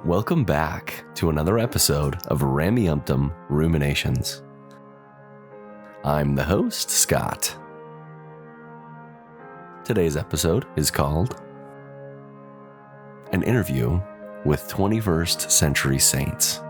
Welcome back to another episode of Rameumptom Ruminations. I'm the host, Scott. Today's episode is called An Interview with 21st Century Saints.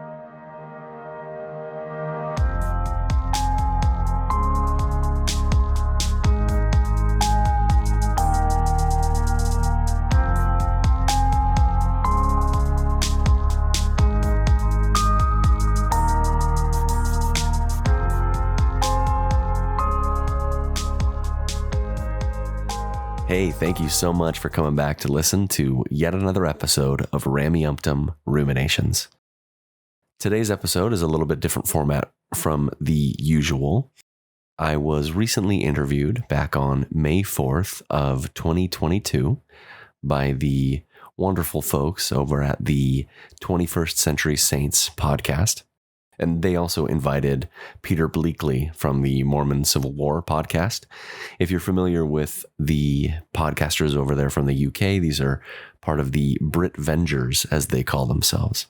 Hey, thank you so much for coming back to listen to yet another episode of Rameumptom Ruminations. Today's episode is a little bit different format from the usual. I was recently interviewed back on May 4th of 2022 by the wonderful folks over at the 21st Century Saints podcast. And they also invited Peter Bleakley from the Mormon Civil War podcast. If you're familiar with the podcasters over there from the UK, these are part of the Brit Vengers, as they call themselves.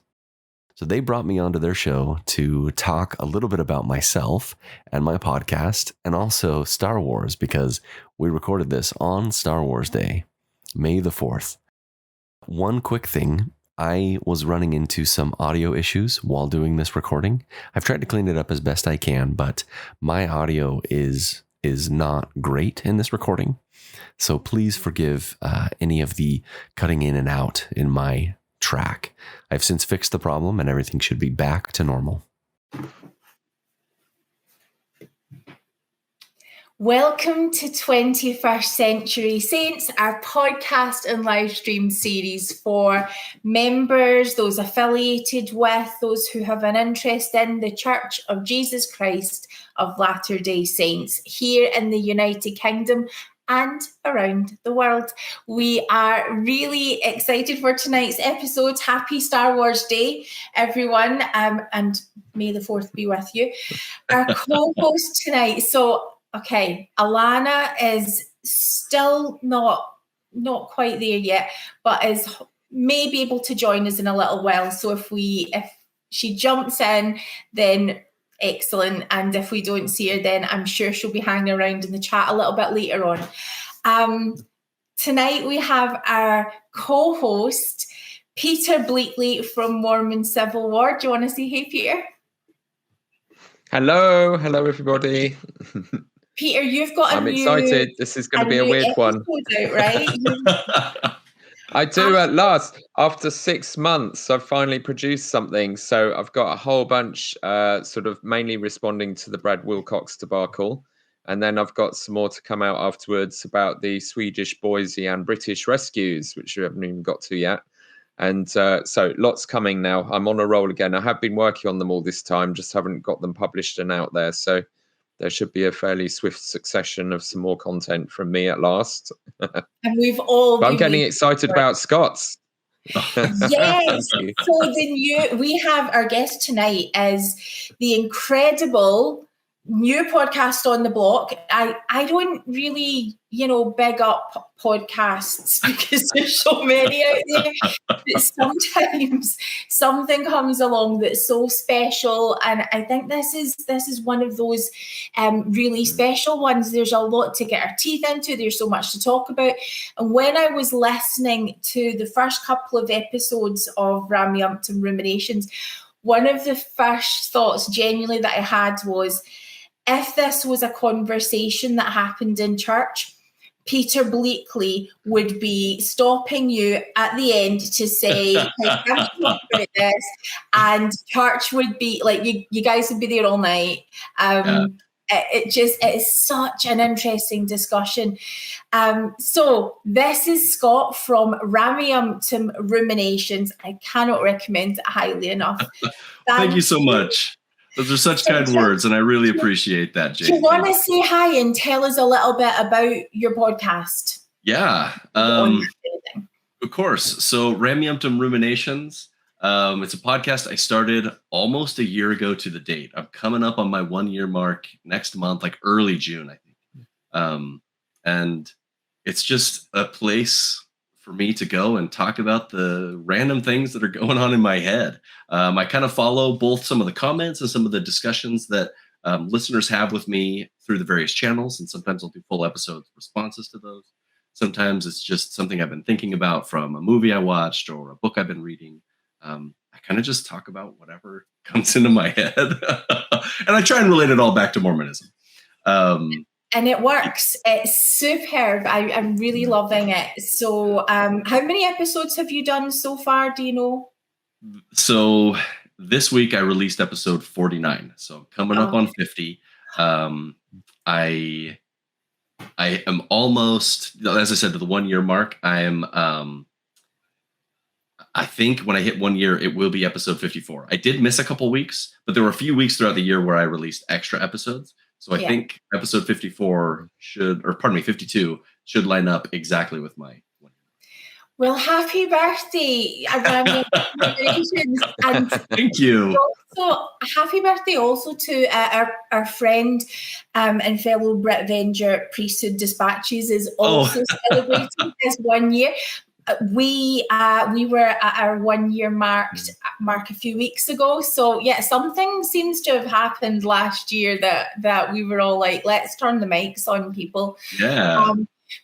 So they brought me onto their show to talk a little bit about myself and my podcast, and also Star Wars, because we recorded this on Star Wars Day, May the 4th. One quick thing. I was running into some audio issues while doing this recording. I've tried to clean it up as best I can, but my audio is not great in this recording. So please forgive any of the cutting in and out in my track. I've since fixed the problem and everything should be back to normal. Welcome to 21st Century Saints, our podcast and live stream series for members, those affiliated with, those who have an interest in the Church of Jesus Christ of Latter-day Saints here in the United Kingdom and around the world. We are really excited for tonight's episode. Happy Star Wars Day, everyone, and may the 4th be with you. Our co-host tonight, okay, Alana is still not quite there yet, but may be able to join us in a little while. So if she jumps in, then excellent. And if we don't see her, then I'm sure she'll be hanging around in the chat a little bit later on. Tonight we have our co-host, Peter Bleakley from Mormon Civil War. Do you want to say hey, Peter? Hello everybody. Peter, you've got I'm excited. This is going to be a weird one. Out, right? I do at last. After 6 months, I've finally produced something. So I've got a whole bunch sort of mainly responding to the Brad Wilcox debacle. And then I've got some more to come out afterwards about the Swedish Boise and British rescues, which we haven't even got to yet. And so lots coming now. I'm on a roll again. I have been working on them all this time, just haven't got them published and out there. So there should be a fairly swift succession of some more content from me at last. And we've all. But I'm getting excited about Scott's. Yes. So we have our guest tonight is the incredible new podcast on the block. I don't really, big up podcasts because there's so many out there. But sometimes something comes along that's so special, and I think this is one of those really special ones. There's a lot to get our teeth into. There's so much to talk about. And when I was listening to the first couple of episodes of Rameumptom Ruminations, one of the first thoughts genuinely that I had was, if this was a conversation that happened in church, Peter Bleakley would be stopping you at the end to say, "I'm talking about this," and church would be like, you guys would be there all night. It is such an interesting discussion. So this is Scott from Rameumptom Ruminations. I cannot recommend it highly enough. Thank you so much. Those are such kind words, and I really appreciate that, Jane. Do you want to say hi and tell us a little bit about your podcast? Yeah, of course. So Rameumptom Ruminations, it's a podcast I started almost a year ago to the date. I'm coming up on my 1-year mark next month, like early June, I think. And it's just a place for me to go and talk about the random things that are going on in my head. I kind of follow both some of the comments and some of the discussions that listeners have with me through the various channels. And sometimes I'll do full episodes responses to those. Sometimes it's just something I've been thinking about from a movie I watched or a book I've been reading. I kind of just talk about whatever comes into my head. And I try and relate it all back to Mormonism. And it works. It's superb. I'm really loving it. So how many episodes have you done so far? Do you know? So this week I released episode 49. So coming up on 50. I am almost, as I said, to the 1 year mark. I think when I hit 1 year, it will be episode 54. I did miss a couple weeks, but there were a few weeks throughout the year where I released extra episodes. So I think episode 54 52 should line up exactly with my 1 year. Well, happy birthday, Congratulations. And thank you. Also, happy birthday also to our friend and fellow Brit Venger Priesthood Dispatches is also celebrating this 1 year. We were at our 1 year mark a few weeks ago. So yeah, something seems to have happened last year that we were all like, let's turn the mics on, people. Yeah.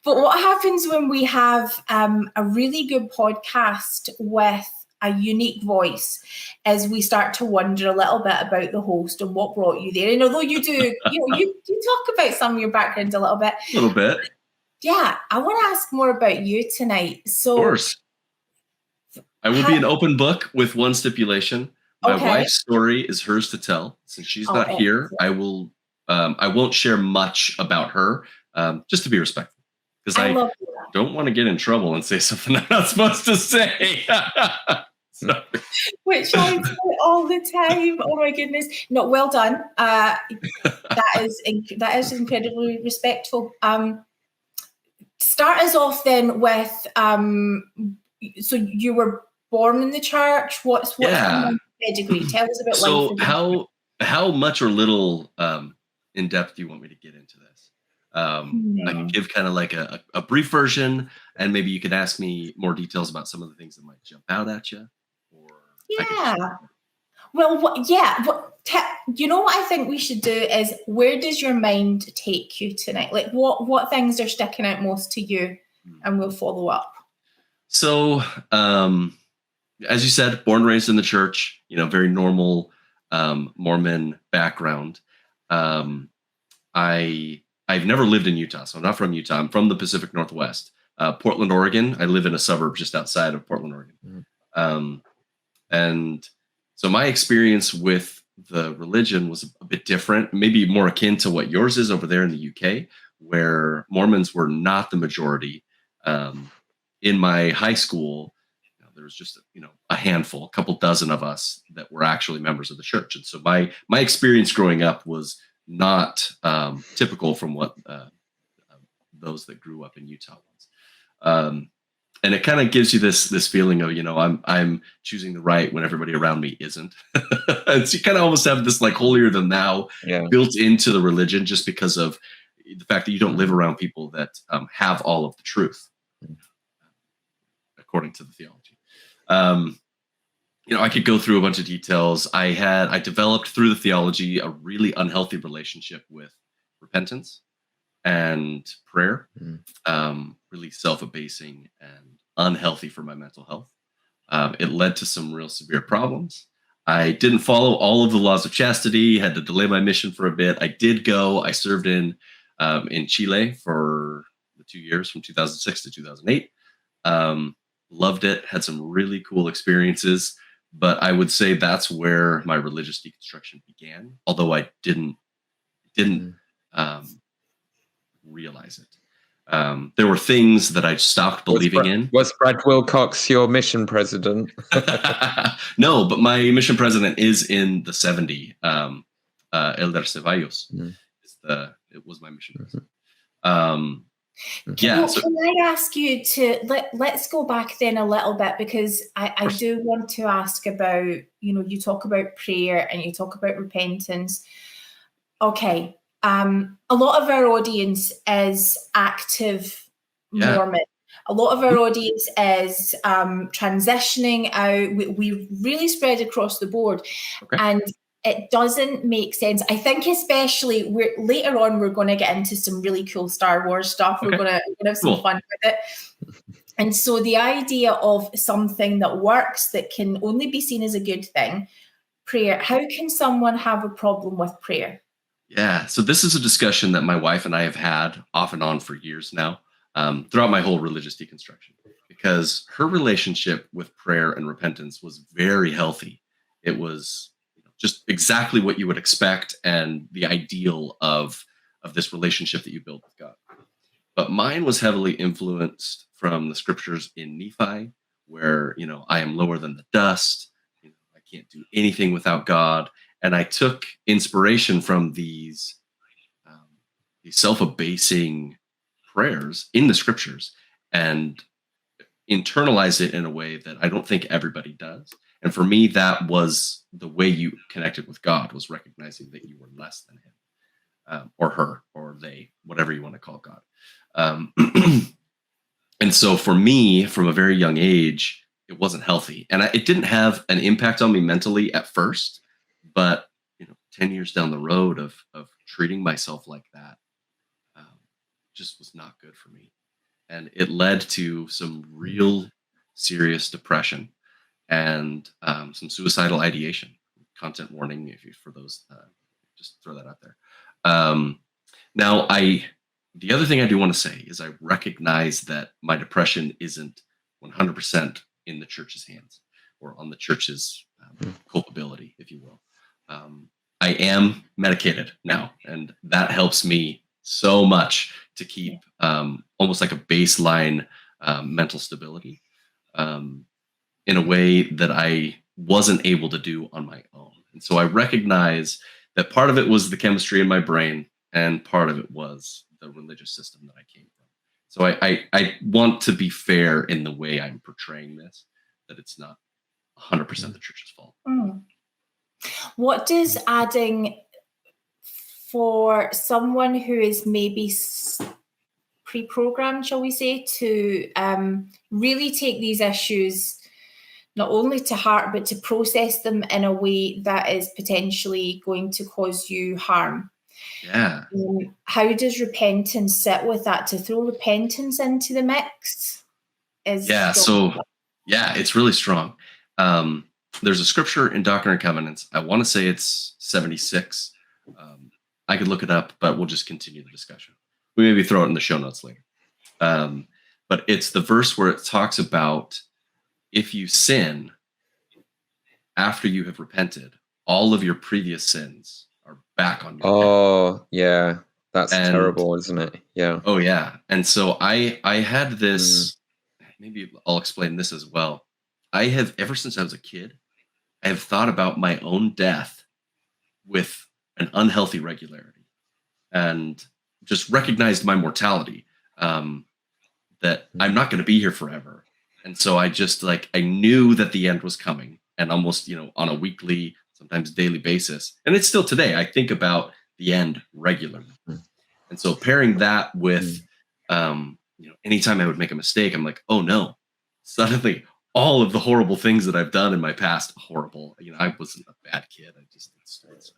But what happens when we have a really good podcast with a unique voice is we start to wonder a little bit about the host and what brought you there. And although you do, you talk about some of your background a little bit. A little bit. Yeah, I want to ask more about you tonight. So, of course. I will be an open book with one stipulation. My wife's story is hers to tell. Since she's not here, I won't share much about her, just to be respectful. Because I don't want to get in trouble and say something I'm not supposed to say. Which I say all the time. Oh my goodness. No, well done. That is incredibly respectful. Start us off then with so you were born in the church. What's pedigree? Tell us about life. So how much or little in depth do you want me to get into this? I can give kind of like a brief version, and maybe you could ask me more details about some of the things that might jump out at you. You know what I think we should do is, where does your mind take you tonight? Like what things are sticking out most to you, and we'll follow up. So, as you said, born and raised in the church, very normal Mormon background. I've never lived in Utah, so I'm not from Utah. I'm from the Pacific Northwest, Portland, Oregon. I live in a suburb just outside of Portland, Oregon. And so my experience with the religion was a bit different, maybe more akin to what yours is over there in the UK, where Mormons were not the majority. In my high school, there was just a handful, a couple dozen of us that were actually members of the church. And so my experience growing up was not typical from what those that grew up in Utah was. And it kind of gives you this feeling of, I'm choosing the right when everybody around me isn't. And so you kind of almost have this like holier than thou built into the religion, just because of the fact that you don't live around people that have all of the truth, according to the theology. I could go through a bunch of details. I developed through the theology a really unhealthy relationship with repentance and prayer, really self-abasing and unhealthy for my mental health. It led to some real severe problems. I didn't follow all of the laws of chastity, had to delay my mission for a bit. I did go. I served in Chile for the 2 years from 2006 to 2008. Loved it, had some really cool experiences, but I would say that's where my religious deconstruction began, although I didn't realize it. There were things that I stopped believing in. Was Brad Wilcox your mission president? No, but my mission president is in the 70. Elder Ceballos. It was my mission president. Can I ask you to let's go back then a little bit, because I do want to ask about, you talk about prayer and you talk about repentance. A lot of our audience is active Mormon. A lot of our audience is transitioning out. We really spread across the board. Okay. And it doesn't make sense. I think especially later on, we're going to get into some really cool Star Wars stuff. Okay. We're going to have some fun with it. And so the idea of something that works, that can only be seen as a good thing, prayer. How can someone have a problem with prayer? Yeah. So this is a discussion that my wife and I have had off and on for years now, throughout my whole religious deconstruction, because her relationship with prayer and repentance was very healthy. It was just exactly what you would expect and the ideal of this relationship that you build with God. But mine was heavily influenced from the scriptures in Nephi, where, I am lower than the dust. I can't do anything without God. And I took inspiration from these self-abasing prayers in the scriptures and internalized it in a way that I don't think everybody does. And for me, that was the way you connected with God, was recognizing that you were less than him, or her, or they, whatever you want to call God. And so for me, from a very young age, it wasn't healthy. And it didn't have an impact on me mentally at first, but 10 years down the road of treating myself like that just was not good for me. And it led to some real serious depression and some suicidal ideation. Content warning for those, just throw that out there. Now, the other thing I do want to say is I recognize that my depression isn't 100% in the church's hands or on the church's culpability, if you will. I am medicated now, and that helps me so much to keep almost like a baseline mental stability in a way that I wasn't able to do on my own. And so I recognize that part of it was the chemistry in my brain, and part of it was the religious system that I came from. So I want to be fair in the way I'm portraying this, that it's not 100% the church's fault. What does adding, for someone who is maybe pre-programmed, shall we say, to really take these issues not only to heart, but to process them in a way that is potentially going to cause you harm? Yeah. How does repentance sit with that? To throw repentance into the mix is it's really strong. There's a scripture in Doctrine and Covenants. I want to say it's 76. I could look it up, but we'll just continue the discussion. We maybe throw it in the show notes later. But it's the verse where it talks about, if you sin after you have repented, all of your previous sins are back on your head. Yeah. That's terrible, isn't it? Yeah. Oh, yeah. And so I had this, maybe I'll explain this as well. I have, ever since I was a kid, I have thought about my own death with an unhealthy regularity, and just recognized my mortality, that I'm not going to be here forever. And so I just I knew that the end was coming, and almost, on a weekly, sometimes daily basis. And it's still today, I think about the end regularly. And so pairing that with, anytime I would make a mistake, I'm like, oh no, suddenly all of the horrible things that I've done in my past, horrible. I wasn't a bad kid. I just did stupid stuff.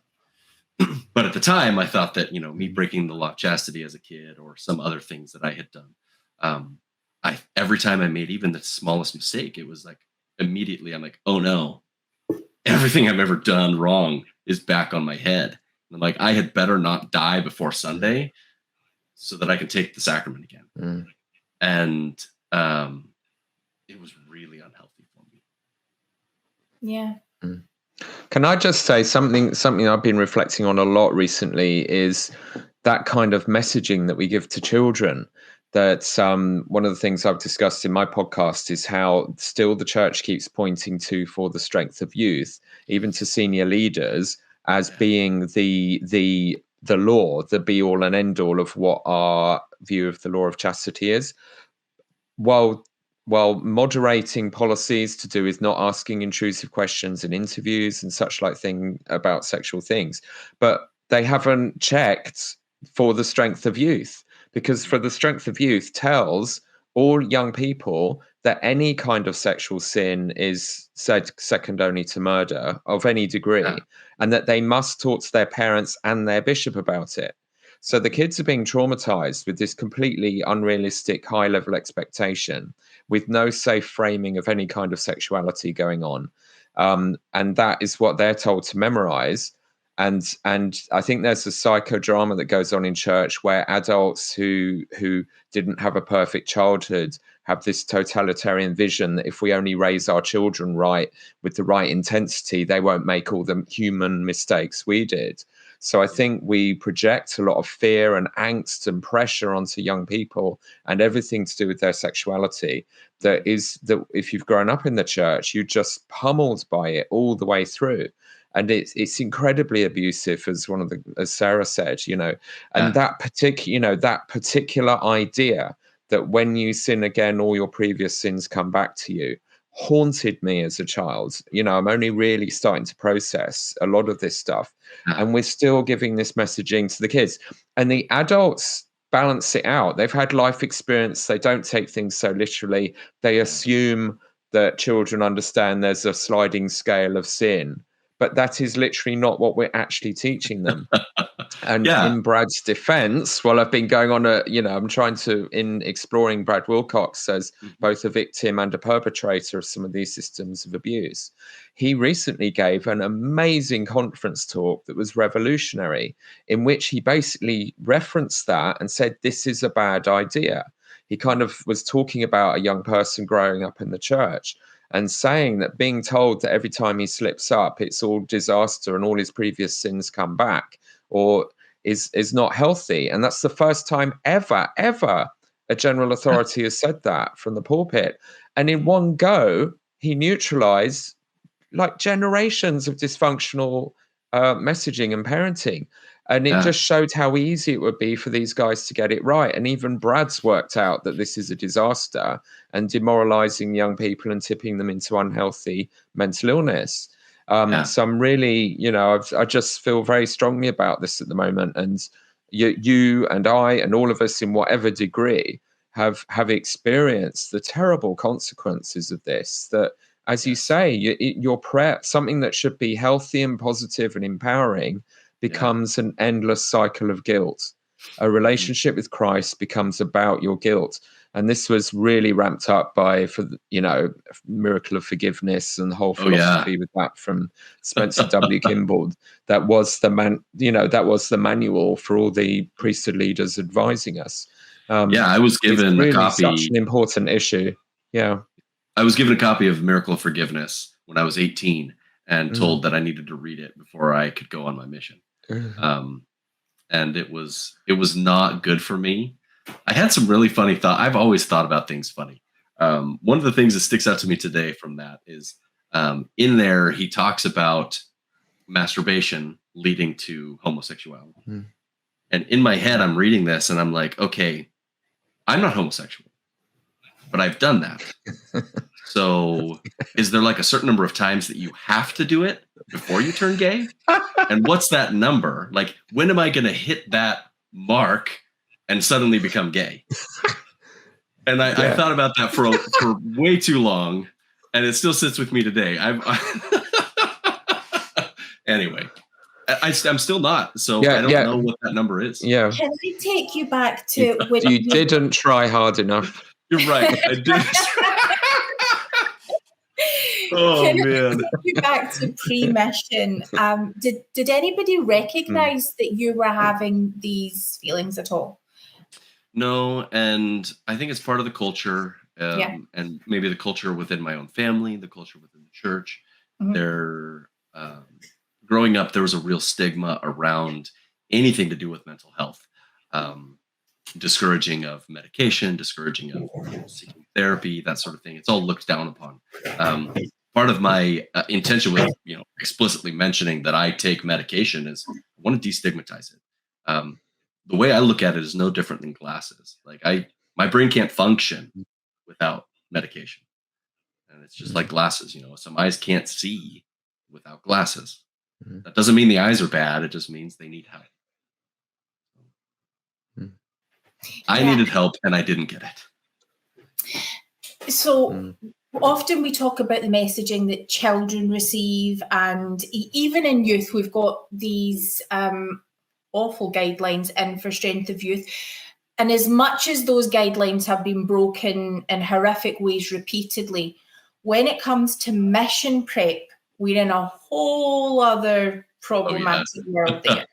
But at the time, I thought that, me breaking the law of chastity as a kid, or some other things that I had done, every time I made even the smallest mistake, it was immediately I'm like, oh no, everything I've ever done wrong is back on my head. And I'm like, I had better not die before Sunday so that I can take the sacrament again. And it was really unhealthy for me. Yeah. Can I just say something I've been reflecting on a lot recently is that kind of messaging that we give to children. That one of the things I've discussed in my podcast is how still the church keeps pointing to, for the strength of youth, even to senior leaders, as being the law, the be all and end all of what our view of the law of chastity is, while moderating policies to do with not asking intrusive questions in interviews and such like thing about sexual things. But they haven't checked for the strength of youth, because for the strength of youth tells all young people that any kind of sexual sin is said second only to murder of any degree, and that they must talk to their parents and their bishop about it. So the kids are being traumatized with this completely unrealistic high-level expectation with no safe framing of any kind of sexuality going on. And that is what they're told to memorize. And I think there's a psychodrama that goes on in church where adults who didn't have a perfect childhood have this totalitarian vision that if we only raise our children right with the right intensity, they won't make all the human mistakes we did. So I think we project a lot of fear and angst and pressure onto young people and everything to do with their sexuality. That if you've grown up in the church, you're just pummeled by it all the way through. And it's incredibly abusive, as Sarah said, and that particular idea that when you sin again, all your previous sins come back to you, haunted me as a child. I'm only really starting to process a lot of this stuff, and we're still giving this messaging to the kids, and the adults balance it out. They've had life experience. They don't take things so literally. They assume that children understand there's a sliding scale of sin. But that is literally not what we're actually teaching them. And in Brad's defense, well, I've been going on I'm trying to, in exploring Brad Wilcox as both a victim and a perpetrator of some of these systems of abuse. He recently gave an amazing conference talk that was revolutionary, in which he basically referenced that and said, this is a bad idea. He kind of was talking about a young person growing up in the church and saying that being told that every time he slips up, it's all disaster and all his previous sins come back, or is not healthy. And that's the first time ever a general authority has said that from the pulpit. And in one go, he neutralized like generations of dysfunctional messaging and parenting. And it just showed how easy it would be for these guys to get it right. And even Brad's worked out that this is a disaster and demoralizing young people and tipping them into unhealthy mental illness. So I'm really, I just feel very strongly about this at the moment. And you and I and all of us in whatever degree have experienced the terrible consequences of this, that, as you say, your prayer, something that should be healthy and positive and empowering, becomes an endless cycle of guilt. A relationship with Christ becomes about your guilt. And this was really ramped up by, miracle of forgiveness and the whole philosophy with that from Spencer W. Kimball. That was the manual for all the priesthood leaders advising us. I was given a copy. Such an important issue. Yeah. I was given a copy of Miracle of Forgiveness when I was 18 and told that I needed to read it before I could go on my mission. And it was not good for me. I had some really funny thoughts. I've always thought about things funny. One of the things that sticks out to me today from that is in there, he talks about masturbation leading to homosexuality. And in my head, I'm reading this and I'm like, okay, I'm not homosexual, but I've done that. So is there like a certain number of times that you have to do it before you turn gay? And what's that number? Like, when am I going to hit that mark and suddenly become gay? And I thought about that for way too long, and it still sits with me today. Anyway, I'm still not, so I don't know what that number is. Yeah. Can I take you back to when you didn't try hard enough? You're right. I did. Can I take you back to pre-mission? Did anybody recognize that you were having these feelings at all? No, and I think it's part of the culture, and maybe the culture within my own family, the culture within the church. Growing up, there was a real stigma around anything to do with mental health, discouraging of medication, discouraging of seeking therapy, that sort of thing. It's all looked down upon. Part of my intention with explicitly mentioning that I take medication is I want to destigmatize it. The way I look at it is no different than glasses. Like my brain can't function without medication, and it's just like glasses. Some eyes can't see without glasses. That doesn't mean the eyes are bad. It just means they need help. I needed help and I didn't get it. So often we talk about the messaging that children receive, and even in youth, we've got these awful guidelines in for strength of youth. And as much as those guidelines have been broken in horrific ways repeatedly, when it comes to mission prep, we're in a whole other problematic world there.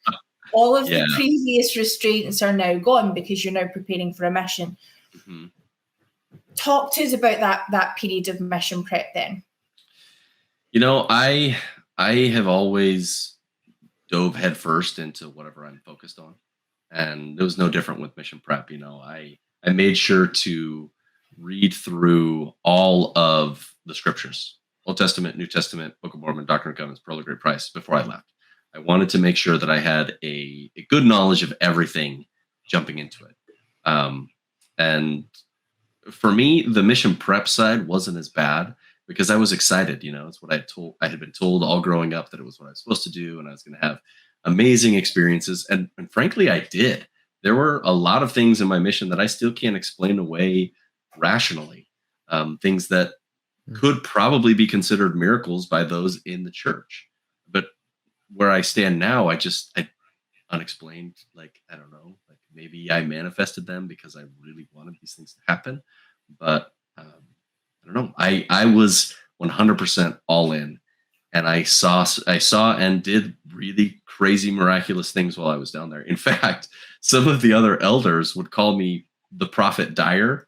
All of the previous restraints are now gone because you're now preparing for a mission. Mm-hmm. Talk to us about that period of mission prep then. You know, I have always dove headfirst into whatever I'm focused on. And it was no different with mission prep. You know, I made sure to read through all of the scriptures, Old Testament, New Testament, Book of Mormon, Doctrine and Covenants, Pearl of Great Price before I left. I wanted to make sure that I had a good knowledge of everything jumping into it. And for me, the mission prep side wasn't as bad because I was excited. You know, it's what I had been told all growing up that it was what I was supposed to do, and I was going to have amazing experiences. And frankly, I did. There were a lot of things in my mission that I still can't explain away rationally. Things that could probably be considered miracles by those in the church. But where I stand now, I unexplained, like, I don't know, like maybe I manifested them because I really wanted these things to happen. But I don't know. I was 100% all in. And I saw and did really crazy, miraculous things while I was down there. In fact, some of the other elders would call me the Prophet Dyer,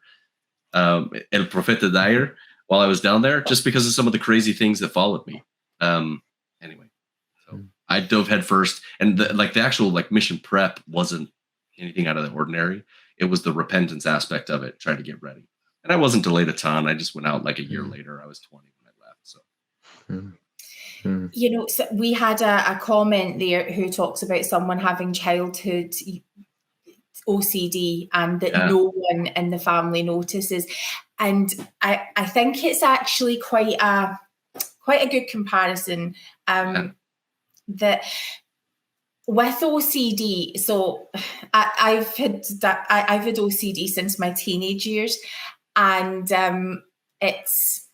El Profeta Dyer, while I was down there, just because of some of the crazy things that followed me. Anyway, so I dove headfirst, and the actual mission prep wasn't anything out of the ordinary. It was the repentance aspect of it, trying to get ready. And I wasn't delayed a ton. I just went out like a year later. I was 20 when I left. So. You know, so we had a comment there who talks about someone having childhood OCD and that no one in the family notices. And I think it's actually quite a good comparison that with OCD. So I've had OCD since my teenage years, and it's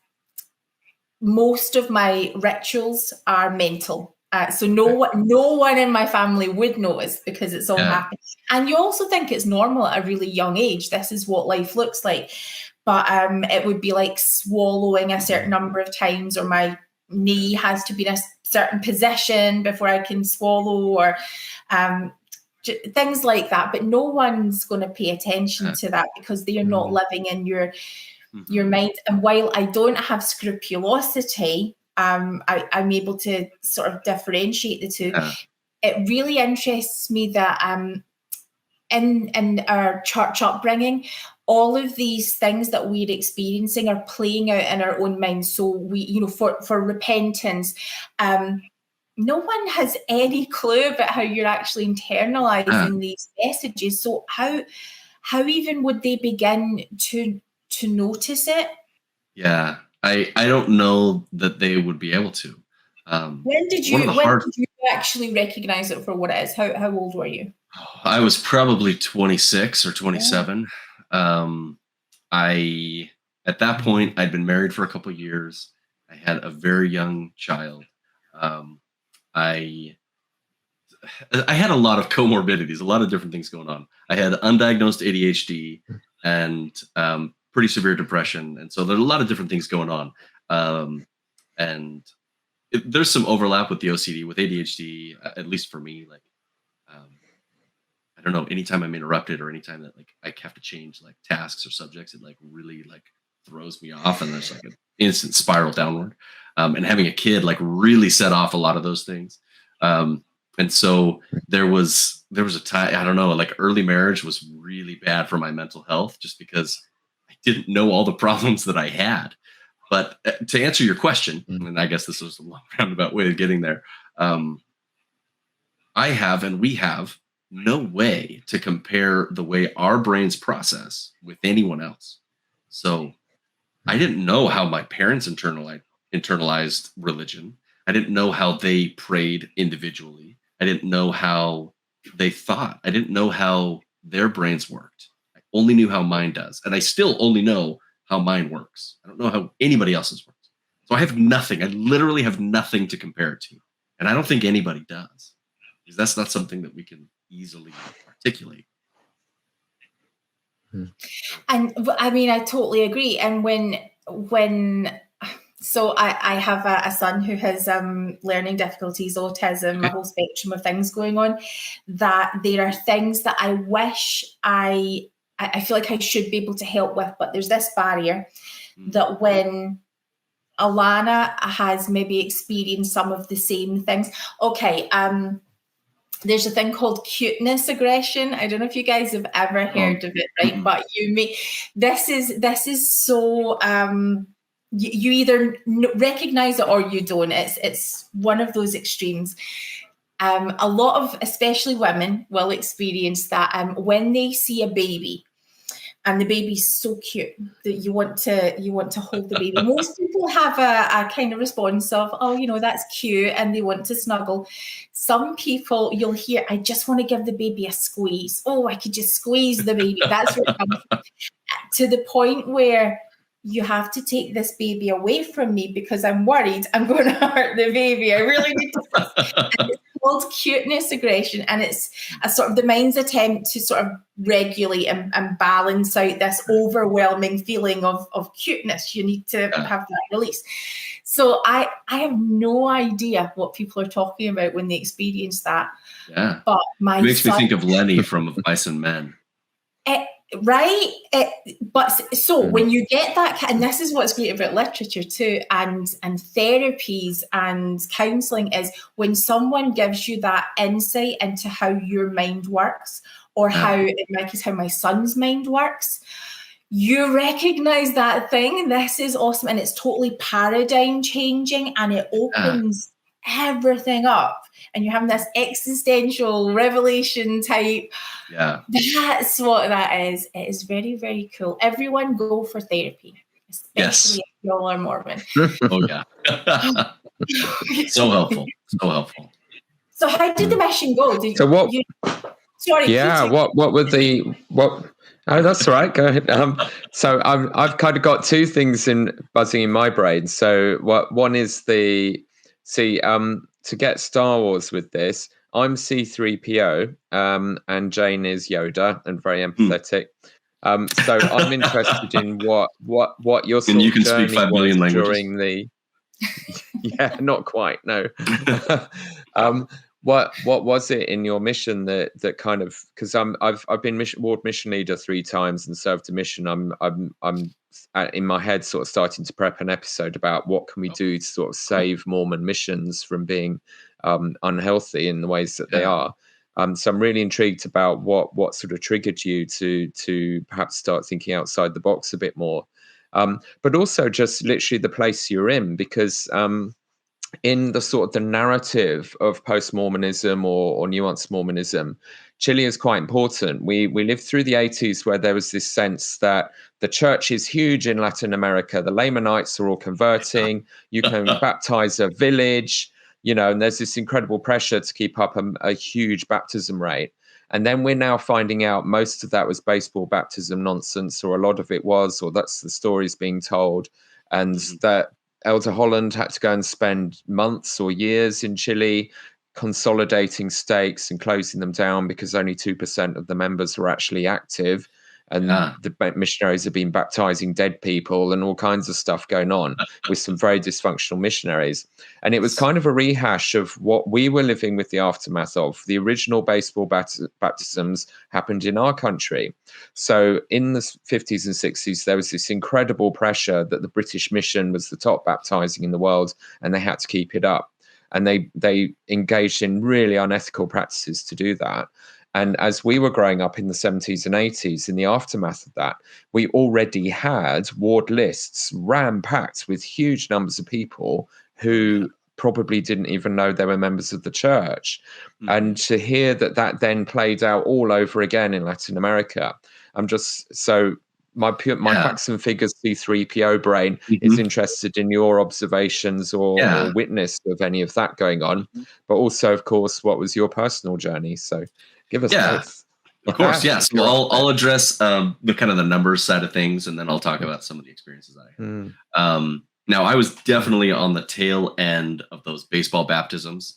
most of my rituals are mental. So no one in my family would notice because it's all happening. And you also think it's normal at a really young age. This is what life looks like. But it would be like swallowing a certain number of times, or my knee has to be in a certain position before I can swallow, or things like that. But no one's going to pay attention to that because they are not living in your mind. And while I don't have scrupulosity, I'm able to sort of differentiate the two. It really interests me that in our church upbringing, all of these things that we're experiencing are playing out in our own minds. So we, you know, for repentance, no one has any clue about how you're actually internalizing these messages. So how even would they begin to notice it? Yeah, I don't know that they would be able to. When did you actually recognize it for what it is? How old were you? I was probably 26 or 27. At that point, I'd been married for a couple of years. I had a very young child. I had a lot of comorbidities, a lot of different things going on. I had undiagnosed ADHD and pretty severe depression. And so there's a lot of different things going on. And there's some overlap with the OCD, with ADHD, at least for me. Like, I don't know, anytime I'm interrupted or anytime that I have to change tasks or subjects, it really throws me off, and there's an instant spiral downward. And having a kid really set off a lot of those things. And so there was a time, I don't know, early marriage was really bad for my mental health just because I didn't know all the problems that I had. But to answer your question, and I guess this was a long roundabout way of getting there, I have, and we have, no way to compare the way our brains process with anyone else. So I didn't know how my parents internalized religion. I didn't know how they prayed individually. I didn't know how they thought. I didn't know how their brains worked. I only knew how mine does. And I still only know how mine works. I don't know how anybody else's works. So I have nothing. I literally have nothing to compare it to. And I don't think anybody does, because that's not something that we can easily articulate. And I mean, I totally agree. And so I have a son who has learning difficulties, autism, a whole spectrum of things going on, that there are things that I wish I feel like I should be able to help with, but there's this barrier that when Alana has maybe experienced some of the same things. Okay, there's a thing called cuteness aggression. I don't know if you guys have ever heard of it, right? But this is so you either recognize it or you don't. It's one of those extremes. A lot of, especially women, will experience that when they see a baby. And the baby's so cute that you want to hold the baby. Most people have a kind of response of, oh, you know, that's cute, and they want to snuggle. Some people, you'll hear, I just want to give the baby a squeeze. Oh, I could just squeeze the baby. That's where it comes from. To the point where you have to take this baby away from me because I'm worried I'm going to hurt the baby. I really need to. It's called cuteness aggression, and it's a sort of the mind's attempt to sort of regulate and balance out this overwhelming feeling of cuteness. You need to have that release. So I have no idea what people are talking about when they experience that. Yeah, but it makes me think of Lenny from Mice and Men. Right? When you get that, and this is what's great about literature too, and therapies and counselling, is when someone gives you that insight into how your mind works, or how, in my case, how my son's mind works, you recognise that thing. This is awesome, and it's totally paradigm changing, and it opens everything up, and you're having this existential revelation type. Yeah, that's what that is. It is very, very cool. Everyone go for therapy, especially if y'all are Mormon. Oh yeah. So helpful. So how did the mission go? Oh, that's all right. Go ahead. So I've kind of got two things buzzing in my brain. So one is to get Star Wars with this, I'm C-3PO, and Jane is Yoda, and very empathetic. So I'm interested in what your sort of journey was during the. Yeah, not quite. No. What was it in your mission that kind of, because I've been ward mission leader 3 times and served a mission. I'm in my head sort of starting to prep an episode about what can we do to sort of save Mormon missions from being unhealthy in the ways that they are. So I'm really intrigued about what sort of triggered you to perhaps start thinking outside the box a bit more, but also just literally the place you're in, because in the sort of the narrative of post-Mormonism or nuanced Mormonism, Chile is quite important. We lived through the 80s where there was this sense that the church is huge in Latin America. The Lamanites are all converting. You can baptize a village, and there's this incredible pressure to keep up a huge baptism rate. And then we're now finding out most of that was baseball baptism nonsense, or a lot of it was, or that's the stories being told. And that Elder Holland had to go and spend months or years in Chile consolidating stakes and closing them down because only 2% of the members were actually active. And the missionaries have been baptizing dead people and all kinds of stuff going on with some very dysfunctional missionaries. And it was kind of a rehash of what we were living with the aftermath of. The original baseball baptisms happened in our country. So in the 50s and 60s, there was this incredible pressure that the British mission was the top baptizing in the world, and they had to keep it up. And they engaged in really unethical practices to do that. And as we were growing up in the 70s and 80s, in the aftermath of that, we already had ward lists ram-packed with huge numbers of people who probably didn't even know they were members of the church. And to hear that then played out all over again in Latin America, I'm just so my facts and figures C-3PO brain is interested in your observations or witness of any of that going on, but also, of course, what was your personal journey? So give us both. Of course, yes. Yeah. So I'll address the kind of the numbers side of things, and then I'll talk about some of the experiences I had. Now, I was definitely on the tail end of those baseball baptisms.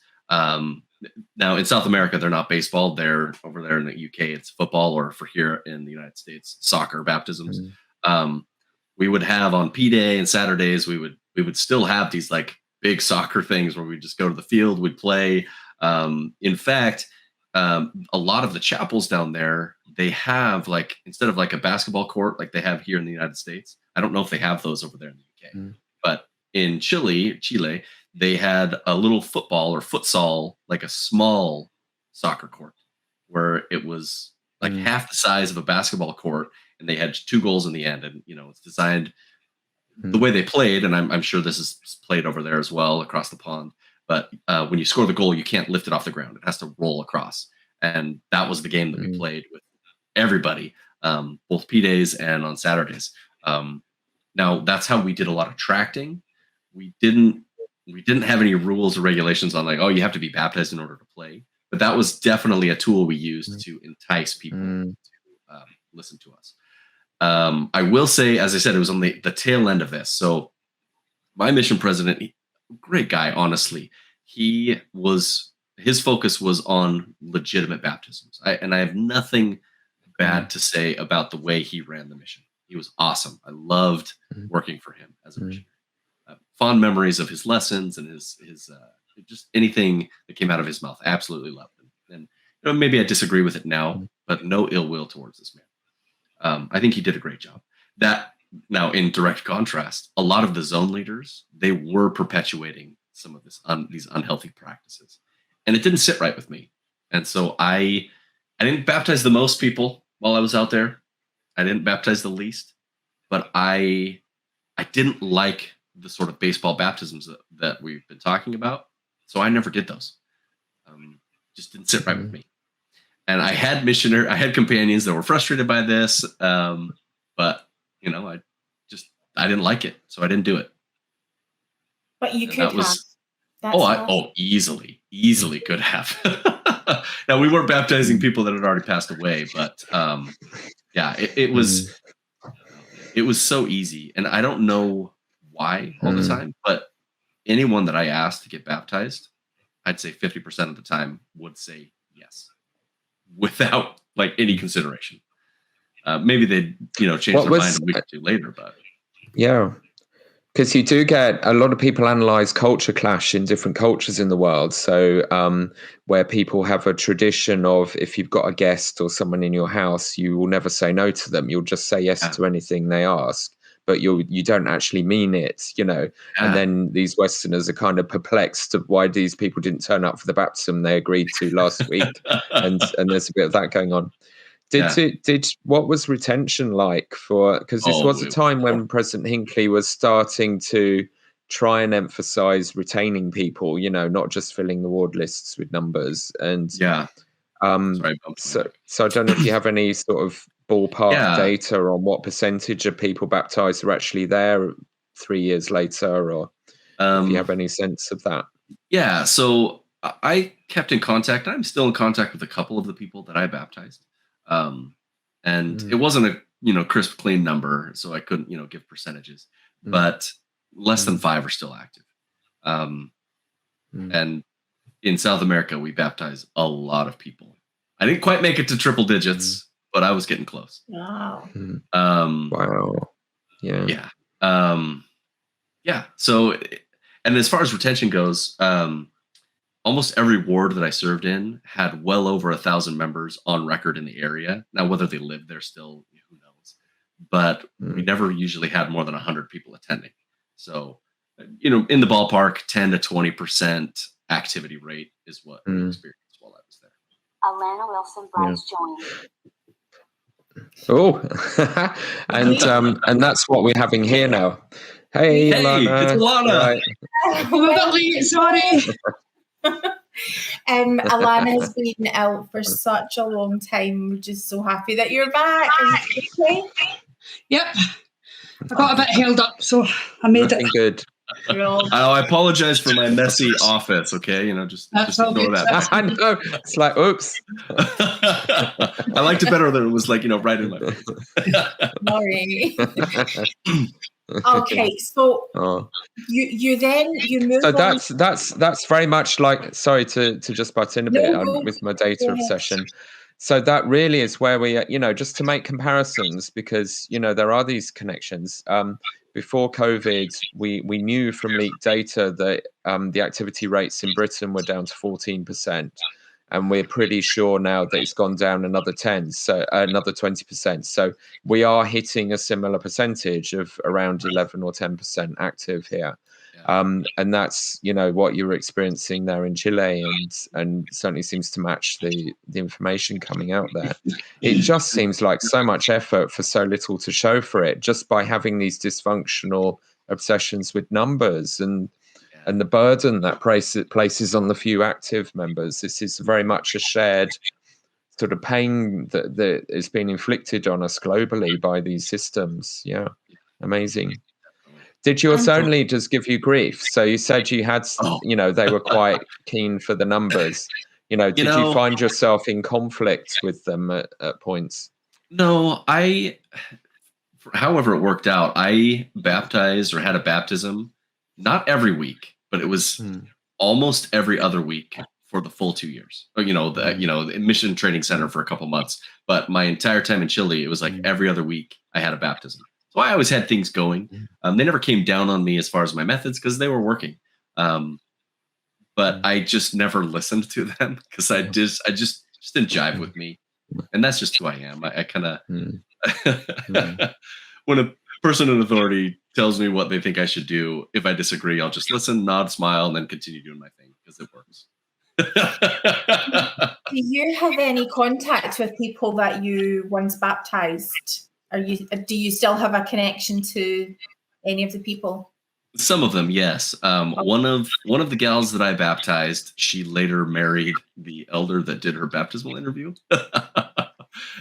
Now, in South America, they're not baseball. They're over there in the UK, it's football, or for here in the United States, soccer baptisms. We would have on P Day and Saturdays, we would still have these like big soccer things where we'd just go to the field, we'd play. In fact, a lot of the chapels down there, they have like, instead of like a basketball court like they have here in the United States, I don't know if they have those over there in the UK, but in Chile, they had a little football or futsal, like a small soccer court where it was like half the size of a basketball court, and they had 2 goals in the end. And, it's designed the way they played, and I'm sure this is played over there as well across the pond. But when you score the goal, you can't lift it off the ground. It has to roll across. And that was the game that we played with everybody, both P days and on Saturdays. Now, that's how we did a lot of tracting. We didn't have any rules or regulations on like, oh, you have to be baptized in order to play. But that was definitely a tool we used to entice people to listen to us. I will say, as I said, it was on the tail end of this. So my mission president, great guy, honestly. His focus was on legitimate baptisms. I have nothing bad to say about the way he ran the mission. He was awesome. I loved working for him as a missionary. Fond memories of his lessons and his just anything that came out of his mouth. I absolutely loved him. And maybe I disagree with it now, but no ill will towards this man. I think he did a great job. That now, in direct contrast, a lot of the zone leaders, they were perpetuating some of these unhealthy practices, and it didn't sit right with me. And so I didn't baptize the most people while I was out there. I didn't baptize the least, but I didn't like the sort of baseball baptisms that we've been talking about. So I never did those. Just didn't sit right with me. And I had companions that were frustrated by this, but I didn't like it, so I didn't do it. But you could have. Easily could have. Now, we weren't baptizing people that had already passed away, but it was so easy, and I don't know why all the time, but anyone that I asked to get baptized, I'd say 50% of the time would say yes, without like any consideration. Maybe they'd change their mind a week or two later, but because you do get a lot of people analyze culture clash in different cultures in the world. So where people have a tradition of, if you've got a guest or someone in your house, you will never say no to them. You'll just say yes to anything they ask, but you don't actually mean it, And then these Westerners are kind of perplexed of why these people didn't turn up for the baptism they agreed to last week, and there's a bit of that going on. What was retention like because this was a time when President Hinckley was starting to try and emphasize retaining people, not just filling the ward lists with numbers. And so I don't know if you have any sort of ballpark data on what percentage of people baptized are actually there 3 years later, or if you have any sense of that. Yeah, so I kept in contact. I'm still in contact with a couple of the people that I baptized. And it wasn't a crisp, clean number, so I couldn't give percentages, but less than 5 are still active. And in South America, we baptize a lot of people. I didn't quite make it to triple digits, but I was getting close. Wow. Wow. Yeah. So, and as far as retention goes, almost every ward that I served in had well over 1,000 members on record in the area. Now, whether they live there still, who knows? But we never usually had more than 100 people attending. So, in the ballpark, 10 to 20% activity rate is what we experienced while I was there. Alana Wilson Bryce joined. Oh, and that's what we're having here now. Hey, Alana. It's Alana. Right. I'm a bit late, sorry. Alana has been out for such a long time. We're just so happy that you're back. Okay? Yep. I got a bit held up, so I made it. Good. I apologize for my messy office. Okay, just ignore that. I know. It's like, oops. I liked it better than it was like right in my face. Sorry. Okay, so you move. So that's very much like. Sorry to just butt in a bit with my data obsession. So that really is where we, just to make comparisons, because there are these connections. Before COVID, we knew from leaked data that the activity rates in Britain were down to 14%. And we're pretty sure now that it's gone down another 20%. So we are hitting a similar percentage of around 11 or 10% active here. And that's, what you're experiencing there in Chile, and certainly seems to match the information coming out there. It just seems like so much effort for so little to show for it, just by having these dysfunctional obsessions with numbers and the burden that places on the few active members. This is very much a shared sort of pain that is being inflicted on us globally by these systems. Yeah, amazing. Did yours only just give you grief? So you said you had, they were quite keen for the numbers. Did you find yourself in conflict with them at points? No, however it worked out, I baptized or had a baptism, not every week, but it was almost every other week for the full 2 years. The mission training center for a couple months. But my entire time in Chile, it was like every other week I had a baptism. So I always had things going. They never came down on me as far as my methods because they were working. But I just never listened to them because I just didn't jive with me. And that's just who I am. I kind of, when a person in authority tells me what they think I should do, if I disagree, I'll just listen, nod, smile, and then continue doing my thing because it works. Do you have any contact with people that you once baptized? Do you still have a connection to any of the people? Some of them, yes. One of the gals that I baptized, she later married the elder that did her baptismal interview.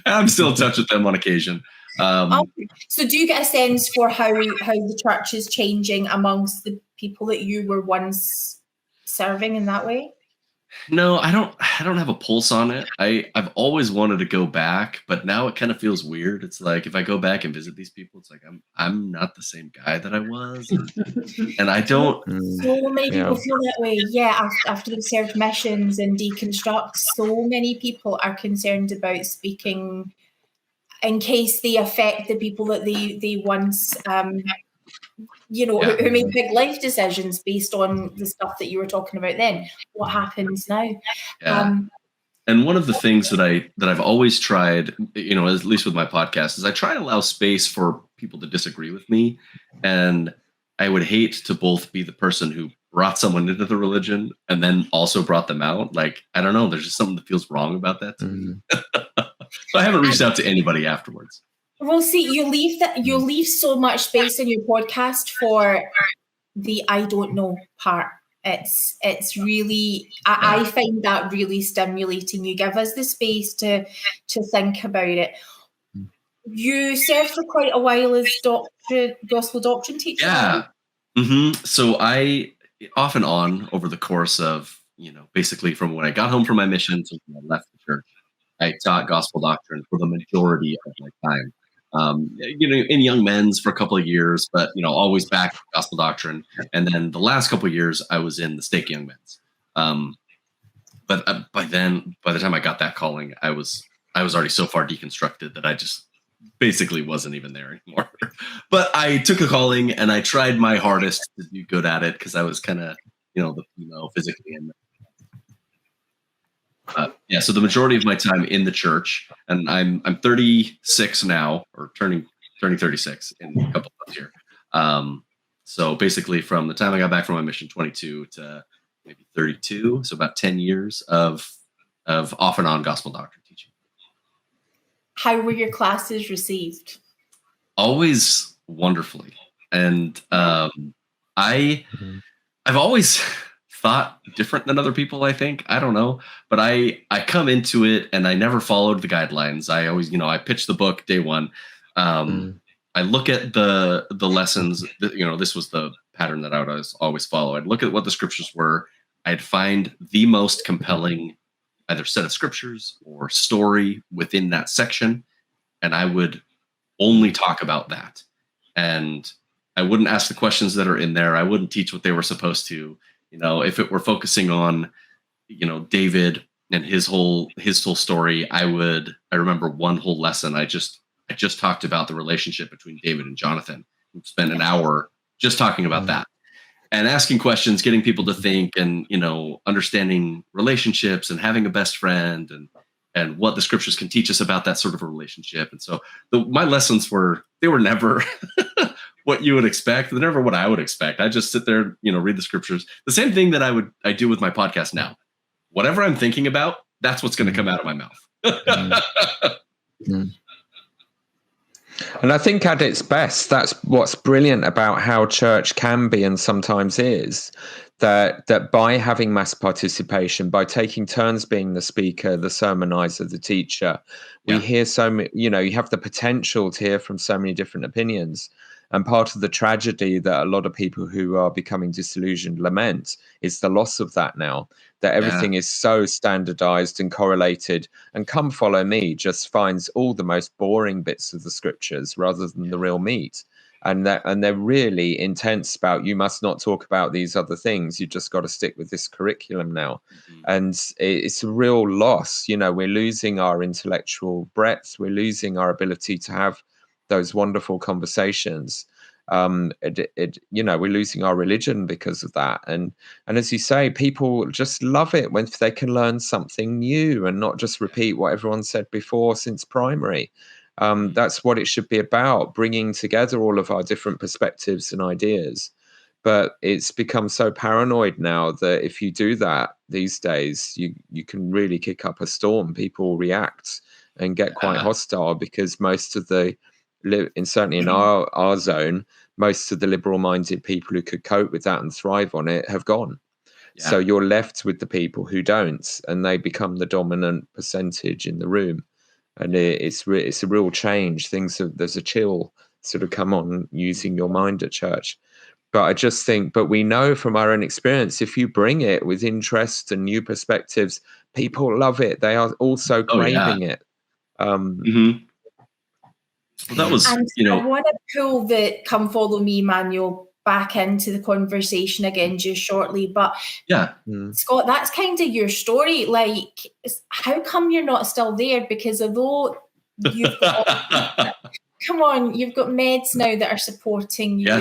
I'm still in touch with them on occasion. So do you get a sense for how the church is changing amongst the people that you were once serving in that way? No, I don't have a pulse on it. I've always wanted to go back, but now it kind of feels weird. It's like if I go back and visit these people, it's like I'm not the same guy that I was, and I don't. So many people feel that way. Yeah, after they've served missions and deconstruct, so many people are concerned about speaking in case they affect the people that they once who made big life decisions based on the stuff that you were talking about then. What happens now? Yeah. And one of the things that I've always tried, at least with my podcast, is I try to allow space for people to disagree with me. And I would hate to both be the person who brought someone into the religion and then also brought them out. Like, I don't know, there's just something that feels wrong about that to me. So I haven't reached out to anybody afterwards. Well, see, you leave so much space in your podcast for the I don't know part. It's really, I find that really stimulating. You give us the space to think about it. You served for quite a while as gospel doctrine teacher. Yeah. Mm-hmm. So I, off and on over the course of, basically from when I got home from my mission to when I left the church, I taught gospel doctrine for the majority of my time. In young men's for a couple of years, but always back to gospel doctrine. And then the last couple of years, I was in the stake young men's. But by the time I got that calling, I was already so far deconstructed that I just basically wasn't even there anymore. But I took a calling and I tried my hardest to do good at it because I was kind of the female physically and. So the majority of my time in the church, and I'm 36 now, or turning 36 in a couple of months here. So basically, from the time I got back from my mission, 22 to maybe 32, so about 10 years of off and on gospel doctrine teaching. How were your classes received? Always wonderfully, and I've always thought different than other people, I think. I don't know. But I come into it and I never followed the guidelines. I always, I pitched the book day one. I look at the lessons. This was the pattern that I would always follow. I'd look at what the scriptures were. I'd find the most compelling either set of scriptures or story within that section, and I would only talk about that. And I wouldn't ask the questions that are in there. I wouldn't teach what they were supposed to. If it were focusing on, David and his whole story, I remember one whole lesson. I just talked about the relationship between David and Jonathan. We spent an hour just talking about that and asking questions, getting people to think, and understanding relationships and having a best friend, and what the scriptures can teach us about that sort of a relationship. And so my lessons were never what you would expect. They're never what I would expect. I just sit there, read the scriptures. The same thing that I do with my podcast now. Whatever I'm thinking about, that's what's going to come out of my mouth. And I think at its best, that's what's brilliant about how church can be and sometimes is, that by having mass participation, by taking turns being the speaker, the sermonizer, the teacher, we hear so many, you have the potential to hear from so many different opinions. And part of the tragedy that a lot of people who are becoming disillusioned lament is the loss of that now, that everything is so standardized and correlated, and come follow me just finds all the most boring bits of the scriptures rather than the real meat. And they're really intense about, you must not talk about these other things. You just got to stick with this curriculum now. And it's a real loss. We're losing our intellectual breadth. We're losing our ability to have those wonderful conversations. We're losing our religion because of that. And as you say, people just love it when they can learn something new and not just repeat what everyone said before since primary. That's what it should be about, bringing together all of our different perspectives and ideas. But it's become so paranoid now that if you do that these days, you can really kick up a storm. People react and get quite hostile because most of the, certainly in our zone, most of the liberal-minded people who could cope with that and thrive on it have gone. Yeah. So you're left with the people who don't, and they become the dominant percentage in the room. And it's a real change. There's a chill sort of come on using your mind at church. But I just think, but we know from our own experience, if you bring it with interest and new perspectives, people love it. They are also craving it. Well, that was, and I want to pull the "Come Follow Me" manual back into the conversation again just shortly. But Scott, that's kind of your story. Like, how come you're not still there? Because although you've got, come on, you've got meds now that are supporting you,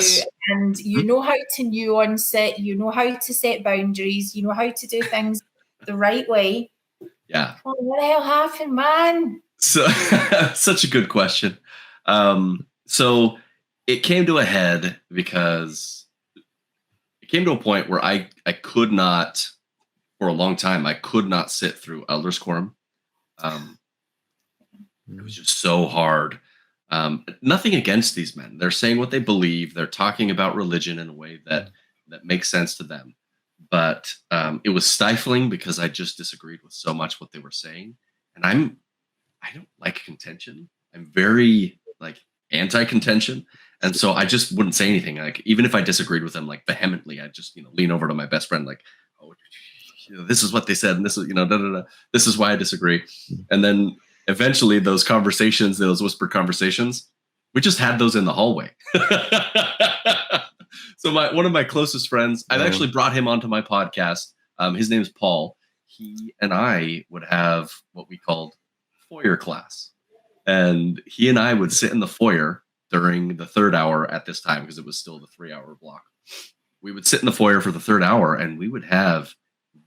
and you know how to nuance it, you know how to set boundaries, you know how to do things the right way. Yeah. Oh, what the hell happened, man? So, such a good question. So it came to a head because it came to a point where I could not, for a long time, I could not sit through elders quorum. It was just so hard. Nothing against these men. They're saying what they believe. They're talking about religion in a way that makes sense to them. But it was stifling because I just disagreed with so much what they were saying. And I don't like contention. I'm very anti-contention. And so I just wouldn't say anything. Like, even if I disagreed with them vehemently, I'd just, lean over to my best friend, oh, this is what they said. And this is, this is why I disagree. And then eventually those conversations, those whispered conversations, we just had those in the hallway. So one of my closest friends, I've actually brought him onto my podcast. His name is Paul. He and I would have what we called foyer class. And he and I would sit in the foyer during the third hour at this time, because it was still the 3-hour block. We would sit in the foyer for the third hour, and we would have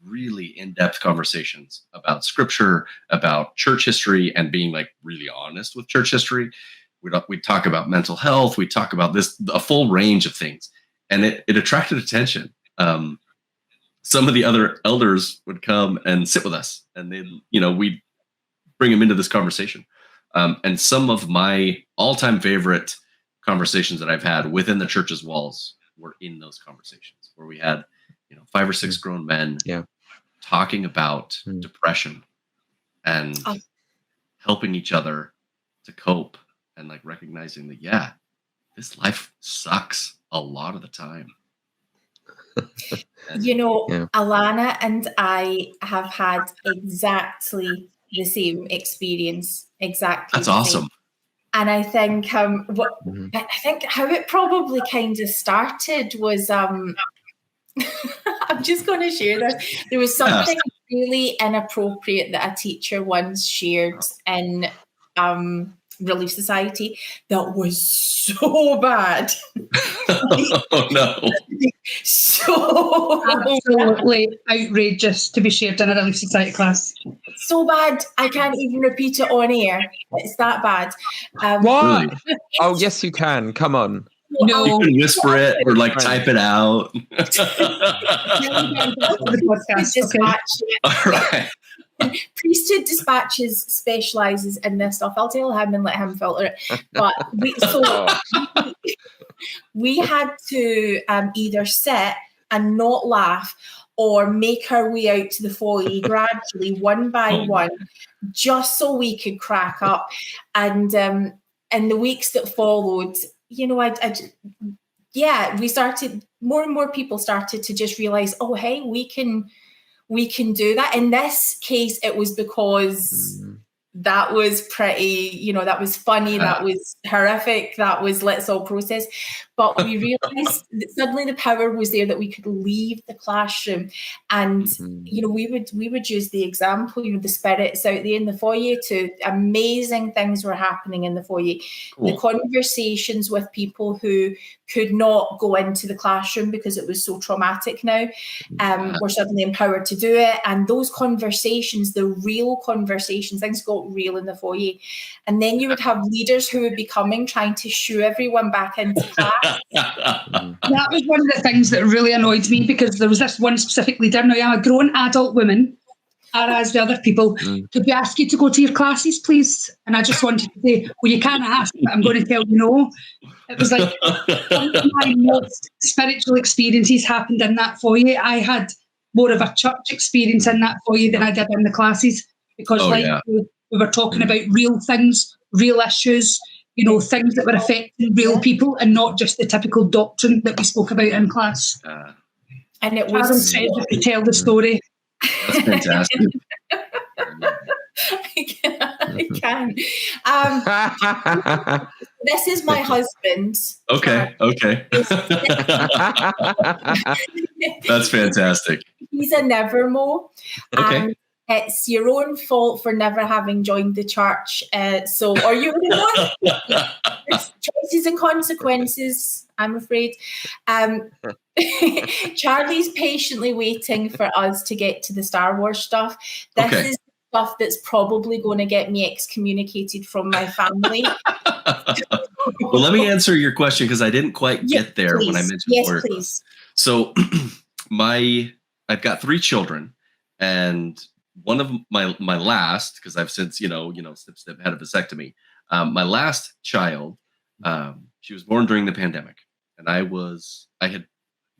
really in-depth conversations about scripture, about church history, and being really honest with church history. We'd talk about mental health. We'd talk about a full range of things. And it attracted attention. Some of the other elders would come and sit with us, and we'd bring them into this conversation. And some of my all-time favorite conversations that I've had within the church's walls were in those conversations, where we had, 5 or 6 grown men talking about depression and helping each other to cope, and recognizing that, this life sucks a lot of the time. Alana and I have had exactly the same experience. Exactly. That's awesome. And I think I think how it probably kind of started was I'm just going to share this. There was something really inappropriate that a teacher once shared in Relief Society that was so bad. Oh no. So absolutely outrageous to be shared in a Relief Society class. So bad, I can't even repeat it on air. It's that bad. What? Really? Oh, yes, you can. Come on. No. You can whisper it or like type it out. All right. Priesthood Dispatches specializes in this stuff. I'll tell him and let him filter it. But we had to either sit and not laugh or make our way out to the foyer gradually, one by one, just so we could crack up. And in the weeks that followed, we started, more and more people started to just realize, oh, hey, we can do that. In this case, it was because that was pretty, that was funny, that was horrific, that was let's all process. But we realized that suddenly the power was there that we could leave the classroom and, we would use the example, the spirits out there in the foyer too. Amazing things were happening in the foyer. Cool. The conversations with people who could not go into the classroom because it was so traumatic now, were suddenly empowered to do it. And those conversations, the real conversations, things got real in the foyer. And then you would have leaders who would be coming, trying to shoo everyone back into class. That was one of the things that really annoyed me, because there was this one specific leader. Now, I'm a grown adult woman, as the other people. Could we ask you to go to your classes, please? And I just wanted to say, well, you can't ask, but I'm going to tell you no. It was like some of my most spiritual experiences happened in that foyer. I had more of a church experience in that foyer than I did in the classes, because we were talking about real things, real issues, things that were affecting real people and not just the typical doctrine that we spoke about in class. And it was to tell the story. That's fantastic. I can. This is my husband. Okay. That's fantastic. He's a Nevermore. Okay. It's your own fault for never having joined the church. Or you would have known. It's choices and consequences, I'm afraid. Charlie's patiently waiting for us to get to the Star Wars stuff. This is stuff that's probably going to get me excommunicated from my family. Well, let me answer your question, because I didn't quite get there when I mentioned Yes, please. So I've got 3 children, and one of my last, because I've since snip had a vasectomy. My last child, she was born during the pandemic, and I had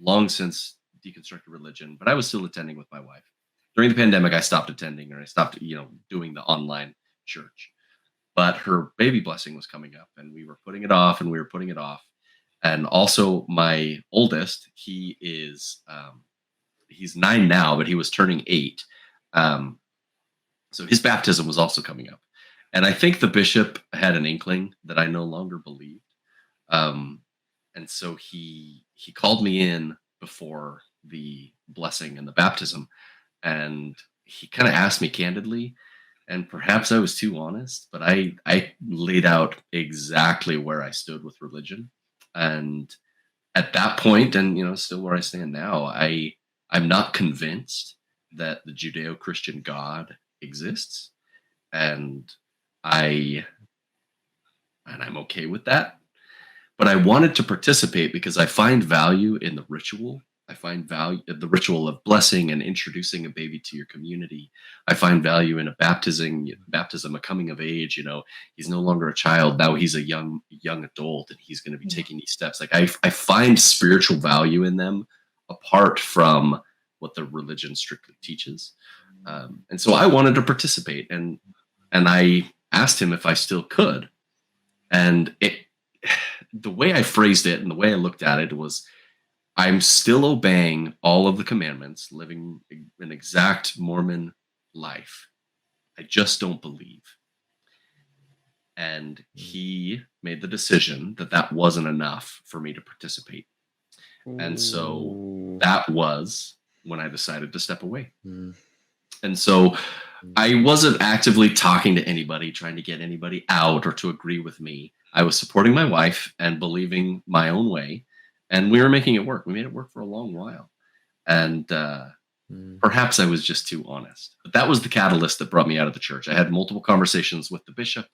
long since deconstructed religion, but I was still attending with my wife. During the pandemic, I stopped attending, or I stopped doing the online church. But her baby blessing was coming up, and we were putting it off. And also my oldest, he is he's 9 now, but he was turning 8. So his baptism was also coming up. And I think the bishop had an inkling that I no longer believed. And so he called me in before the blessing and the baptism, and he kind of asked me candidly, and perhaps I was too honest, but I laid out exactly where I stood with religion. And at that point, and still where I stand now, I'm not convinced that the Judeo-Christian God exists, and I'm okay with that. But I wanted to participate because I find value in the ritual. I find value in the ritual of blessing and introducing a baby to your community. I find value in a baptism, a coming of age. He's no longer a child. Now he's a young adult, and he's going to be taking these steps. Like I find spiritual value in them apart from what the religion strictly teaches. And so I wanted to participate, and I asked him if I still could. And the way I phrased it and the way I looked at it was, I'm still obeying all of the commandments, living an exact Mormon life. I just don't believe. And he made the decision that that wasn't enough for me to participate. And so that was when I decided to step away. And so I wasn't actively talking to anybody, trying to get anybody out or to agree with me. I was supporting my wife and believing my own way. And we were making it work. We made it work for a long while. And perhaps I was just too honest. But that was the catalyst that brought me out of the church. I had multiple conversations with the bishop.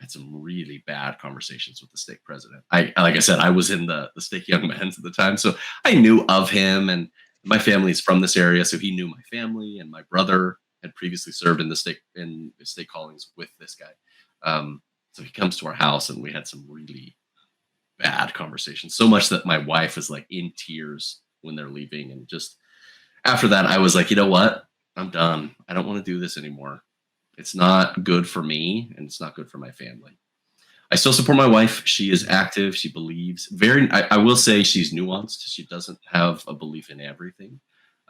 I had some really bad conversations with the stake president. Like I said, I was in the stake young men's at the time. So I knew of him, and my family's from this area. So he knew my family, and my brother had previously served in the stake callings with this guy. So he comes to our house, and we had some really bad conversations. So much that my wife is like in tears when they're leaving. And just after that, I was like, you know what? I'm done. I don't want to do this anymore. It's not good for me, and it's not good for my family. I still support my wife. She is active. She believes I will say she's nuanced. She doesn't have a belief in everything.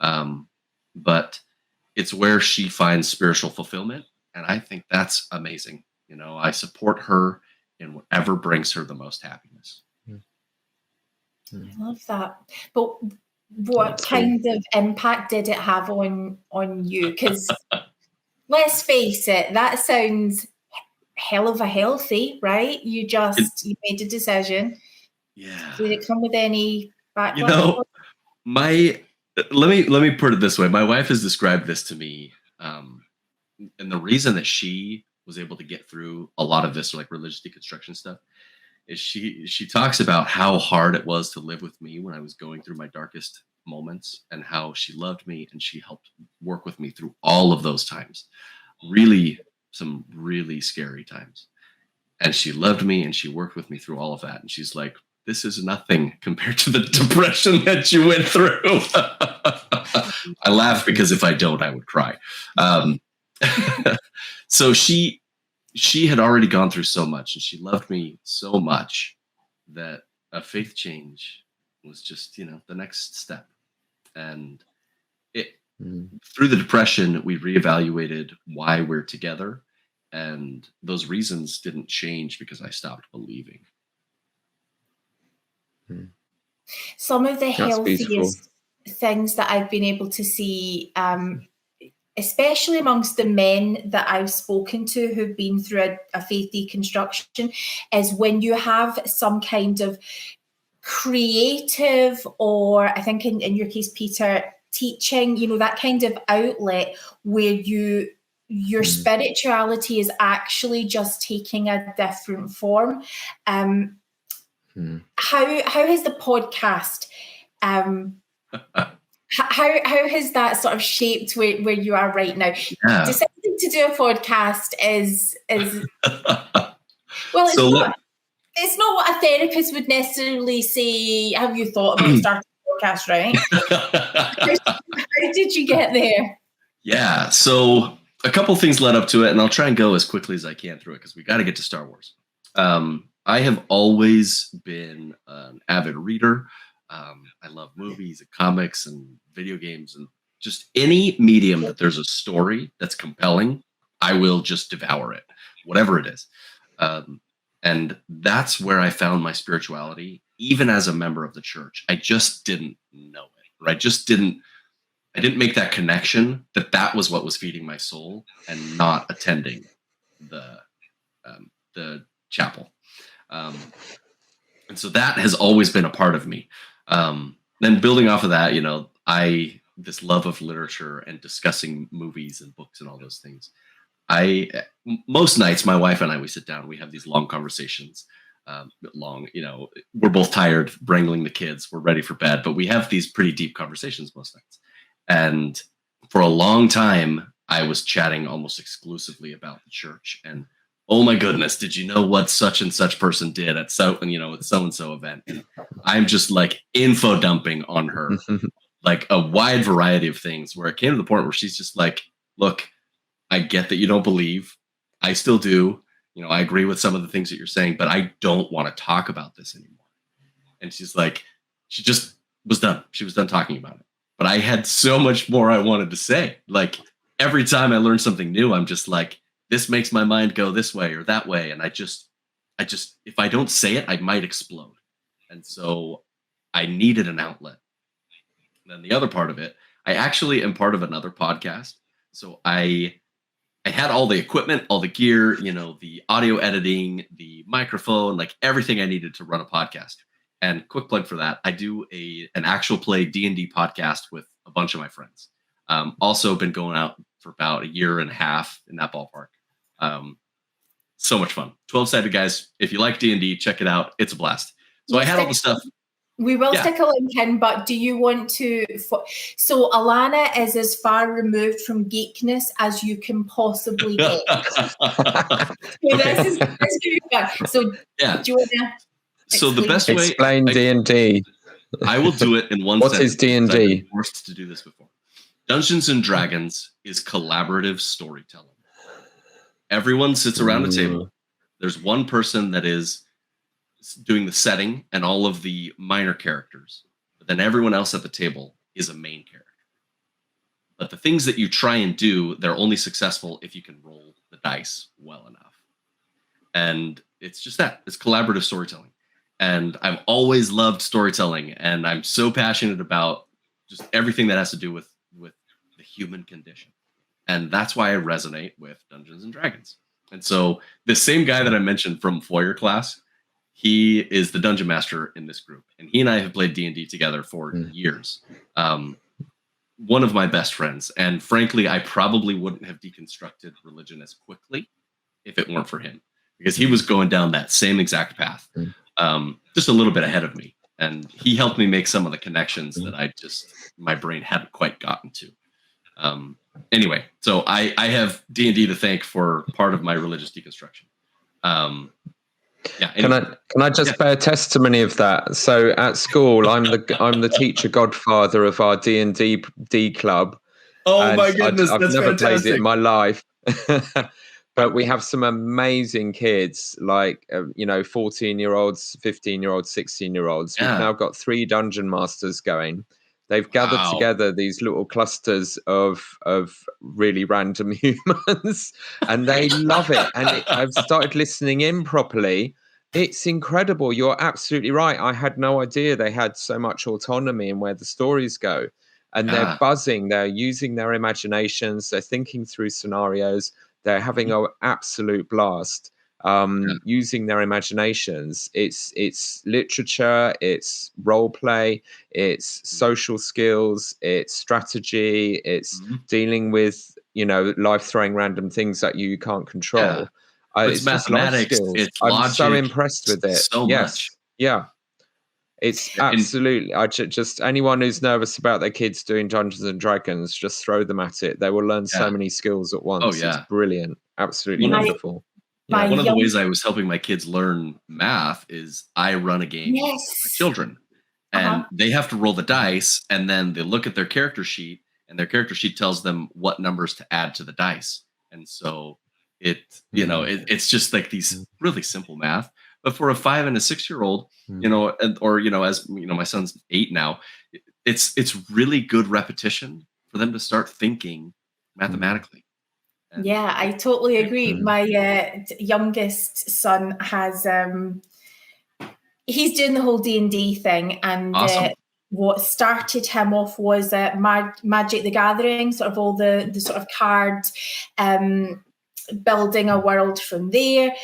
But it's where she finds spiritual fulfillment. And I think that's amazing. You know, I support her in whatever brings her the most happiness. I love that. But what kind of impact did it have on you? Because let's face it, that sounds hell of a healthy, right? You made a decision. Yeah. Did it come with any backlash? You know, let me put it this way. My wife has described this to me. And the reason that she was able to get through a lot of this, like religious deconstruction stuff, is she talks about how hard it was to live with me when I was going through my darkest moments, and how she loved me and she helped work with me through all of those times. Really, some really scary times. And she loved me and she worked with me through all of that. And she's like, this is nothing compared to the depression that you went through. I laugh because if I don't, I would cry. So she had already gone through so much, and she loved me so much that a faith change was just, the next step. And through the depression, we reevaluated why we're together. And those reasons didn't change because I stopped believing. Some of the healthiest things that I've been able to see, especially amongst the men that I've spoken to who've been through a faith deconstruction, is when you have some kind of creative, or I think in your case, Peter, teaching, that kind of outlet where your spirituality is actually just taking a different form. How has the podcast, how has that sort of shaped where you are right now? Yeah. Deciding to do a podcast is well, it's not what a therapist would necessarily say. Have you thought about starting a podcast, right? How did you get there? Yeah, so a couple things led up to it, and I'll try and go as quickly as I can through it because we got to get to Star Wars. I have always been an avid reader. I love movies and comics and video games, and just any medium that there's a story that's compelling, I will just devour it, whatever it is. And that's where I found my spirituality, even as a member of the church. I just didn't know it. Right? I didn't make that connection that was what was feeding my soul, and not attending the chapel. And so that has always been a part of me. Then building off of that, this love of literature and discussing movies and books and all those things. Most nights, my wife and I, we sit down, we have these long conversations. We're both tired wrangling the kids. We're ready for bed, but we have these pretty deep conversations most nights. And for a long time, I was chatting almost exclusively about the church. And oh my goodness, did you know what such and such person did at so-and-so event? And I'm just like info dumping on her, like a wide variety of things, where it came to the point where she's just like, look, I get that you don't believe. I still do. I agree with some of the things that you're saying, but I don't want to talk about this anymore. And she's like, she just was done. She was done talking about it. But I had so much more I wanted to say. Like every time I learn something new, I'm just like, this makes my mind go this way or that way. And I just, if I don't say it, I might explode. And so I needed an outlet. And then the other part of it, I actually am part of another podcast. So I had all the equipment, all the gear, you know, the audio editing, the microphone, like everything I needed to run a podcast. And quick plug for that, I do an actual play D&D podcast with a bunch of my friends. Also been going out for about a year and a half in that ballpark. So much fun. 12-sided guys. If you like D&D, check it out. It's a blast. So I had all the stuff. We will stick a link in, but do you want to? So Alana is as far removed from geekness as you can possibly get. This is fun. So yeah. Do you want to? So the best way explain D&D. I will do it in one What sentence. is D&D? I've been forced to do this before. Dungeons and Dragons is collaborative storytelling. Everyone sits around a table. There's one person that is doing the setting and all of the minor characters. But then everyone else at the table is a main character. But the things that you try and do, they're only successful if you can roll the dice well enough. And it's just that. It's collaborative storytelling. And I've always loved storytelling. And I'm so passionate about just everything that has to do with the human condition. And that's why I resonate with Dungeons and Dragons. And so the same guy that I mentioned from Foyer class, he is the dungeon master in this group. And he and I have played D&D together for years. One of my best friends. And frankly, I probably wouldn't have deconstructed religion as quickly if it weren't for him. Because he was going down that same exact path, just a little bit ahead of me. And he helped me make some of the connections that my brain hadn't quite gotten to. Anyway, so I have D&D to thank for part of my religious deconstruction. Anyway. Can I just bear testimony of that? So at school, I'm the teacher godfather of our D&D club. Oh my goodness, I've that's never fantastic. played it in my life. But we have some amazing kids, like 14-year-olds, 15-year-olds, 16-year-olds. We've now got 3 dungeon masters going. They've gathered together these little clusters of really random humans, and they love it. And I've started listening in properly. It's incredible. You're absolutely right. I had no idea they had so much autonomy in where the stories go. And they're buzzing. They're using their imaginations. They're thinking through scenarios. They're having an absolute blast. Using their imaginations. It's literature, it's role play, it's social skills, it's strategy, it's dealing with life-throwing random things that you can't control. It's mathematics, it's I'm logic, so impressed with it. So much. Yeah. It's absolutely. I just anyone who's nervous about their kids doing Dungeons and Dragons, just throw them at it. They will learn so many skills at once. Oh, yeah. It's brilliant. Absolutely wonderful. One of the ways I was helping my kids learn math is I run a game with children. And they have to roll the dice, and then they look at their character sheet, and their character sheet tells them what numbers to add to the dice. And so it's just like these really simple math. But for a 5 and a 6-year-old, as my son's 8 now, it's really good repetition for them to start thinking mathematically. Yeah, I totally agree. My youngest son has he's doing the whole D&D thing, and awesome. What started him off was Magic the Gathering, sort of all the sort of cards, building a world from there.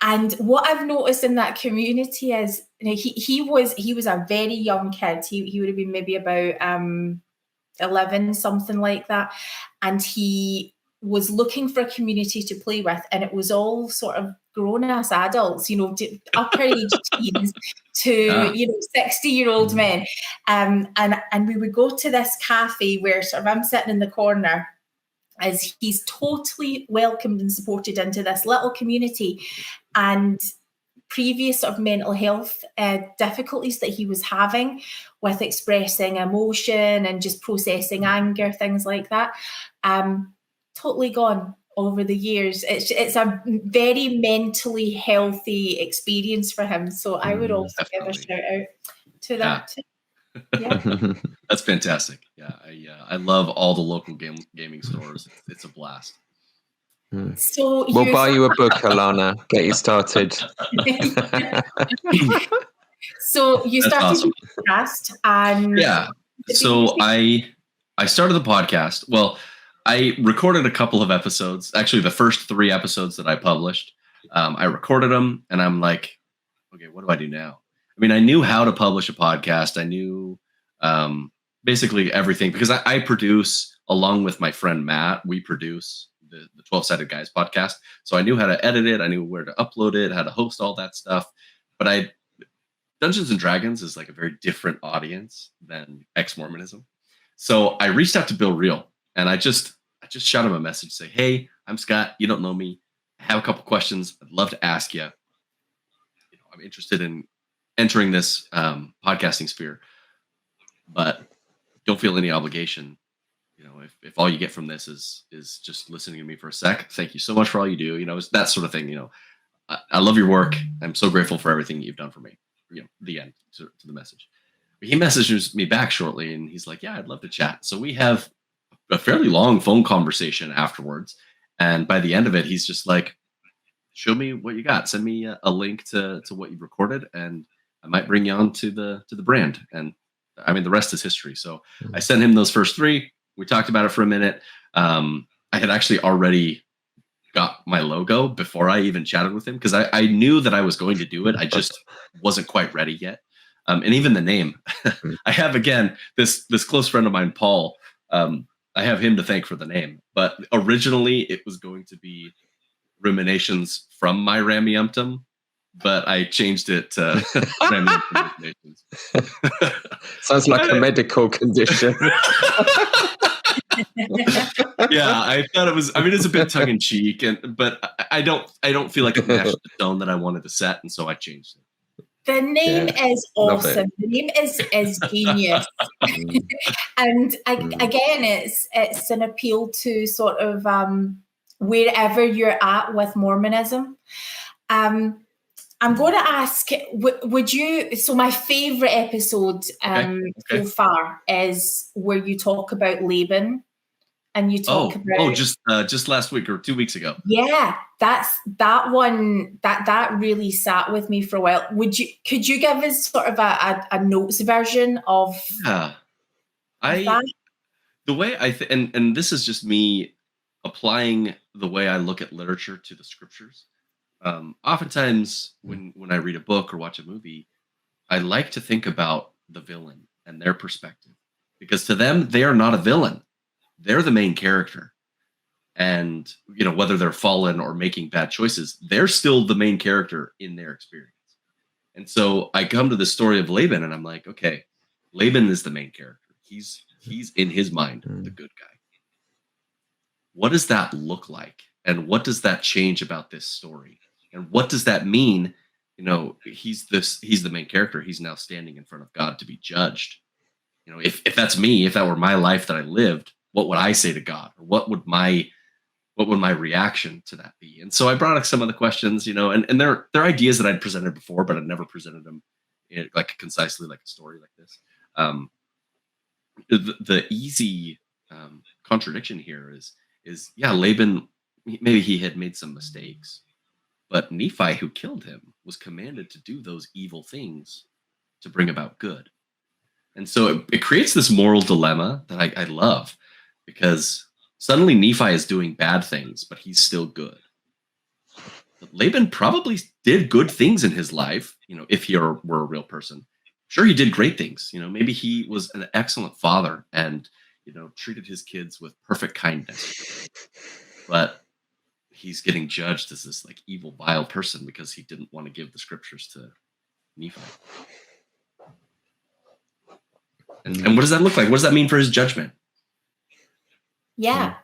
And what I've noticed in that community is, he was a very young kid. He would have been maybe about 11, something like that, and he was looking for a community to play with, and it was all sort of grown-ass adults, upper age teens to 60-year-old men, and we would go to this cafe where sort of I'm sitting in the corner, as he's totally welcomed and supported into this little community, and previous sort of mental health difficulties that he was having with expressing emotion and just processing anger, things like that, totally gone over the years. It's a very mentally healthy experience for him. So I would also give a shout out to that too. Yeah. That's fantastic. Yeah, I love all the local gaming stores. It's a blast. So we'll buy you a book, Alana. Get you started. So you That's started awesome. the podcast, and Yeah. So I started the podcast. Well, I recorded a couple of episodes. Actually, the first 3 episodes that I published, I recorded them, and I'm like, okay, what do I do now? I mean, I knew how to publish a podcast. I knew basically everything because I produce, along with my friend Matt, we produce the 12-Sided Guys podcast. So I knew how to edit it. I knew where to upload it, how to host all that stuff. But Dungeons and Dragons is like a very different audience than ex-Mormonism. So I reached out to Bill Reel, and I just shot him a message, say, hey, I'm Scott. You don't know me. I have a couple questions I'd love to ask you. I'm interested in entering this podcasting sphere, but don't feel any obligation. If all you get from this is just listening to me for a sec, thank you so much for all you do. It's that sort of thing. I love your work. I'm so grateful for everything you've done for me. The end to the message. But he messages me back shortly, and he's like, yeah, I'd love to chat. So we have a fairly long phone conversation afterwards. And by the end of it, he's just like, show me what you got. Send me a link to what you've recorded, and I might bring you on to the brand. And I mean, the rest is history. So I sent him those first 3. We talked about it for a minute. I had actually already got my logo before I even chatted with him because I knew that I was going to do it. I just wasn't quite ready yet. And even the name, I have, again, this close friend of mine, Paul. I have him to thank for the name. But originally, it was going to be Ruminations from my Rameumptom, but I changed it to Rameumptom Ruminations. Sounds like a medical condition. Yeah, I thought it was. I mean, it's a bit tongue in cheek, but I don't feel like it matched the tone that I wanted to set, and so I changed it. the name is awesome. The name is genius, and again, it's an appeal to sort of wherever you're at with Mormonism. I'm going to ask, would you, so my favorite episode so far is where you talk about Laban, and you talk about just last week or 2 weeks ago. Yeah, that one that really sat with me for a while. Could you give us sort of a notes version of that? The way and this is just me applying the way I look at literature to the scriptures. Oftentimes when I read a book or watch a movie, I like to think about the villain and their perspective, because to them, they are not a villain. They're the main character. And, whether they're fallen or making bad choices, they're still the main character in their experience. And so I come to the story of Laban, and I'm like, okay, Laban is the main character. He's in his mind, the good guy. What does that look like? And what does that change about this story? And what does that mean? He's the main character. He's now standing in front of God to be judged. If that's me, if that were my life that I lived, what would I say to God? Or what would my reaction to that be? And so I brought up some of the questions, and they're ideas that I'd presented before, but I'd never presented them concisely like a story like this. The easy contradiction here is Laban, maybe he had made some mistakes, but Nephi, who killed him, was commanded to do those evil things to bring about good. And so it creates this moral dilemma that I love, because suddenly Nephi is doing bad things, but he's still good. But Laban probably did good things in his life, if he were a real person. Sure, he did great things. Maybe he was an excellent father and, treated his kids with perfect kindness. But he's getting judged as this evil, vile person because he didn't want to give the scriptures to Nephi. And what does that look like? What does that mean for his judgment? Yeah.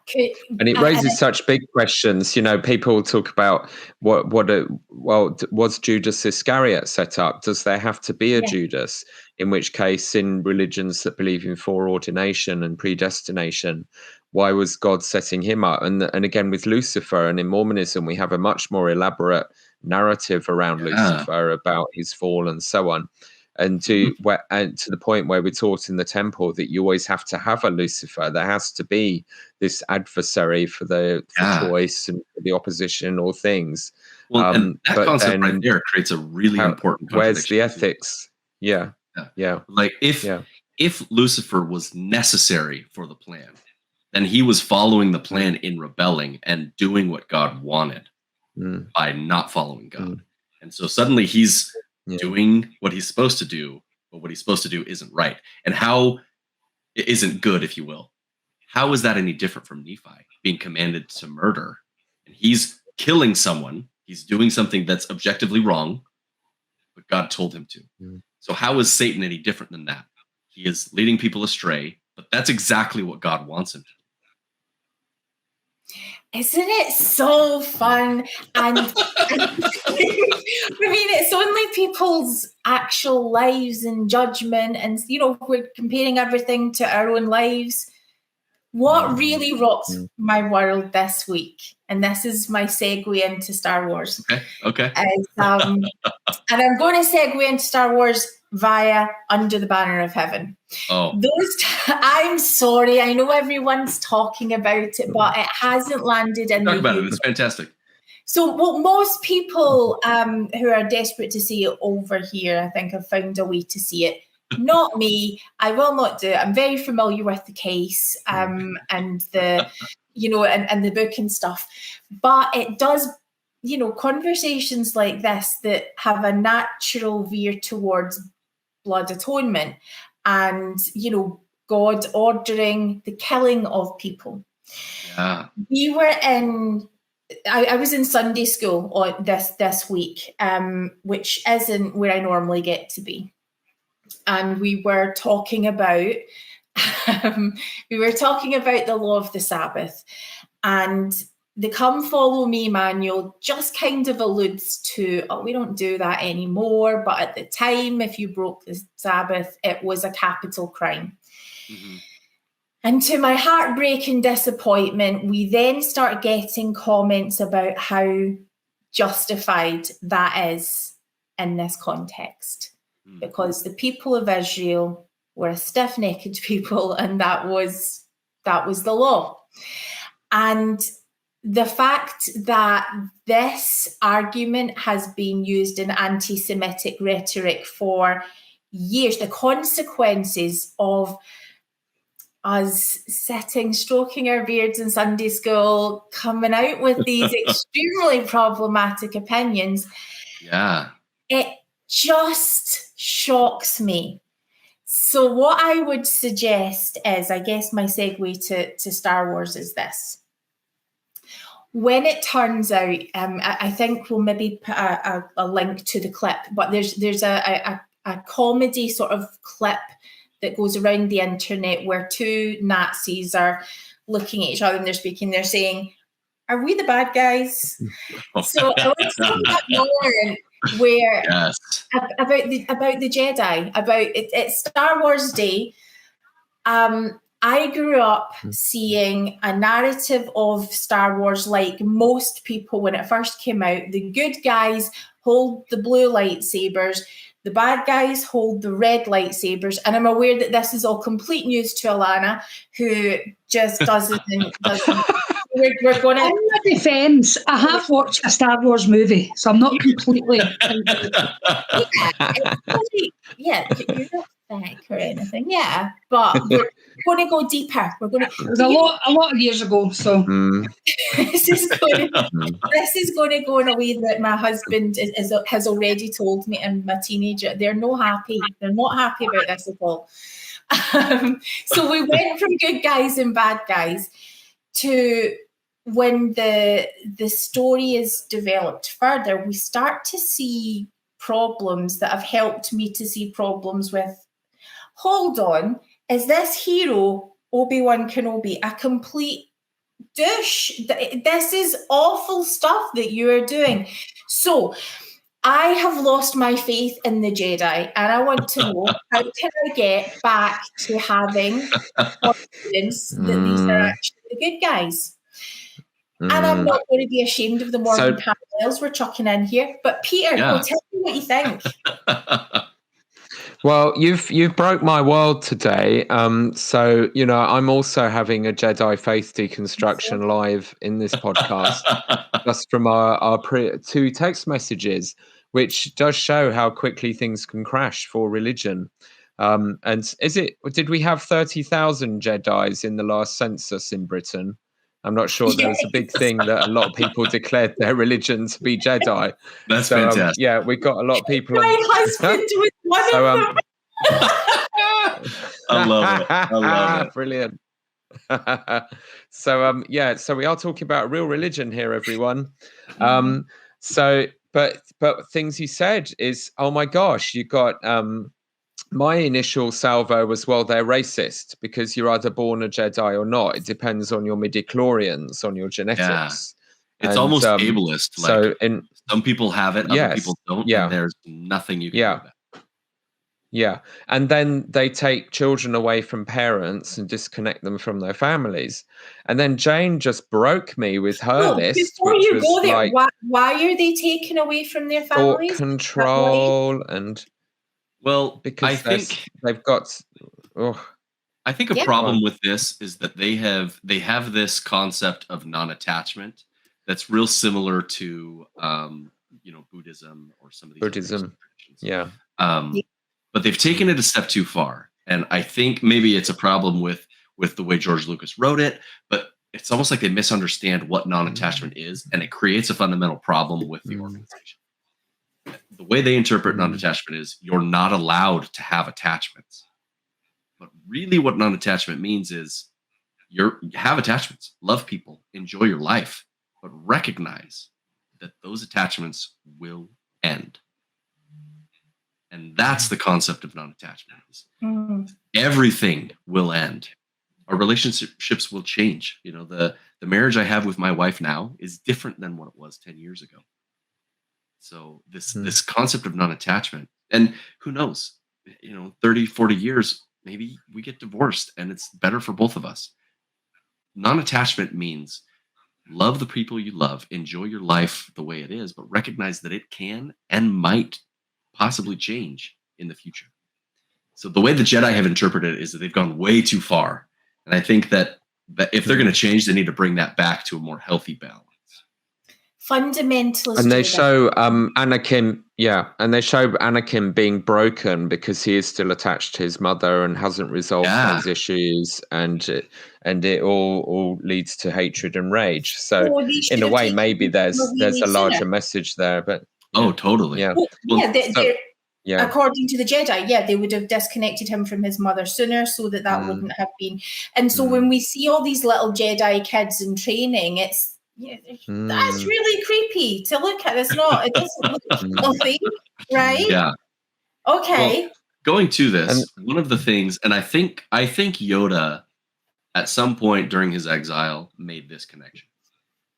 And it raises such big questions. People talk about was Judas Iscariot set up? Does there have to be a Judas? In which case, in religions that believe in foreordination and predestination, why was God setting him up? And again, with Lucifer, and in Mormonism, we have a much more elaborate narrative around Lucifer, about his fall and so on. and to the point where we're taught in the temple that you always have to have a Lucifer. There has to be this adversary for choice and for the opposition or things. Well, and that concept right there creates a really important contradiction. Where's the ethics? Yeah. Like if Lucifer was necessary for the plan, then he was following the plan in rebelling and doing what God wanted by not following God. And so suddenly he's doing what he's supposed to do, but what he's supposed to do isn't right. And how it isn't good, if you will. How is that any different from Nephi being commanded to murder? And he's killing someone. He's doing something that's objectively wrong, but God told him to. So how is Satan any different than that? He is leading people astray, but that's exactly what God wants him to do. Isn't it so fun? And I mean, it's only people's actual lives and judgment, and we're comparing everything to our own lives. What really rocked my world this week, and this is my segue into Star Wars. Okay. Is, and I'm going to segue into Star Wars via Under the Banner of Heaven. I'm sorry, I know everyone's talking about it, but it hasn't landed in Talk about it. It's fantastic. So most people who are desperate to see it over here, I think, have found a way to see it. Not me. I will not do it. I'm very familiar with the case and the, and the book and stuff. But it does, conversations like this that have a natural veer towards blood atonement and, God ordering the killing of people. Yeah. We were I was in Sunday school on this week, which isn't where I normally get to be. And we were talking about the law of the Sabbath, and the Come Follow Me manual just kind of alludes to, we don't do that anymore. But at the time, if you broke the Sabbath, it was a capital crime. Mm-hmm. And to my heartbreak and disappointment, we then start getting comments about how justified that is in this context. Because the people of Israel were a stiff-necked people, and that was the law. And the fact that this argument has been used in anti-Semitic rhetoric for years, the consequences of us sitting, stroking our beards in Sunday school, coming out with these extremely problematic opinions. Yeah. It just shocks me. So what I would suggest is, I guess my segue to Star Wars is this. When it turns out, I think we'll maybe put a link to the clip, but there's a comedy sort of clip that goes around the internet where two Nazis are looking at each other and they're saying, "Are we the bad guys?" So I want to talk about more where about the Jedi, about it's Star Wars Day. I grew up seeing a narrative of Star Wars like most people when it first came out. The good guys hold the blue lightsabers, the bad guys hold the red lightsabers. And I'm aware that this is all complete news to Alana, who just doesn't. We're going to. In my defence, I have watched a Star Wars movie, so I'm not completely. You're not thick or anything, but we're going to go deeper. We're going to. It was a lot of years ago, so this is going to go in a way that my husband has already told me, and my teenager, they're not happy. They're not happy about this at all. So we went from good guys and bad guys to when the story is developed further, we start to see problems that have helped me to see problems with, hold on, is this hero, Obi-Wan Kenobi, a complete douche? This is awful stuff that you are doing. So I have lost my faith in the Jedi, and I want to know, how can I get back to having confidence that these are actually the good guys? And I'm not going to be ashamed of the Mormon parallels we're chucking in here. But Peter, tell me what you think. Well, you've broke my world today. So I'm also having a Jedi faith deconstruction live in this podcast, just from our two text messages, which does show how quickly things can crash for religion. And did we have 30,000 Jedis in the last census in Britain? I'm not sure. There was a big thing that a lot of people declared their religion to be Jedi. That's fantastic. Yeah, we got a lot of people. My husband was one of them. I love it. Brilliant. So we are talking about real religion here, everyone. But things you said is, oh my gosh, you got my initial salvo was, well, they're racist because you're either born a Jedi or not. It depends on your midichlorians, on your genetics. Yeah. It's almost ableist. Some people have it, other people don't, and there's nothing you can do about it. Yeah. And then they take children away from parents and disconnect them from their families. And then Jane just broke me with her list. Before you go there, why are they taken away from their families? Thought control and... Well, because I think they've got... I think a problem with this is that they have this concept of non-attachment that's real similar to Buddhism or some of these Buddhism. Yeah. But they've taken it a step too far, and I think maybe it's a problem with the way George Lucas wrote it. But it's almost like they misunderstand what non-attachment is, and it creates a fundamental problem with the organization. The way they interpret non-attachment is you're not allowed to have attachments. But really what non-attachment means is you have attachments, love people, enjoy your life, but recognize that those attachments will end. And that's the concept of non-attachment. Everything will end. Our relationships will change. The marriage I have with my wife now is different than what it was 10 years ago. So this concept of non-attachment, and who knows, 30, 40 years, maybe we get divorced and it's better for both of us. Non-attachment means love the people you love, enjoy your life the way it is, but recognize that it can and might possibly change in the future. So the way the Jedi have interpreted it is that they've gone way too far. And I think that if they're going to change, they need to bring that back to a more healthy balance. Fundamentalist. And they show Anakin, and they show Anakin being broken because he is still attached to his mother and hasn't resolved those issues, and it all leads to hatred and rage. So in a way, maybe there's a larger message there. But totally. Yeah. According to the Jedi, they would have disconnected him from his mother sooner, so that wouldn't have been. And so when we see all these little Jedi kids in training, that's really creepy to look at. It doesn't look healthy, right? Yeah. Okay. Well, going to this, one of the things, and I think Yoda at some point during his exile made this connection.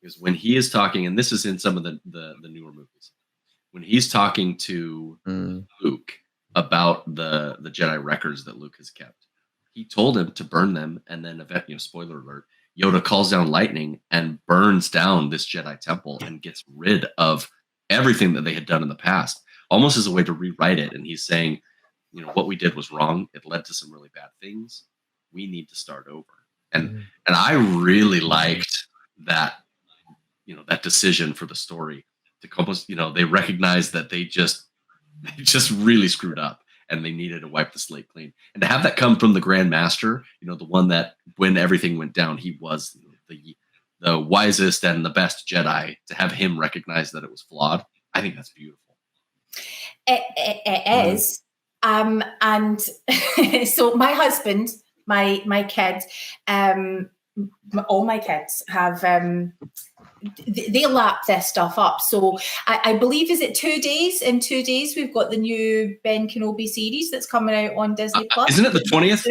Because when he is talking, and this is in some of the newer movies, when he's talking to Luke about the Jedi records that Luke has kept, he told him to burn them, and then spoiler alert, Yoda calls down lightning and burns down this Jedi temple and gets rid of everything that they had done in the past, almost as a way to rewrite it. And he's saying, what we did was wrong. It led to some really bad things. We need to start over. And I really liked that, that decision for the story to almost, they recognized that they just really screwed up. And they needed to wipe the slate clean. And to have that come from the Grand Master, the one that when everything went down, he was the wisest and the best Jedi, to have him recognize that it was flawed, I think that's beautiful. It is. And so my husband, my kids, all my kids have... they lap this stuff up. So I believe, is it 2 days? In 2 days, we've got the new Ben Kenobi series that's coming out on Disney Plus. Isn't it the 20th?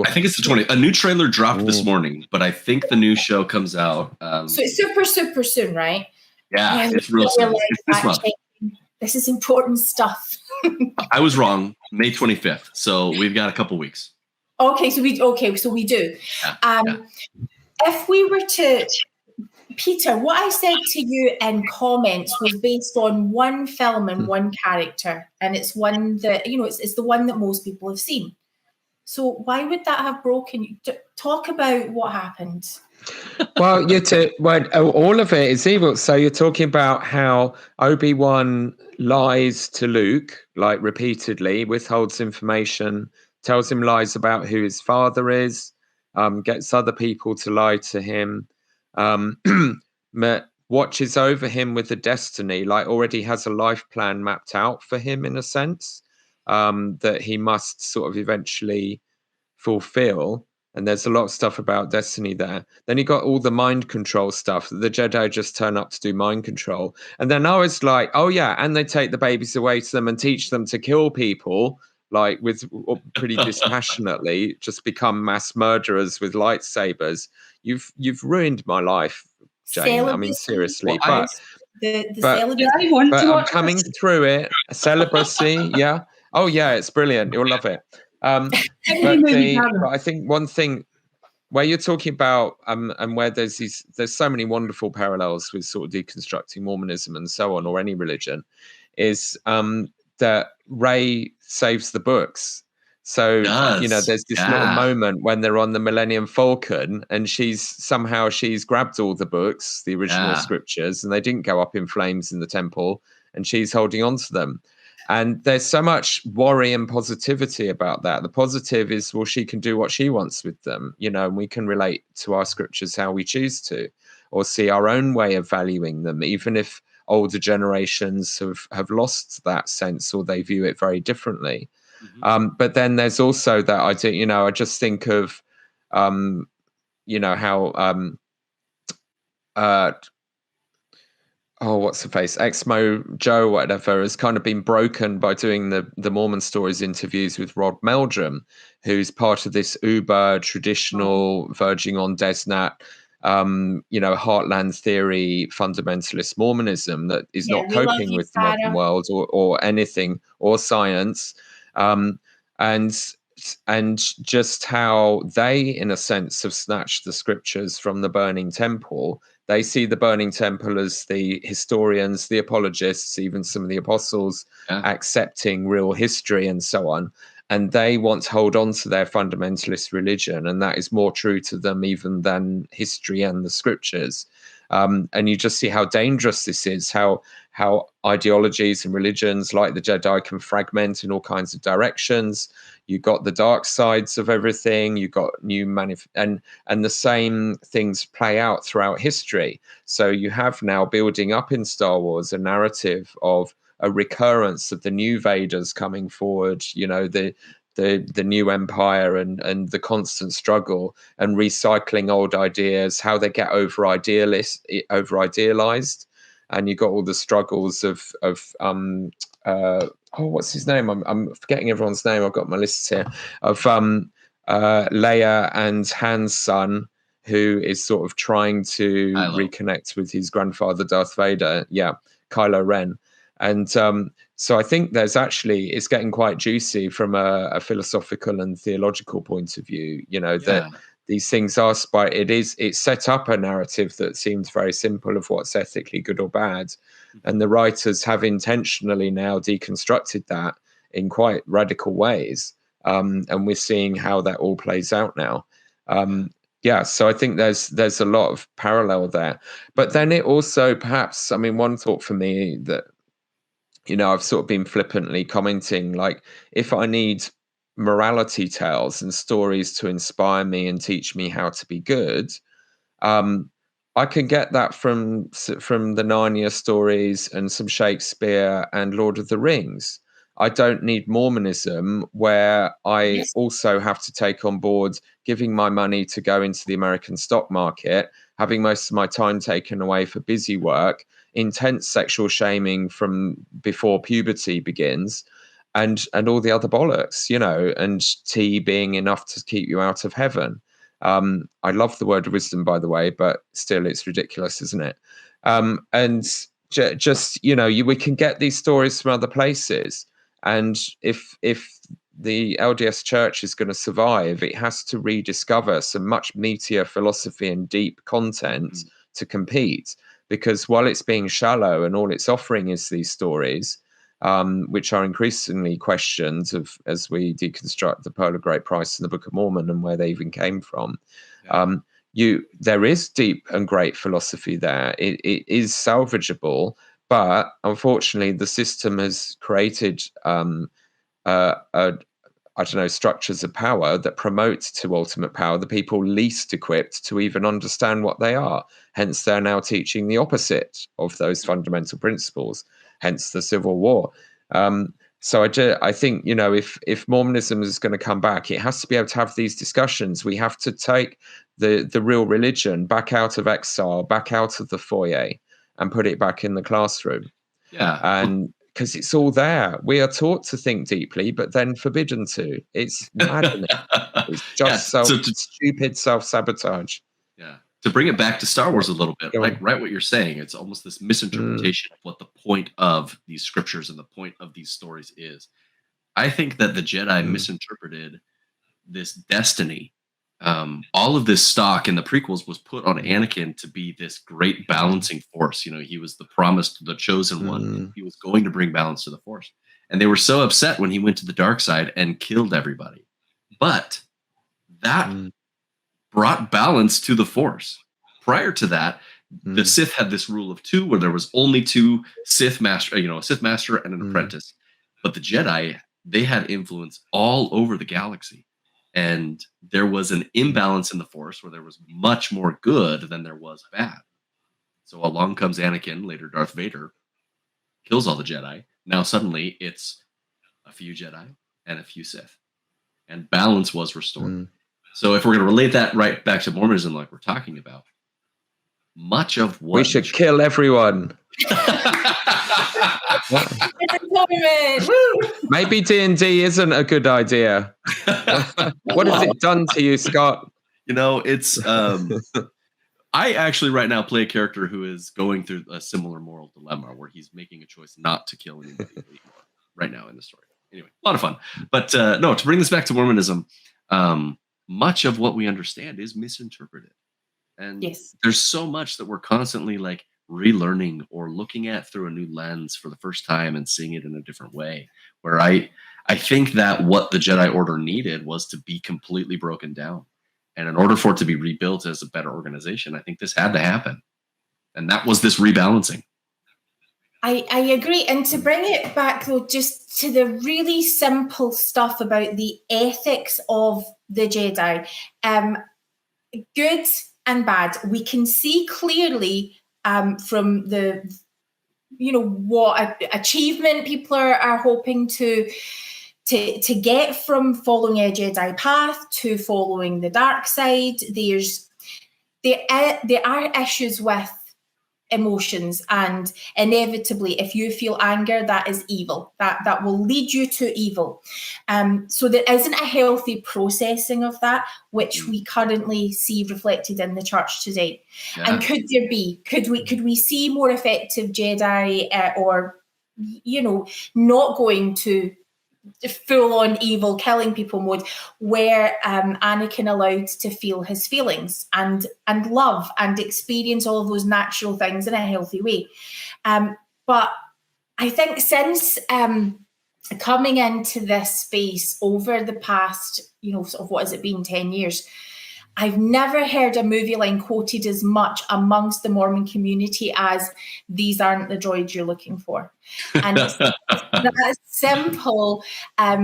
I think it's the 20th. A new trailer dropped this morning, but I think the new show comes out. So it's super, super soon, right? Yeah, it's real soon. This is important stuff. I was wrong. May 25th. So we've got a couple weeks. Okay, so we do. If we were to Peter, what I said to you in comments was based on one film and one character, and it's one that, you know, it's the one that most people have seen. So why would that have broken you? Talk about what happened. Well, all of it is evil. So you're talking about how Obi-Wan lies to Luke, like repeatedly, withholds information, tells him lies about who his father is, gets other people to lie to him, watches over him with a destiny, like already has a life plan mapped out for him in a sense, that he must sort of eventually fulfill. And there's a lot of stuff about destiny there. Then you got all the mind control stuff. The Jedi just turn up to do mind control. And then I was like, oh yeah, and they take the babies away to them and teach them to kill people, like with pretty dispassionately, just become mass murderers with lightsabers. You've ruined my life, Jane. I mean, seriously. Well, but I'm coming through it. Celibacy, yeah. Oh yeah, it's brilliant. You'll love it. But I think one thing where you're talking about and where there's so many wonderful parallels with sort of deconstructing Mormonism and so on, or any religion, is that Rey saves the books. So you know, there's this little moment when they're on the Millennium Falcon, and she's grabbed all the books, the original scriptures, and they didn't go up in flames in the temple, and she's holding on to them. And there's so much worry and positivity about that. The positive is, well, she can do what she wants with them, you know, and we can relate to our scriptures how we choose to, or see our own way of valuing them, even if older generations have lost that sense, or they view it very differently. But then there's also that idea, you know, I just think of, you know, how what's the face? Exmo Joe, whatever, has kind of been broken by doing the Mormon Stories interviews with Rod Meldrum, who's part of this uber traditional, verging on Desnat, you know, heartland theory, fundamentalist Mormonism that is not coping with the modern world or anything, or science. And just how they, in a sense, have snatched the scriptures from the burning temple. They see the burning temple as the historians, the apologists, even some of the apostles accepting real history and so on. And they want to hold on to their fundamentalist religion. And that is more true to them even than history and the scriptures. And you just see how dangerous this is, how ideologies and religions like the Jedi can fragment in all kinds of directions. You got the dark sides of everything. You got new and the same things play out throughout history. So you have now building up in Star Wars a narrative of a recurrence of the new Vaders coming forward. You know, the new empire and the constant struggle and recycling old ideas, how they get over idealized. And you got all the struggles of what's his name? I'm forgetting everyone's name. I've got my lists here of Leia and Han's son, who is sort of trying to reconnect with his grandfather Darth Vader. Yeah, Kylo Ren. And so I think there's actually, it's getting quite juicy from a philosophical and theological point of view, you know, that these things are it's set up a narrative that seems very simple of what's ethically good or bad. And the writers have intentionally now deconstructed that in quite radical ways. And we're seeing how that all plays out now. So I think there's a lot of parallel there. But then it also perhaps, I mean, one thought for me that, you know, I've sort of been flippantly commenting, like, if I need morality tales and stories to inspire me and teach me how to be good, I can get that from the Narnia stories and some Shakespeare and Lord of the Rings. I don't need Mormonism, where I also have to take on board giving my money to go into the American stock market, having most of my time taken away for busy work, intense sexual shaming from before puberty begins, and all the other bollocks, you know, and tea being enough to keep you out of heaven. I love the word wisdom, by the way, but still it's ridiculous, isn't it? And just, you know, we can get these stories from other places. And if the LDS Church is going to survive, it has to rediscover some much meatier philosophy and deep content to compete, because while it's being shallow and all it's offering is these stories, which are increasingly questioned as we deconstruct the Pearl of Great Price and the Book of Mormon and where they even came from. There is deep and great philosophy there. It is salvageable, but unfortunately, the system has created structures of power that promote to ultimate power the people least equipped to even understand what they are. Hence, they're now teaching the opposite of those fundamental principles. Hence, the Civil War. So I think, if Mormonism is going to come back, it has to be able to have these discussions. We have to take the real religion back out of exile, back out of the foyer, and put it back in the classroom. Yeah. And because it's all there. We are taught to think deeply, but then forbidden to. It's maddening. It's just stupid self-sabotage. Yeah. To bring it back to Star Wars a little bit, right what you're saying, it's almost this misinterpretation of what the point of these scriptures and the point of these stories is. I think that the Jedi misinterpreted this destiny. All of this stock in the prequels was put on Anakin to be this great balancing force. He was the promised, the chosen one. He was going to bring balance to the Force. And they were so upset when he went to the dark side and killed everybody. But that brought balance to the Force. Prior to that, the Sith had this rule of 2 where there was only 2 Sith master, a Sith master and an apprentice. But the Jedi, they had influence all over the galaxy. And there was an imbalance in the Force where there was much more good than there was bad. So along comes Anakin, later Darth Vader, kills all the Jedi. Now suddenly it's a few Jedi and a few Sith. And balance was restored. So if we're going to relate that right back to Mormonism like we're talking about, much of what... We should kill everyone. Maybe D&D isn't a good idea. What has it done to you, Scott? It's I actually right now play a character who is going through a similar moral dilemma where he's making a choice not to kill anybody anymore right now in the story. Anyway, a lot of fun. But no, to bring this back to Mormonism, much of what we understand is misinterpreted. And there's so much that we're constantly relearning or looking at through a new lens for the first time and seeing it in a different way, where I think that what the Jedi Order needed was to be completely broken down. And in order for it to be rebuilt as a better organization, I think this had to happen. And that was this rebalancing. I agree. And to bring it back, though, just to the really simple stuff about the ethics of the Jedi, good and bad, we can see clearly from the, what achievement people are hoping to get from following a Jedi path to following the dark side. There are issues with emotions, and inevitably, if you feel anger, that is evil. That will lead you to evil. So there isn't a healthy processing of that, which we currently see reflected in the church today. Yeah. And could there be? Could we see more effective Jedi, or not going to full-on evil killing people mode, where Anakin allowed to feel his feelings and love and experience all of those natural things in a healthy way. But I think since coming into this space over the past, sort of what has it been, 10 years, I've never heard a movie line quoted as much amongst the Mormon community as "These aren't the droids you're looking for." And it's that simple.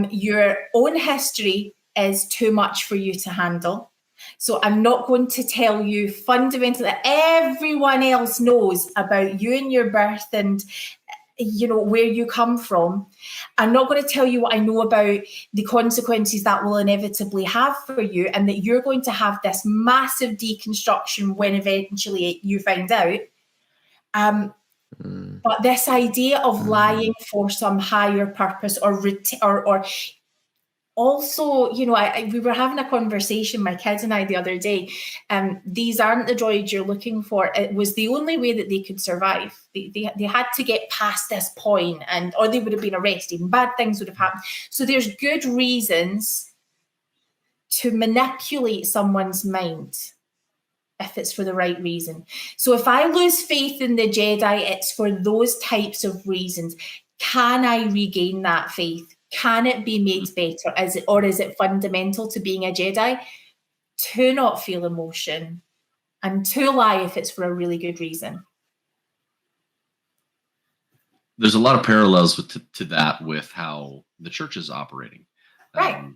Your own history is too much for you to handle. So I'm not going to tell you fundamentally that everyone else knows about you and your birth and where you come from. I'm not going to tell you what I know about the consequences that will inevitably have for you, and that you're going to have this massive deconstruction when eventually you find out. But this idea of lying for some higher purpose or also, we were having a conversation, my kids and I, the other day. These aren't the droids you're looking for. It was the only way that they could survive. They had to get past this point, or they would have been arrested and bad things would have happened. So there's good reasons to manipulate someone's mind if it's for the right reason. So if I lose faith in the Jedi, it's for those types of reasons. Can I regain that faith? Can it be made better? Is it fundamental to being a Jedi to not feel emotion and to lie if it's for a really good reason? There's a lot of parallels to that with how the church is operating. Right.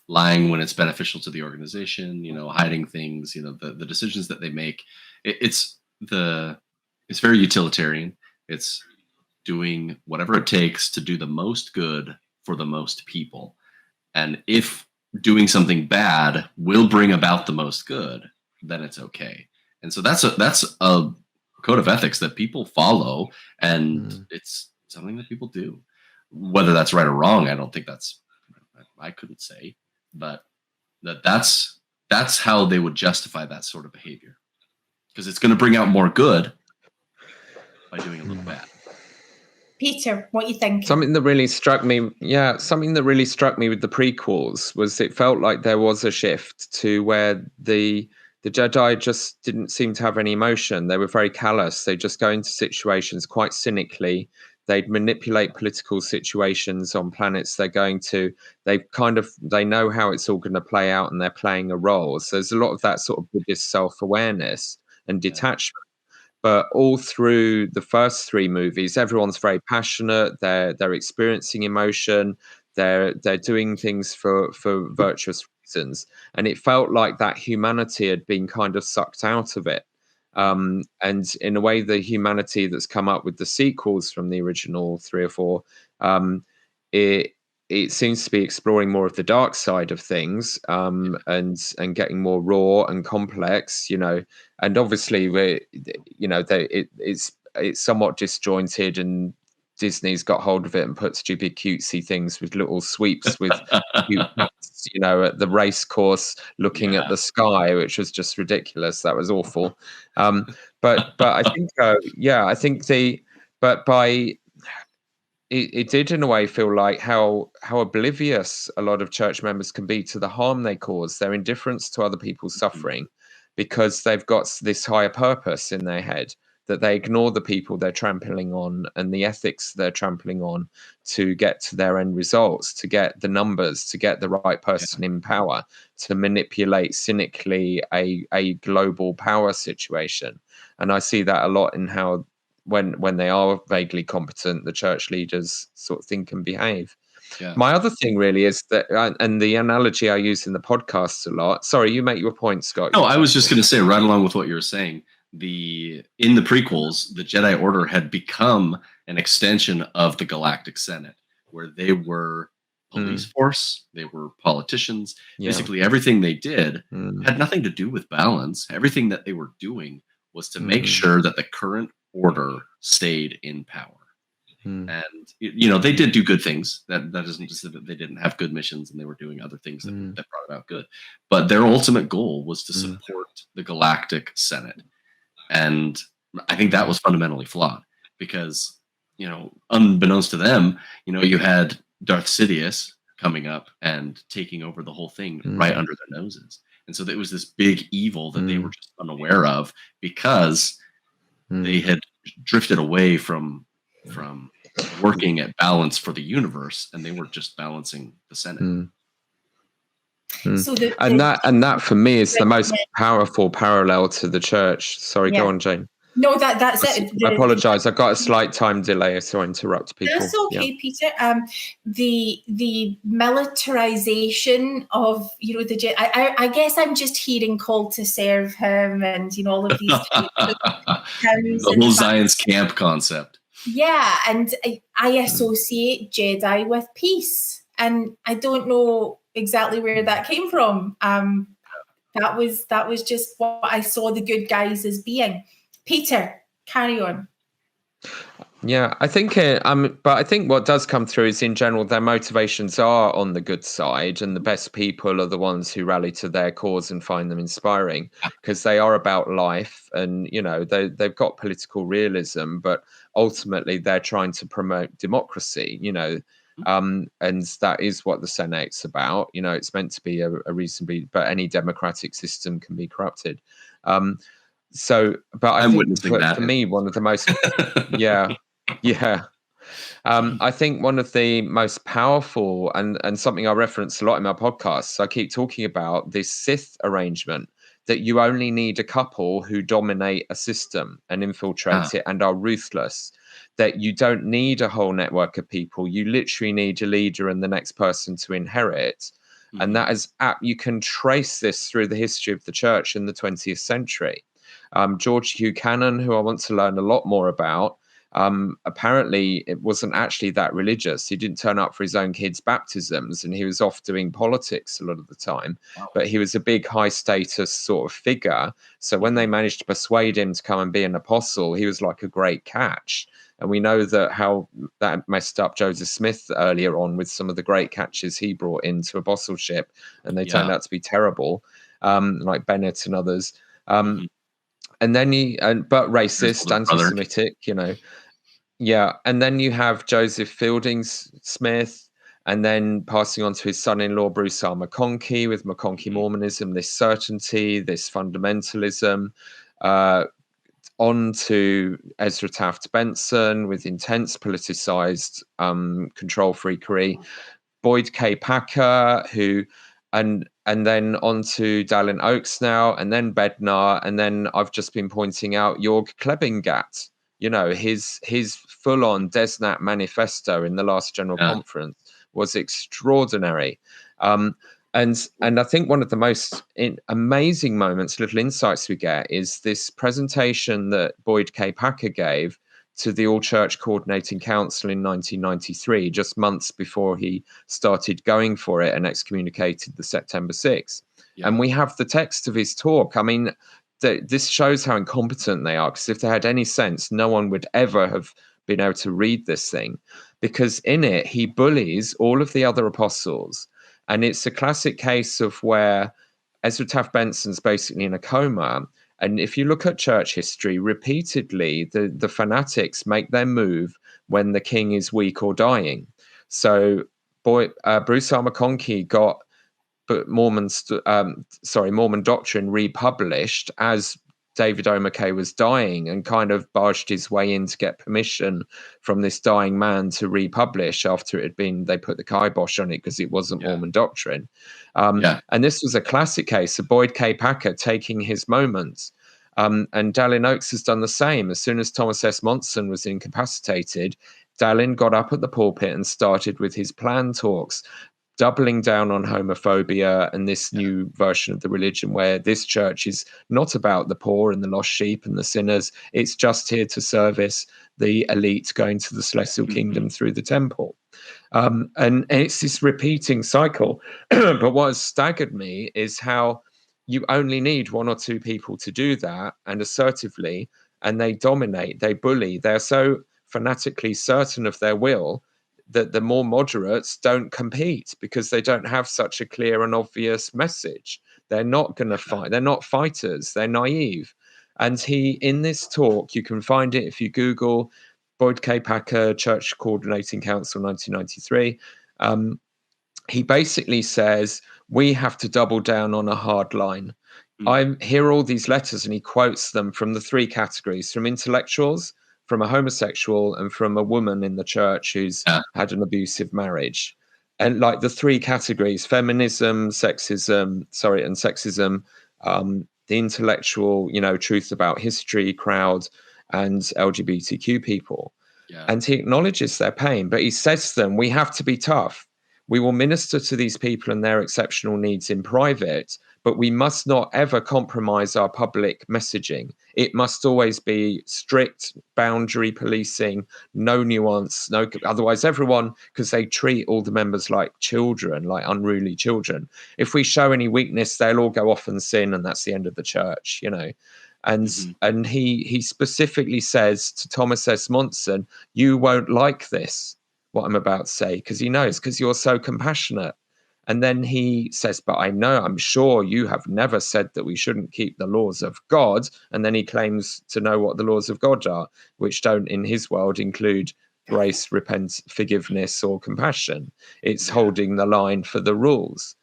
Lying when it's beneficial to the organization, hiding things, the decisions that they make. It's very utilitarian. It's doing whatever it takes to do the most good for the most people. And if doing something bad will bring about the most good, then it's okay. And so that's a code of ethics that people follow, and it's something that people do. Whether that's right or wrong, I couldn't say, but that's how they would justify that sort of behavior, because it's going to bring out more good by doing a little bad. Peter, what you think? Something that really struck me with the prequels was it felt like there was a shift to where the Jedi just didn't seem to have any emotion. They were very callous. They just go into situations quite cynically. They'd manipulate political situations on planets they're going to. They know how it's all going to play out, and they're playing a role. So there's a lot of that sort of Buddhist self-awareness and detachment. But all through the first three movies, everyone's very passionate. They're experiencing emotion. They're doing things for virtuous reasons. And it felt like that humanity had been kind of sucked out of it. And in a way, the humanity that's come up with the sequels from the original 3 or 4, it seems to be exploring more of the dark side of things, and getting more raw and complex, and obviously it's somewhat disjointed, and Disney's got hold of it and put stupid cutesy things with little sweeps with cute cats, at the race course looking at the sky, which was just ridiculous. That was awful. But I think it did in a way feel like how oblivious a lot of church members can be to the harm they cause, their indifference to other people's suffering, because they've got this higher purpose in their head, that they ignore the people they're trampling on and the ethics they're trampling on to get to their end results, to get the numbers, to get the right person in power, to manipulate cynically a global power situation. And I see that a lot in how when they are vaguely competent, the church leaders sort of think and behave. Yeah. My other thing really is that, and the analogy I use in the podcast a lot. Sorry, you make your point, Scott. No, I was just going to say, right along with what you were saying, in the prequels, the Jedi Order had become an extension of the Galactic Senate, where they were police force, they were politicians. Basically, everything they did had nothing to do with balance. Everything that they were doing was to make sure that the current order stayed in power. And they did do good things. That isn't just that they didn't have good missions and they were doing other things that brought about good. But their ultimate goal was to support the Galactic Senate. And I think that was fundamentally flawed, because, unbeknownst to them, you had Darth Sidious coming up and taking over the whole thing right under their noses. And so there was this big evil that they were just unaware of, because they had drifted away from working at balance for the universe, and they were just balancing the Senate. So that for me is the most powerful parallel to the church. Sorry, go on, Jane. No, that's it. I apologize. I've got a slight time delay, so I interrupt people. That's okay, Peter. The militarization of the Jedi. I guess I'm just hearing called to serve him, and all of these the whole Zion's camp concept. Yeah, and I associate Jedi with peace, and I don't know exactly where that came from. That was just what I saw the good guys as being. Peter, carry on. Yeah, I think, but I think what does come through is, in general, their motivations are on the good side, and the best people are the ones who rally to their cause and find them inspiring, because they are about life, and they've got political realism, but ultimately they're trying to promote democracy. And that is what the Senate's about. You know, it's meant to be a reasonably, but any democratic system can be corrupted. So, but I think for me, one of the most, yeah. I think one of the most powerful and something I reference a lot in my podcasts, I keep talking about this Sith arrangement, that you only need a couple who dominate a system and infiltrate it and are ruthless, that you don't need a whole network of people. You literally need a leader and the next person to inherit. And that is, you can trace this through the history of the church in the 20th century. George Buchanan, who I want to learn a lot more about, apparently it wasn't actually that religious. He didn't turn up for his own kids' baptisms, and he was off doing politics a lot of the time. But he was a big high status sort of figure. So when they managed to persuade him to come and be an apostle, he was like a great catch. And we know that how that messed up Joseph Smith earlier on with some of the great catches he brought into apostleship, and they turned out to be terrible, like Bennett and others. And then but racist, anti-Semitic, you know. Yeah, and then you have Joseph Fielding Smith, and then passing on to his son-in-law, Bruce R. McConkie, with McConkie Mormonism, this certainty, this fundamentalism, on to Ezra Taft Benson with intense politicized control freakery, Boyd K. Packer, who, and then on to Dallin Oaks now, and then Bednar, and then I've just been pointing out Jorg Klebingat. You know, his full-on Desnat manifesto in the last General Conference was extraordinary. And I think one of the most amazing moments, little insights we get, is this presentation that Boyd K. Packer gave to the All-Church Coordinating Council in 1993, just months before he started going for it and excommunicated the September 6th. And we have the text of his talk. I mean, this shows how incompetent they are, because if they had any sense, no one would ever have been able to read this thing, because in it, he bullies all of the other apostles. And it's a classic case of where Ezra Taft Benson's basically in a coma. And if you look at church history, repeatedly, the fanatics make their move when the king is weak or dying. So Bruce R. McConkie got Mormon doctrine republished as David O. McKay was dying, and kind of barged his way in to get permission from this dying man to republish after it had been, they put the kibosh on it because it wasn't Mormon doctrine. And this was a classic case of Boyd K. Packer taking his moments. And Dallin Oaks has done the same. As soon as Thomas S. Monson was incapacitated, Dallin got up at the pulpit and started with his plan talks, doubling down on homophobia and this new version of the religion where this church is not about the poor and the lost sheep and the sinners. It's just here to service the elite going to the celestial kingdom through the temple. And it's this repeating cycle. But what has staggered me is how you only need one or two people to do that, and assertively, and they dominate, they bully. They're so fanatically certain of their will that the more moderates don't compete because they don't have such a clear and obvious message. They're not going to fight. They're not fighters. They're naive. And he, in this talk, you can find it if you Google Boyd K. Packer, Church Coordinating Council, 1993. He basically says, we have to double down on a hard line. I hear all these letters, and he quotes them from the three categories: from intellectuals, from a homosexual, and from a woman in the church who's had an abusive marriage. And like the three categories, feminism, sexism, the intellectual, truth about history crowd, and LGBTQ people. And he acknowledges their pain, but he says to them, we have to be tough. We will minister to these people and their exceptional needs in private, but we must not ever compromise our public messaging. It must always be strict boundary policing, no nuance, otherwise everyone, because they treat all the members like children, like unruly children. If we show any weakness, they'll all go off and sin, and that's the end of the church, And he specifically says to Thomas S. Monson, you won't like this, what I'm about to say, because he knows, because you're so compassionate. And then he says, but I'm sure you have never said that we shouldn't keep the laws of God. And then he claims to know what the laws of God are, which don't, in his world, include grace, repentance, forgiveness, or compassion. It's holding the line for the rules.